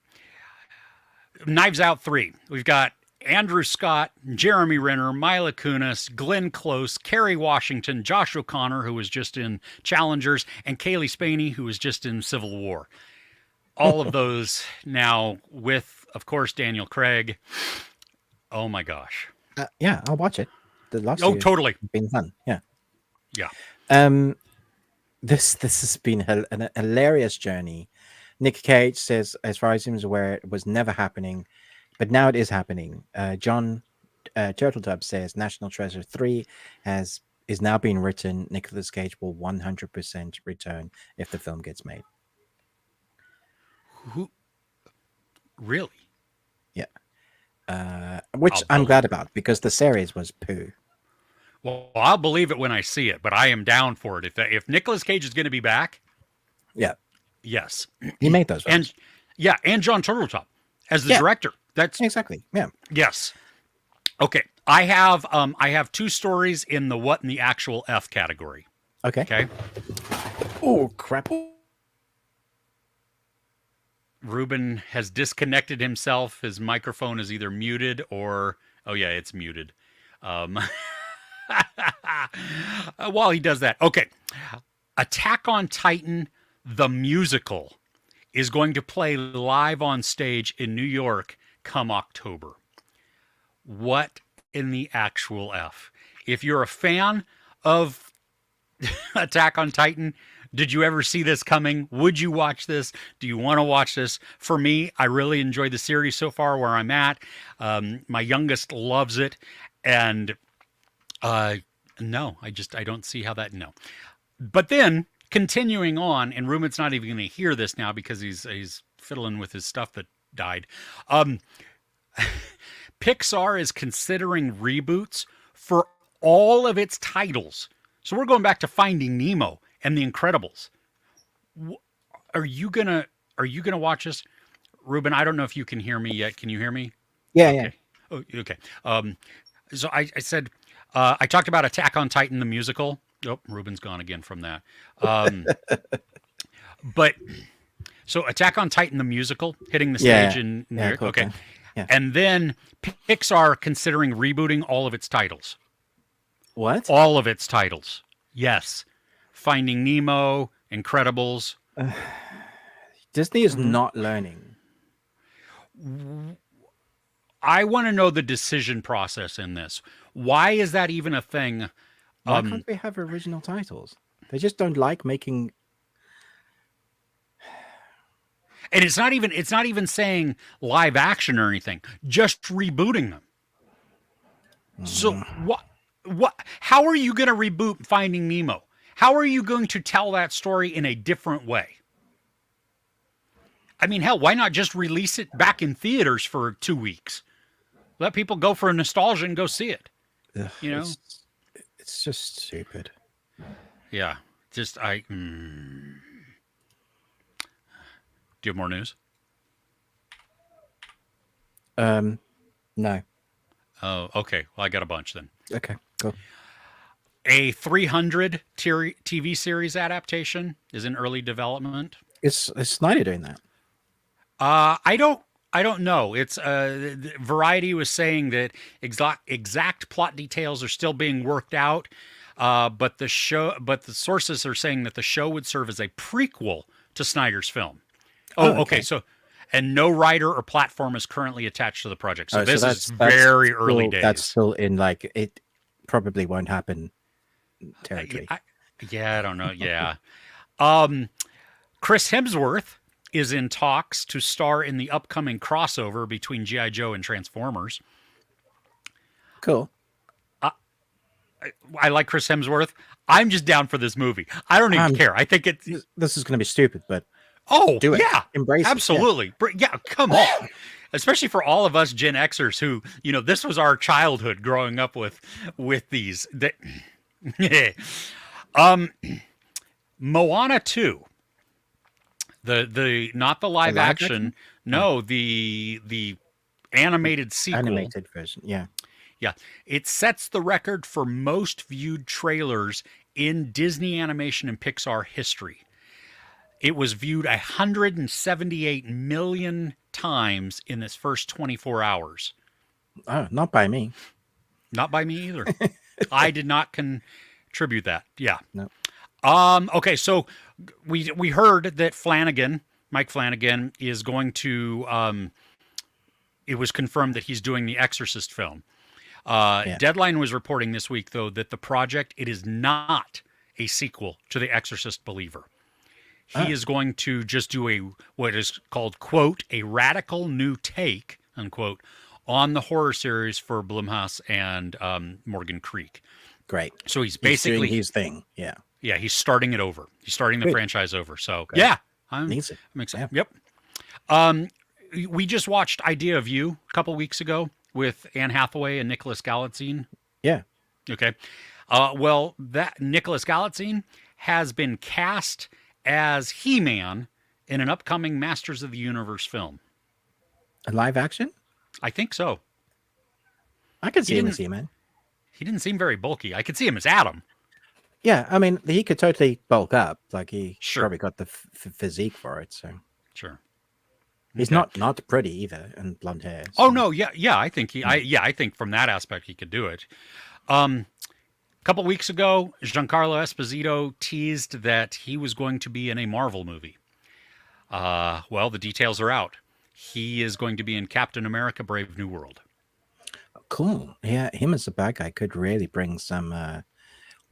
Knives Out 3. We've got Andrew Scott, Jeremy Renner, Mila Kunis, Glenn Close, Kerry Washington, Josh O'Connor, who was just in Challengers, and Kaylee Spaney, who was just in Civil War. All of those now with, of course, Daniel Craig. Oh my gosh. Yeah, I'll watch it. The last totally been fun. Yeah. This has been a hilarious journey. Nick Cage says, as far as he was aware, it was never happening, but now it is happening. John Turtletub says National Treasure 3 is now being written. Nicolas Cage will 100% return if the film gets made. Who? Really? Yeah. Which I'm glad about, because the series was poo. Well, I'll believe it when I see it, but I am down for it. If Nicolas Cage is going to be back, yeah, yes, he made those films. and John Turteltaub as the director. That's exactly, yeah, yes. Okay, I have 2 stories in the what in the actual F category. Okay. Oh crap! Ruben has disconnected himself. His microphone is either muted or it's muted. While he does that, okay. Attack on Titan, the musical, is going to play live on stage in New York come October. What in the actual F? If you're a fan of Attack on Titan, did you ever see this coming? Would you watch this? Do you want to watch this? For me, I really enjoyed the series so far where I'm at. My youngest loves it. And no, I don't see how that, no. But then, continuing on, and Ruben's not even going to hear this now because he's fiddling with his stuff that died. Pixar is considering reboots for all of its titles. So we're going back to Finding Nemo and The Incredibles. Are you gonna watch this, Ruben? I don't know if you can hear me yet. Can you hear me? Yeah, okay. Oh, okay. So I said I talked about Attack on Titan the musical. Oh, Ruben's gone again from that. But so Attack on Titan the musical hitting the stage in New York. Cool, okay. Yeah. And then Pixar considering rebooting all of its titles. What? All of its titles. Yes. Finding Nemo, Incredibles. Disney is not learning. I want to know the decision process in this. Why is that even a thing? Why can't they have original titles? They just don't like making. And it's not even saying live action or anything. Just rebooting them. So what? How are you going to reboot Finding Nemo? How are you going to tell that story in a different way? I mean, hell, why not just release it back in theaters for 2 weeks? Let people go for a nostalgia and go see it. Ugh, you know, it's just stupid. Yeah, just Do you have more news? No. Oh, okay. Well, I got a bunch then. Okay, cool. A 300 TV series adaptation is in early development. Is Snyder doing that? I don't know. It's Variety was saying that exact plot details are still being worked out, but the sources are saying that the show would serve as a prequel to Snyder's film. Oh, okay. So, and no writer or platform is currently attached to the project. So this is very early days. That's still in it probably won't happen territory. I don't know. Yeah. Um, Chris Hemsworth is in talks to star in the upcoming crossover between G.I. Joe and Transformers. Cool. I like Chris Hemsworth. I'm just down for this movie. I don't even care. I think it's. This is going to be stupid, but Oh, do it. yeah. Embrace absolutely. it. Yeah, come on. Especially for all of us Gen Xers who, this was our childhood growing up with these. um Moana 2. The not the live action, no, the animated sequel. Animated version. Yeah. Yeah. It sets the record for most viewed trailers in Disney animation and Pixar history. It was viewed 178 million times in its first 24 hours. Oh, not by me. Not by me either. I did not contribute that. Yeah. No. Okay, so we heard that Mike Flanagan, is going to. It was confirmed that he's doing the Exorcist film. Deadline was reporting this week, though, that the project, it is not a sequel to The Exorcist Believer. He is going to just do what is called, quote, a radical new take, unquote, on the horror series for Blumhouse and Morgan Creek. Great. So he's basically doing his thing. Yeah. Yeah, he's starting it over. He's starting the franchise over. So yeah, I'm excited. Yeah. Yep. We just watched Idea of You a couple weeks ago with Anne Hathaway and Nicholas Galitzine. Yeah. Okay. Well, that Nicholas Galitzine has been cast as He-Man in an upcoming Masters of the Universe film. A live action? I think so. I could see him as He-Man. He didn't seem very bulky. I could see him as Adam. Yeah, I mean, he could totally bulk up. Like he probably got the physique for it. So sure, he's not pretty either, and blonde hair. So. Oh no, yeah. I think I think from that aspect he could do it. A couple weeks ago, Giancarlo Esposito teased that he was going to be in a Marvel movie. Well, the details are out. He is going to be in Captain America: Brave New World. Cool. Yeah, him as a bad guy could really bring some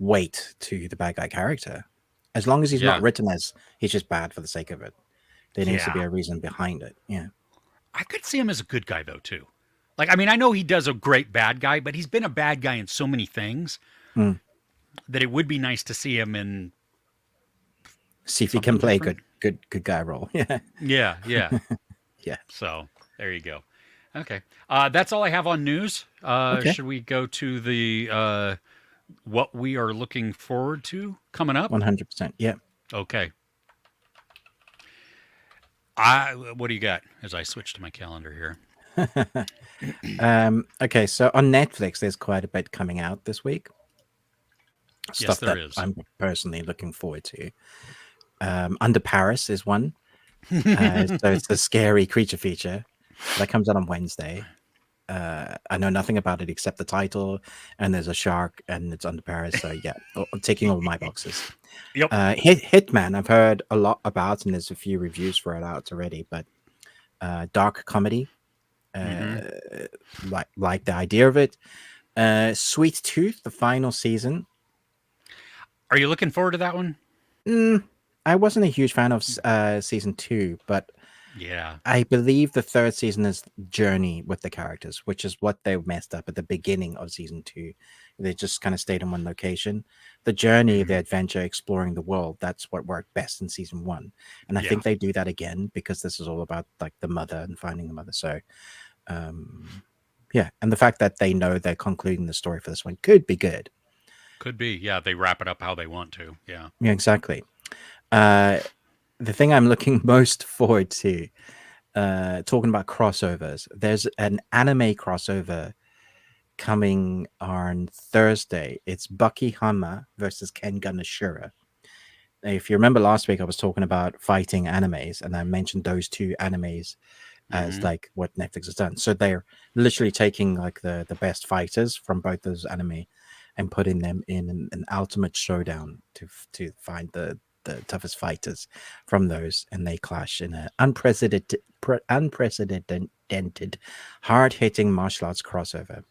weight to the bad guy character. As long as he's not written as he's just bad for the sake of it. There needs to be a reason behind it. Yeah. I could see him as a good guy though too. Like, I mean, I know he does a great bad guy, but he's been a bad guy in so many things that it would be nice to see him in. See if he can play a good guy role. Yeah. Yeah. Yeah. So there you go. Okay. That's all I have on news. Should we go to the what we are looking forward to coming up? 100%. Yeah. Okay. What do you got as I switch to my calendar here? Okay, so on Netflix, there's quite a bit coming out this week. Stuff there that is. I'm personally looking forward to. Under Paris is one. So it's the scary creature feature that comes out on Wednesday. I know nothing about it except the title, and there's a shark, and it's under Paris. So yeah, I'm ticking all my boxes. Yep. Hitman, I've heard a lot about, and there's a few reviews for it out already. But dark comedy, like the idea of it. Sweet Tooth, the final season. Are you looking forward to that one? I wasn't a huge fan of season 2, but yeah, I believe the third season is journey with the characters, which is what they messed up at the beginning of season 2. They just kind of stayed in one location. The journey, the adventure, exploring the world, that's what worked best in season 1. And I think they do that again because this is all about like the mother and finding the mother. So, yeah. And the fact that they know they're concluding the story for this one could be good. Could be. Yeah. They wrap it up how they want to. Yeah. Yeah, exactly. The thing I'm looking most forward to, talking about crossovers, there's an anime crossover coming on Thursday. It's Bucky Hama versus Kengan Ashura. If you remember last week, I was talking about fighting animes, and I mentioned those two animes as like what Netflix has done. So they're literally taking like the best fighters from both those anime and putting them in an ultimate showdown to find the toughest fighters from those, and they clash in an unprecedented, hard-hitting martial arts crossover.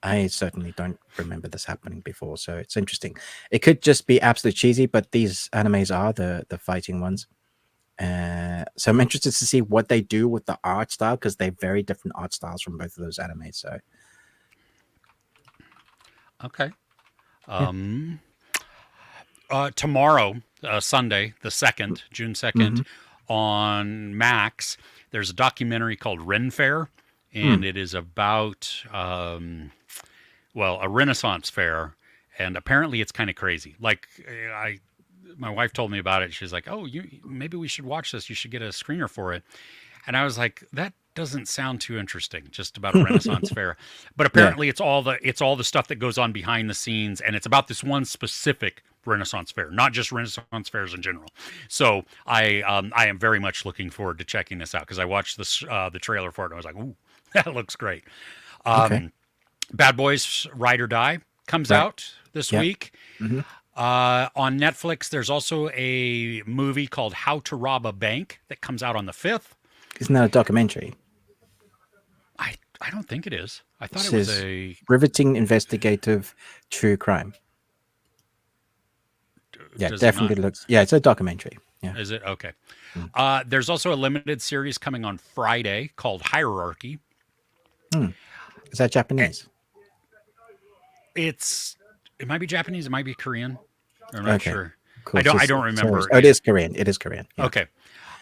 I certainly don't remember this happening before, so it's interesting. It could just be absolute cheesy, but these animes are the fighting ones. So I'm interested to see what they do with the art style because they're very different art styles from both of those animes. So Okay. yeah. Um, Tomorrow, Sunday, the 2nd, June 2nd, Mm-hmm. on Max, there's a documentary called Ren Fair, Mm. and it is about, well, a Renaissance fair, and apparently it's kind of crazy. Like, my wife told me about it. She's like, "Oh, maybe we should watch this. You should get a screener for it." And I was like, "That doesn't sound too interesting, just about a Renaissance fair." But Yeah. apparently, it's all the stuff that goes on behind the scenes, and it's about this one specific Renaissance fair, not just Renaissance fairs in general. So I am very much looking forward to checking this out because I watched the trailer for it and I was like, "Ooh, that looks great." Okay. Bad Boys Ride or Die comes Right. out this Yeah. week. Mm-hmm. On Netflix, there's also a movie called How to Rob a Bank that comes out on the 5th. Isn't that a documentary? I don't think it is. I It thought it was says a. riveting investigative true crime. Yeah, Does it definitely not? looks. Yeah, it's a documentary. Yeah. Is it? Okay. Mm. There's also a limited series coming on Friday called Hierarchy. Mm. Is that Eh, Japanese? It might be Japanese, it might be Korean. I'm not Okay. sure. Cool. I don't So remember. oh, it is Korean. It is Korean. Yeah. Okay.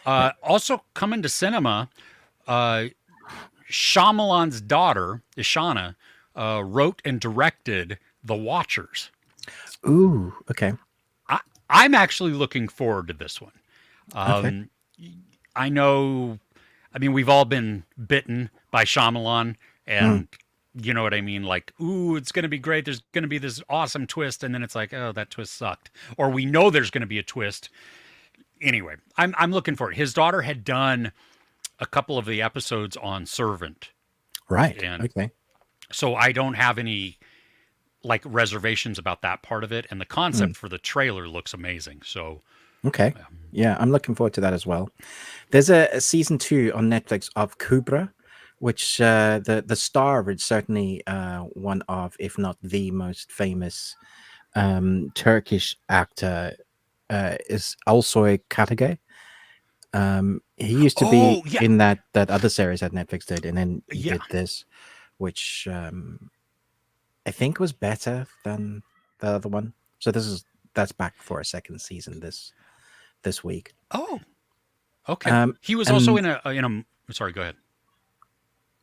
Yeah. Also coming to cinema, uh, Shyamalan's daughter, Ishana, wrote and directed The Watchers. Ooh. Okay. I'm actually looking forward to this one. Okay. Um, I know, I mean, we've all been bitten by Shyamalan, Mm. and you know what I mean? Like, ooh, it's going to be great. There's going to be this awesome twist, and then it's like, oh, that twist sucked. Or we know there's going to be a twist. Anyway, I'm looking for it. His daughter had done a couple of the episodes on Servant, Right. and Okay. so I don't have any like reservations about that part of it. And the Mm. concept for the trailer looks amazing. So, Okay. Yeah, I'm looking forward to that as well. There's a season 2 on Netflix of Kubra, which the star is certainly one of, if not the most famous Turkish actor is Alsoy Katage. He used to be oh yeah, in that other series that Netflix did, and then he yeah. did this, which I think was better than the other one. So that's back for a second season this week. Oh, okay. Um, He was also and in a. Sorry, go ahead.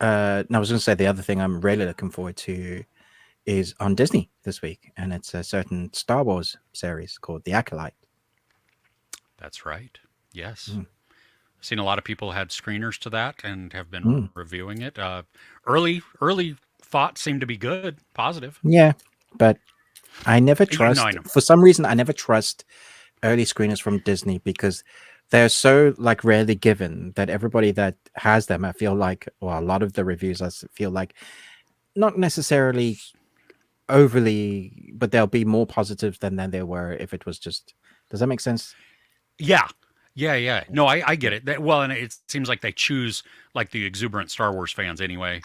no, I was going to say the other thing I'm really looking forward to is on Disney this week, and it's a certain Star Wars series called The Acolyte. That's right. Yes. Mm. Seen a lot of people had screeners to that and have been Mm. reviewing it. Early thoughts seem to be good, positive. Yeah, but I never Yeah, no, trust. I know. For some reason, I never trust early screeners from Disney because they're so like rarely given that everybody that has them, I feel like, or a lot of the reviews, I feel like, not necessarily overly, but they'll be more positive than they were if it was just. Does that make sense? Yeah. Yeah. No, I get it. Well, and it seems like they choose like the exuberant Star Wars fans anyway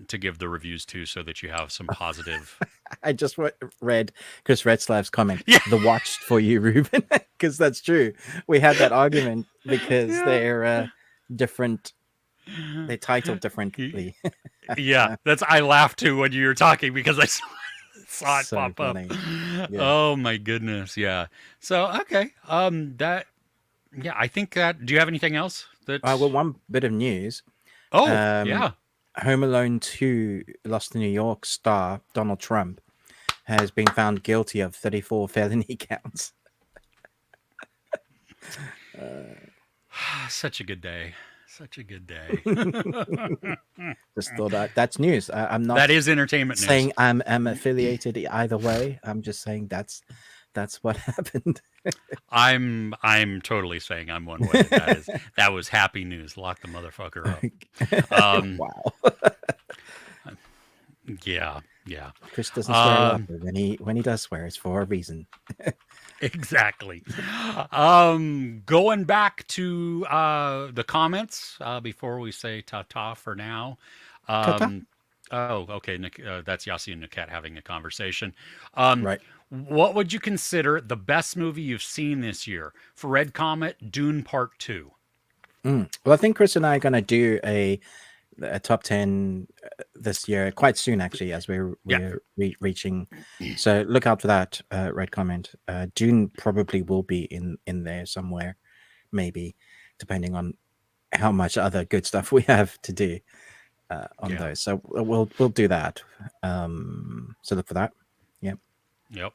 to give the reviews to so that you have some positive. I just read Chris Redslav's comment, Yeah. the watched for you, Ruben, because that's true. We had that argument because Yeah. they're different. They titled differently. Yeah. I laughed too when you were talking because I saw it So pop funny. up. Yeah. Oh my goodness. Yeah. So, okay. Yeah, I think that, do you have anything else that, Well, one bit of news. oh, Um, yeah. Home Alone 2 Lost in New York star Donald Trump has been found guilty of 34 felony counts. Such a good day. Such a good day. Just thought that's news. I'm not That is entertainment news. saying I'm affiliated either way. I'm just saying that's what happened. I'm totally saying I'm one way. That was happy news. Lock the motherfucker up. Wow. Yeah. Chris doesn't swear a lot, but when he does swear, it's for a reason. Exactly. Going back to the comments before we say ta-ta for now. Ta-ta. Oh, okay. That's Yasi and Niket having a conversation. Um, Right. what would you consider the best movie you've seen this year? For Red Comet, Dune Part 2. Well, I think Chris and I are going to do a top 10 this year quite soon, actually, as Yeah. reaching. So look out for that, Red Comment. Dune probably will be in there somewhere, maybe, depending on how much other good stuff we have to do on Yeah. those. So we'll do that. So look for that. Yeah. Yep.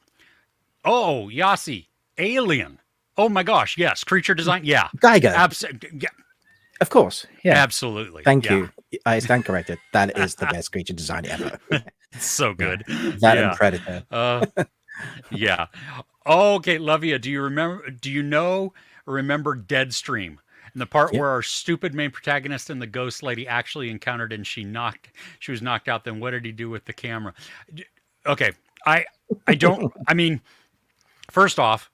Oh, Yasi. Alien. Oh my gosh. Yes. Creature design. Yeah. Geiger, Yeah. of course. Yeah. Absolutely. Thank Yeah. you. I stand corrected. That is the best creature design ever. So good. That Yeah. and Predator. Yeah. Okay, Lovia, do you remember? Do you know or remember Deadstream? And the part Yep. where our stupid main protagonist and the ghost lady actually encountered, and she was knocked out. Then what did he do with the camera? Okay, I don't. I mean, first off,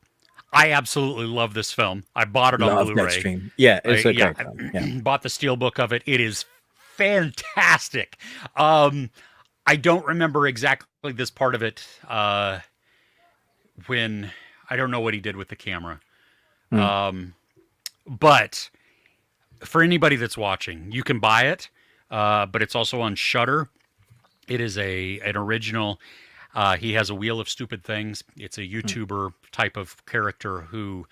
I absolutely love this film. I bought it on Love Blu-ray. Deadstream. Yeah, it's a Yeah, great film. Yeah. bought the steelbook of it. It is fantastic. I don't remember exactly this part of it. When I don't know what he did with the camera. But for anybody that's watching, you can buy it, but it's also on Shudder. It is an original. He has a Wheel of Stupid Things. It's a YouTuber type of character who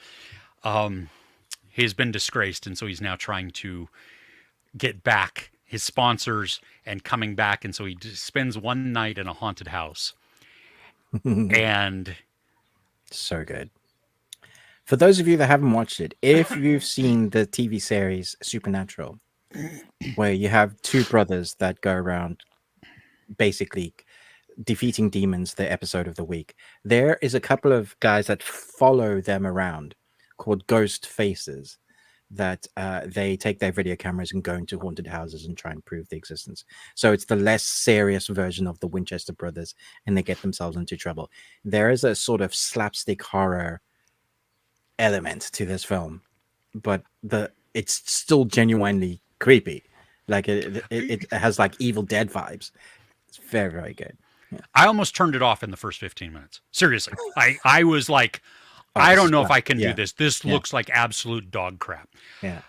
he's been disgraced, and so he's now trying to get back his sponsors and coming back, and so he spends one night in a haunted house. And So good. For those of you that haven't watched it, if you've seen the TV series Supernatural, where you have two brothers that go around basically defeating demons, the episode of the week, there is a couple of guys that follow them around called Ghost Faces, that they take their video cameras and go into haunted houses and try and prove the existence. So it's the less serious version of the Winchester brothers, and they get themselves into trouble. There is a sort of slapstick horror element to this film, but it's still genuinely creepy. Like it has like Evil Dead vibes. It's very, very good. Yeah. I almost turned it off in the first 15 minutes. Seriously. I was like, I don't know if I can do this. This looks like absolute dog crap. Yeah.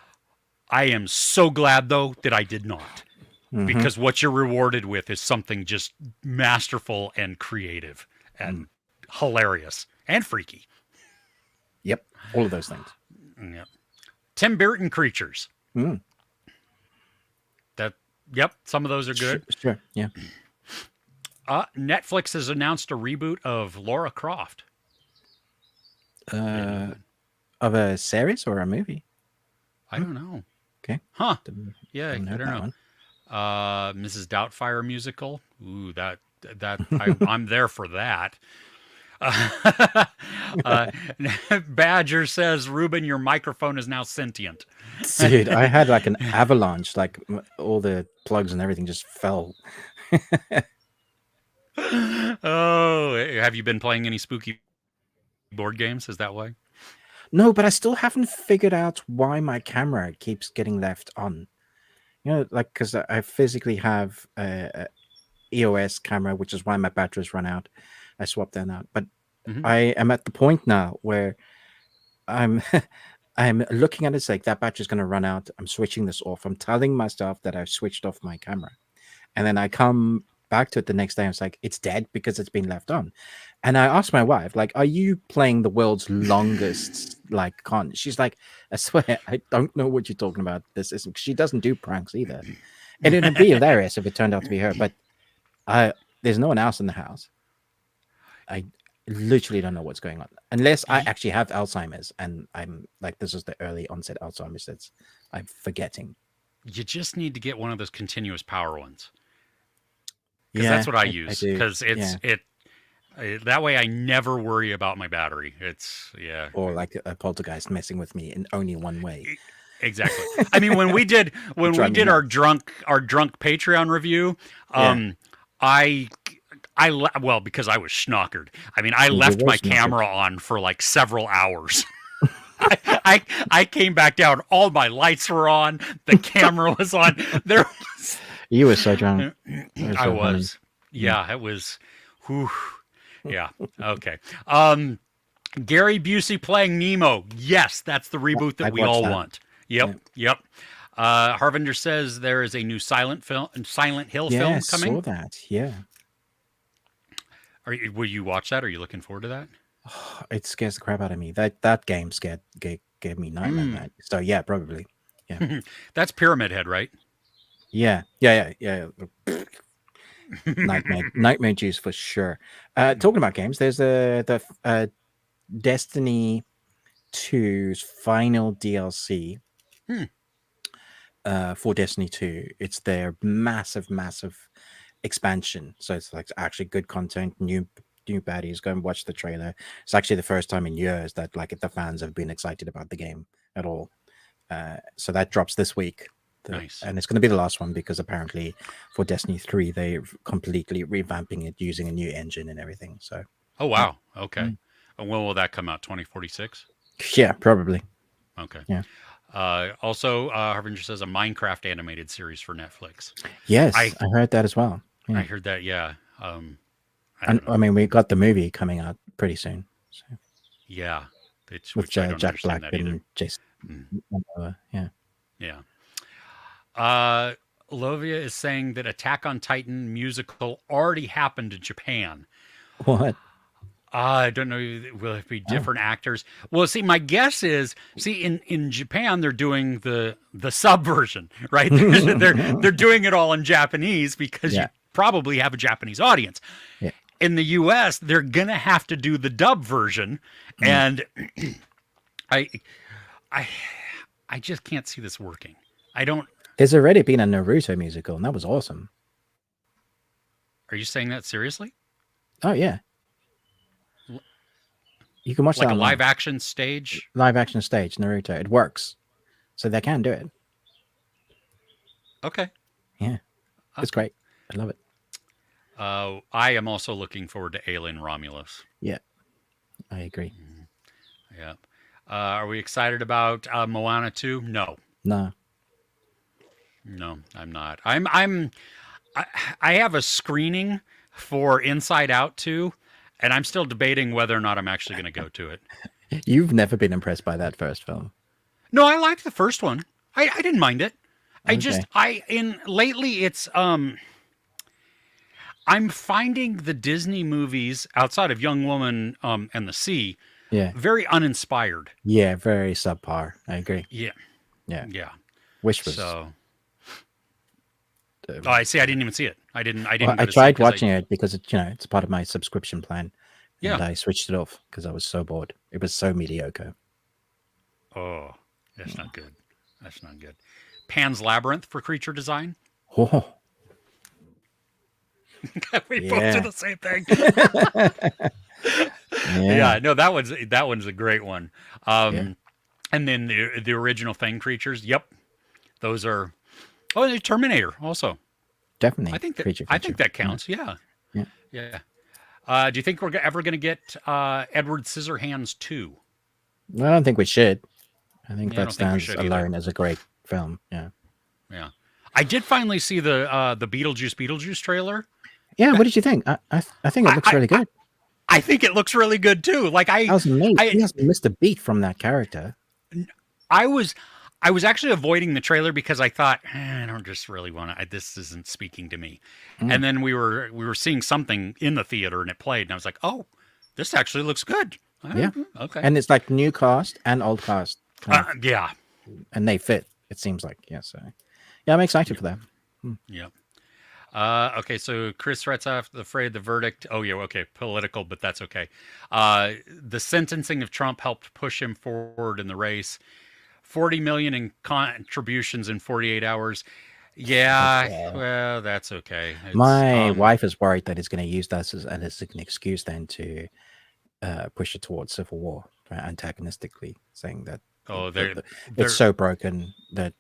I am so glad, though, that I did not. Because what you're rewarded with is something just masterful and creative and hilarious and freaky. Yep. All of those things. Yep. Tim Burton creatures. Yep, some of those are good. Sure. Yeah. Netflix has announced a reboot of Lara Croft. Of a series or a movie? I don't know. Okay. Huh. Yeah, I Didn't know don't that know. one. Mrs. Doubtfire musical. Ooh, I'm there for that. Badger says, Ruben, your microphone is now sentient. Dude, I had like an avalanche, like all the plugs and everything just fell. Oh, have you been playing any spooky board games? Is that why? No, but I still haven't figured out why my camera keeps getting left on. You know, like, because I physically have a EOS camera, which is why my batteries run out. I swapped that out. But I am at the point now where I'm I'm looking at it, it's like that battery's going to run out. I'm switching this off. I'm telling myself that I've switched off my camera. And then I come back to it the next day. And it's like, it's dead because it's been left on. And I asked my wife, like, are you playing the world's longest, like, con? She's like, I swear, I don't know what you're talking about. This isn't, she doesn't do pranks either. And it'd be hilarious if it turned out to be her. But there's no one else in the house. I literally don't know what's going on unless I actually have Alzheimer's and I'm like, this is the early onset Alzheimer's that's I'm forgetting. You just need to get one of those continuous power ones. Because Yeah, that's what I use. Because yeah. that way I never worry about my battery. Or like a poltergeist messing with me in only one way. Exactly. I mean, when we did our drunk Patreon review, well, because I was schnockered. I mean, I left my camera on for like several hours. I came back down. All my lights were on. The camera was on. You were so drunk. It was I so funny. was. Yeah, it was. Whew. Yeah. Okay. Gary Busey playing Nemo. Yes, that's the reboot that I'd we watch all that. want. Yep. Yeah. Yep. Harvinder says there is a new Silent Hill Yeah, film saw coming. that. Yeah. Will you watch that? Are you looking forward to that? It scares the crap out of me. That game gave me nightmare. That. So yeah, probably. Yeah. That's Pyramid Head, right? Yeah. Nightmare juice for sure. Talking about games, there's the Destiny 2's final DLC for Destiny 2. It's their massive expansion. So it's like actually good content, new baddies. Go and watch the trailer. It's actually the first time in years that like the fans have been excited about the game at all. So that drops this week. Nice. And it's going to be the last one because apparently for Destiny 3 they're completely revamping it using a new engine and everything. So oh wow. Okay. And when will that come out? 2046? yeah, probably. Okay. Yeah. Also, Harbinger says a Minecraft animated series for Netflix. Yes, I heard that as well. I heard that. Yeah. I mean, we got the movie coming out pretty soon. So. Yeah. With Jack Black and Jason. Yeah. Yeah. Lovia is saying that Attack on Titan musical already happened in Japan. What? I don't know. Will it be different actors? Well, see, my guess is, in Japan they're doing the sub version, right? they're doing it all in Japanese because you probably have a Japanese audience. Yeah. In the U.S., they're gonna have to do the dub version, and I just can't see this working. I don't. There's already been a Naruto musical, and that was awesome. Are you saying that seriously? Oh yeah. You can watch like that a live action stage. Live action stage Naruto. It works, so they can do it. Okay. Yeah, it's great. I love it. I am also looking forward to Alien Romulus. Yeah, I agree. Yeah. Are we excited about Moana 2? No. No, I'm not. I have a screening for Inside Out 2, and I'm still debating whether or not I'm actually going to go to it. You've never been impressed by that first film. No, I liked the first one. I didn't mind it. Lately it's I'm finding the Disney movies outside of Young Woman and the Sea very uninspired. Yeah, very subpar. I agree. Yeah. Wish was so. I see. I didn't even see it. I didn't. Well, I tried watching it because it's part of my subscription plan. Yeah. And I switched it off because I was so bored. It was so mediocre. Oh, that's not good. That's not good. Pan's Labyrinth for creature design. Oh. We both do the same thing. No, that one's a great one. And then the original Thing creatures. Yep, those are. Oh, the Terminator also. Definitely. I think that counts. Yeah. Do you think we're ever going to get Edward Scissorhands 2? I don't think we should. I think that stands alone as a great film. Yeah. I did finally see the Beetlejuice trailer. Yeah. What did you think? I think it looks really good. I think it looks really good too. Like he hasn't missed a beat from that character. I was actually avoiding the trailer because I thought I don't just really want to. This isn't speaking to me. And then we were seeing something in the theater and it played, and I was like, oh, this actually looks good. Yeah. Okay. And it's like new cast and old cast. Yeah. And they fit. It seems like so. Yeah, I'm excited for that. Yeah. Okay, so Chris Retzhoff, afraid the verdict. Oh, yeah, okay, political, but that's okay. The sentencing of Trump helped push him forward in the race. 40 million in contributions in 48 hours. Yeah, well, that's okay. My wife is worried that he's going to use that as an excuse then to push it towards civil war, antagonistically, saying that it's so broken that.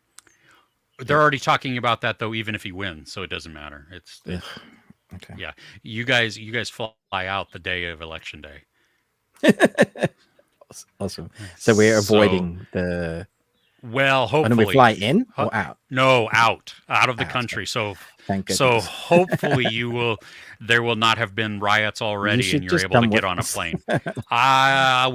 They're already talking about that though, even if he wins, so it doesn't matter. It's okay. Yeah, you guys fly out the day of election day. Awesome. So we're avoiding the Well, And then we hopefully. fly in or out? No, out of the Out. country. So Thank so goodness. hopefully there will not have been riots You already and should you're just able to come get with on a us. plane. I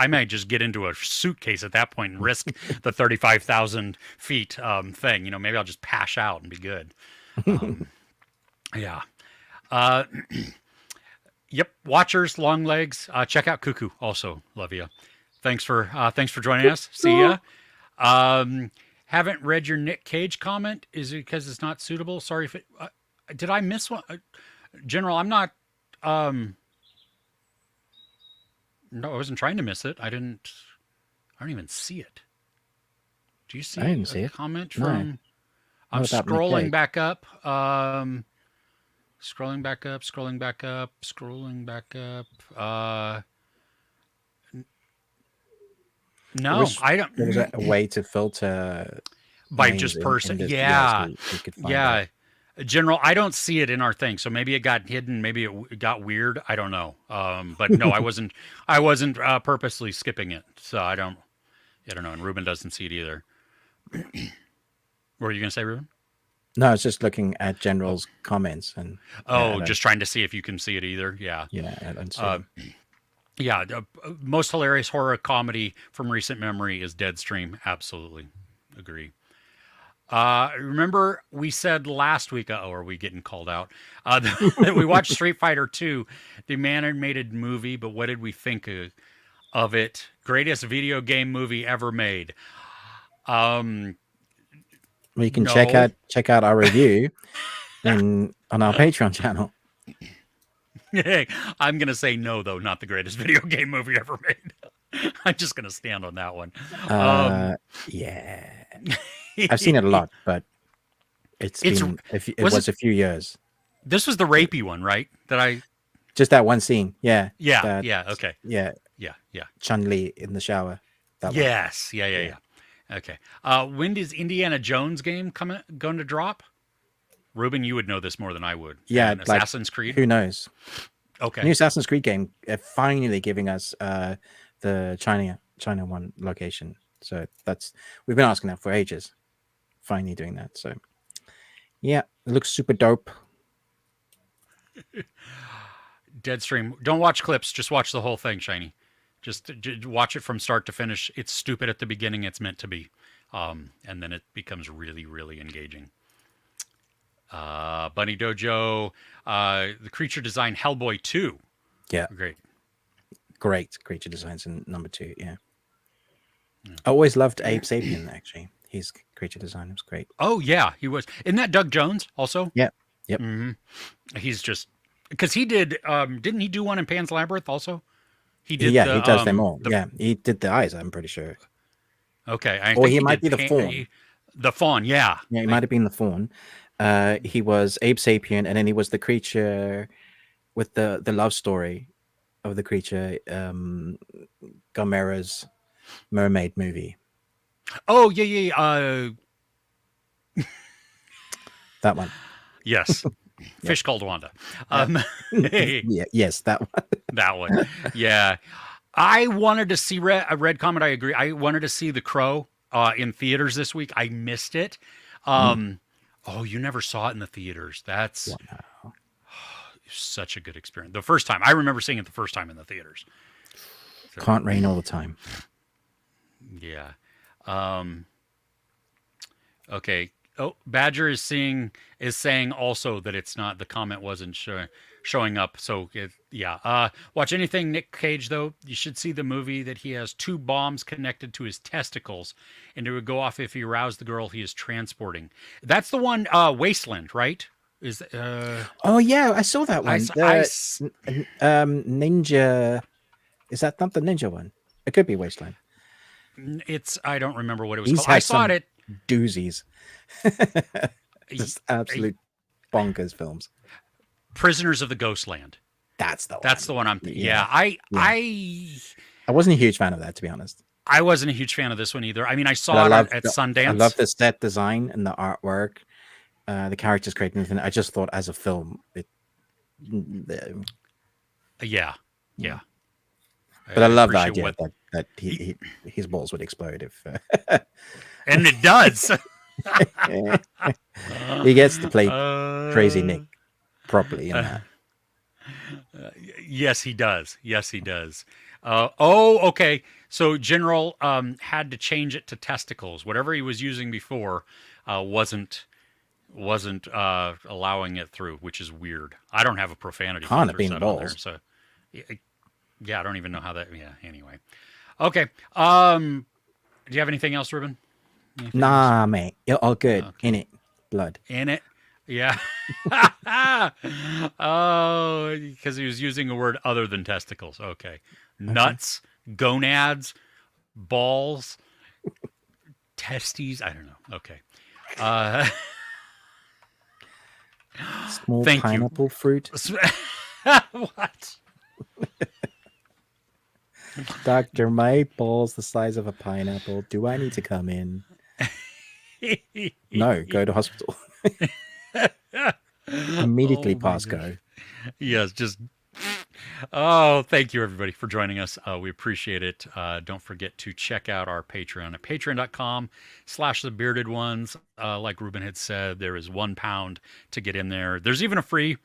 might just get into a suitcase at that point and risk the 35,000 feet thing. Maybe I'll just pass out and be good. Yeah. Uh, yep. Watchers, long legs. Check out Cuckoo. Also, love you. Thanks for joining us. See ya. Haven't read your Nick Cage comment. Is it because it's not suitable? Sorry if it. Did I miss one? General, I'm not. No, I wasn't trying to miss it. I don't even see it. Do you see I didn't see it. comment No. from? I'm scrolling back up. Scrolling back up. Scrolling back up. Scrolling back up. No, I don't. There was a way to filter By names just in person. this Yeah. video, so you could find Yeah. it. General, I don't see it in our thing, so maybe it got hidden, maybe it got weird. I don't know. But no, I wasn't purposely skipping it, so I don't know. And Ruben doesn't see it either. What were you gonna say, Ruben? No, I was just looking at General's comments and. Just trying to see if you can see it either. Yeah. Yeah, I don't see it. Yeah. Most hilarious horror comedy from recent memory is Deadstream. Absolutely, agree. Remember we said last week, are we getting called out? That we watched Street Fighter 2, the animated movie, but what did we think of it? Greatest video game movie ever made. You can check out our review on our Patreon channel. I'm gonna say no, though, not the greatest video game movie ever made. I'm just gonna stand on that one. Yeah. I've seen it a lot, but it was a few years. This was the rapey one, right? Just that one scene. Yeah. Okay. Yeah. Chun-Li in the shower. Yes. Yeah. Okay. When is Indiana Jones game going to drop? Ruben, you would know this more than I would. Yeah. Assassin's Creed? Who knows? Okay. New Assassin's Creed game finally giving us the China one location. So we've been asking that for ages. Finally doing that. So yeah, it looks super dope. Deadstream. Don't watch clips. Just watch the whole thing, Shiny. Just watch it from start to finish. It's stupid at the beginning. It's meant to be. And then it becomes really, really engaging. Bunny Dojo. The creature design Hellboy 2. Yeah. Great creature designs in number 2. Yeah. I always loved Abe Sapien, actually. His creature design was great. Oh, yeah, he was. Isn't that Doug Jones also? Yeah. Yep. Mm-hmm. He's just... Because he did... didn't he do one in Pan's Labyrinth also? He did. Yeah, he does them all. Yeah, he did the eyes, I'm pretty sure. Okay. Or he might be the fawn. The fawn, yeah. Yeah, he might have been the fawn. He was Abe Sapien, and then he was the creature with the love story of the creature, Gamera's mermaid movie. Oh, yeah. That one. Yes. Fish Called Wanda. Yes, that one. That one. Yeah. I wanted to see a red comment. I agree. I wanted to see The Crow in theaters this week. I missed it. Oh, you never saw it in the theaters. That's such a good experience. The first time. I remember seeing it the first time in the theaters. So, can't rain all the time. Yeah. Okay. Oh, Badger is saying also that it's not, the comment wasn't showing up. So watch anything Nick Cage though. You should see the movie that he has 2 bombs connected to his testicles, and it would go off if he aroused the girl he is transporting. That's the one, Wasteland, right? Oh yeah, I saw that one. Ninja. Is that not the ninja one? It could be Wasteland. I don't remember what it was called. I saw it. Doozies. Just absolute bonkers films. Prisoners of the Ghostland. That's the one. That's the one I'm thinking. Yeah. I wasn't a huge fan of that, to be honest. I wasn't a huge fan of this one either. I mean, I saw it at Sundance. I love the set design and the artwork. The characters created anything. I just thought as a film, Yeah. But I love the appreciate idea that his balls would explode if and it does. he gets to play Crazy Nick properly in that. Yes, he does. Yes, he does. Okay. So General had to change it to testicles. Whatever he was using before wasn't allowing it through, which is weird. I don't have a profanity Can't have filter been set on there, balls. so yeah, I don't even know how that. Yeah. Anyway. Okay. Do you have anything else, Ruben? Anything Nah, else? mate, you're all good. Okay. In it, blood. In it. Yeah. Oh, because he was using a word other than testicles. Okay. Nuts, gonads, balls, testes. I don't know. Okay. Small Thank pineapple fruit. What? Doctor, my balls the size of a pineapple. Do I need to come in? No, go to hospital. Immediately Oh my pass gosh. go. Yes, just. Oh, thank you everybody for joining us. We appreciate it. Don't forget to check out our Patreon at patreon.com/the bearded ones. Like Ruben had said, there is £1 to get in there. There's even a free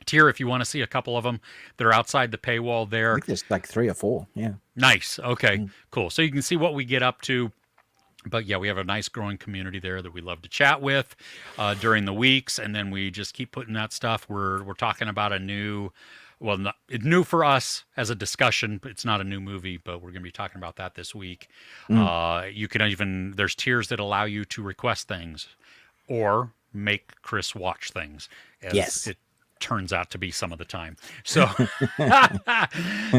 tier if you want to see a couple of them that are outside the paywall I there. think there's like 3 or 4. Yeah. Nice. Okay, cool. So you can see what we get up to. But yeah, we have a nice growing community there that we love to chat with during the weeks, and then we just keep putting that stuff. We're talking about a new, well, not, it's new for us as a discussion. It's not a new movie, but we're going to be talking about that this week. You can even, there's tiers that allow you to request things or make Chris watch things. As Yes. it turns out to be some of the time. So,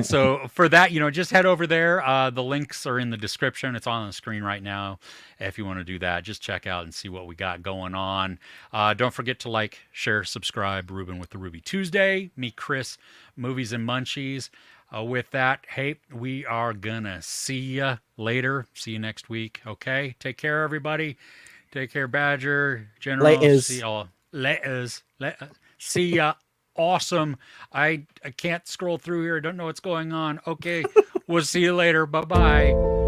so for that, just head over there. The links are in the description. It's on the screen right now. If you want to do that, just check out and see what we got going on. Don't forget to like, share, subscribe. Ruben with the Ruby Tuesday. Me, Chris, Movies and Munchies. With that, hey, we are gonna see you later. See you next week. Okay, take care, everybody. Take care, Badger General. Laters. See y'all. Laters. See ya. Awesome. I can't scroll through here. I don't know what's going on. Okay. We'll see you later. Bye-bye.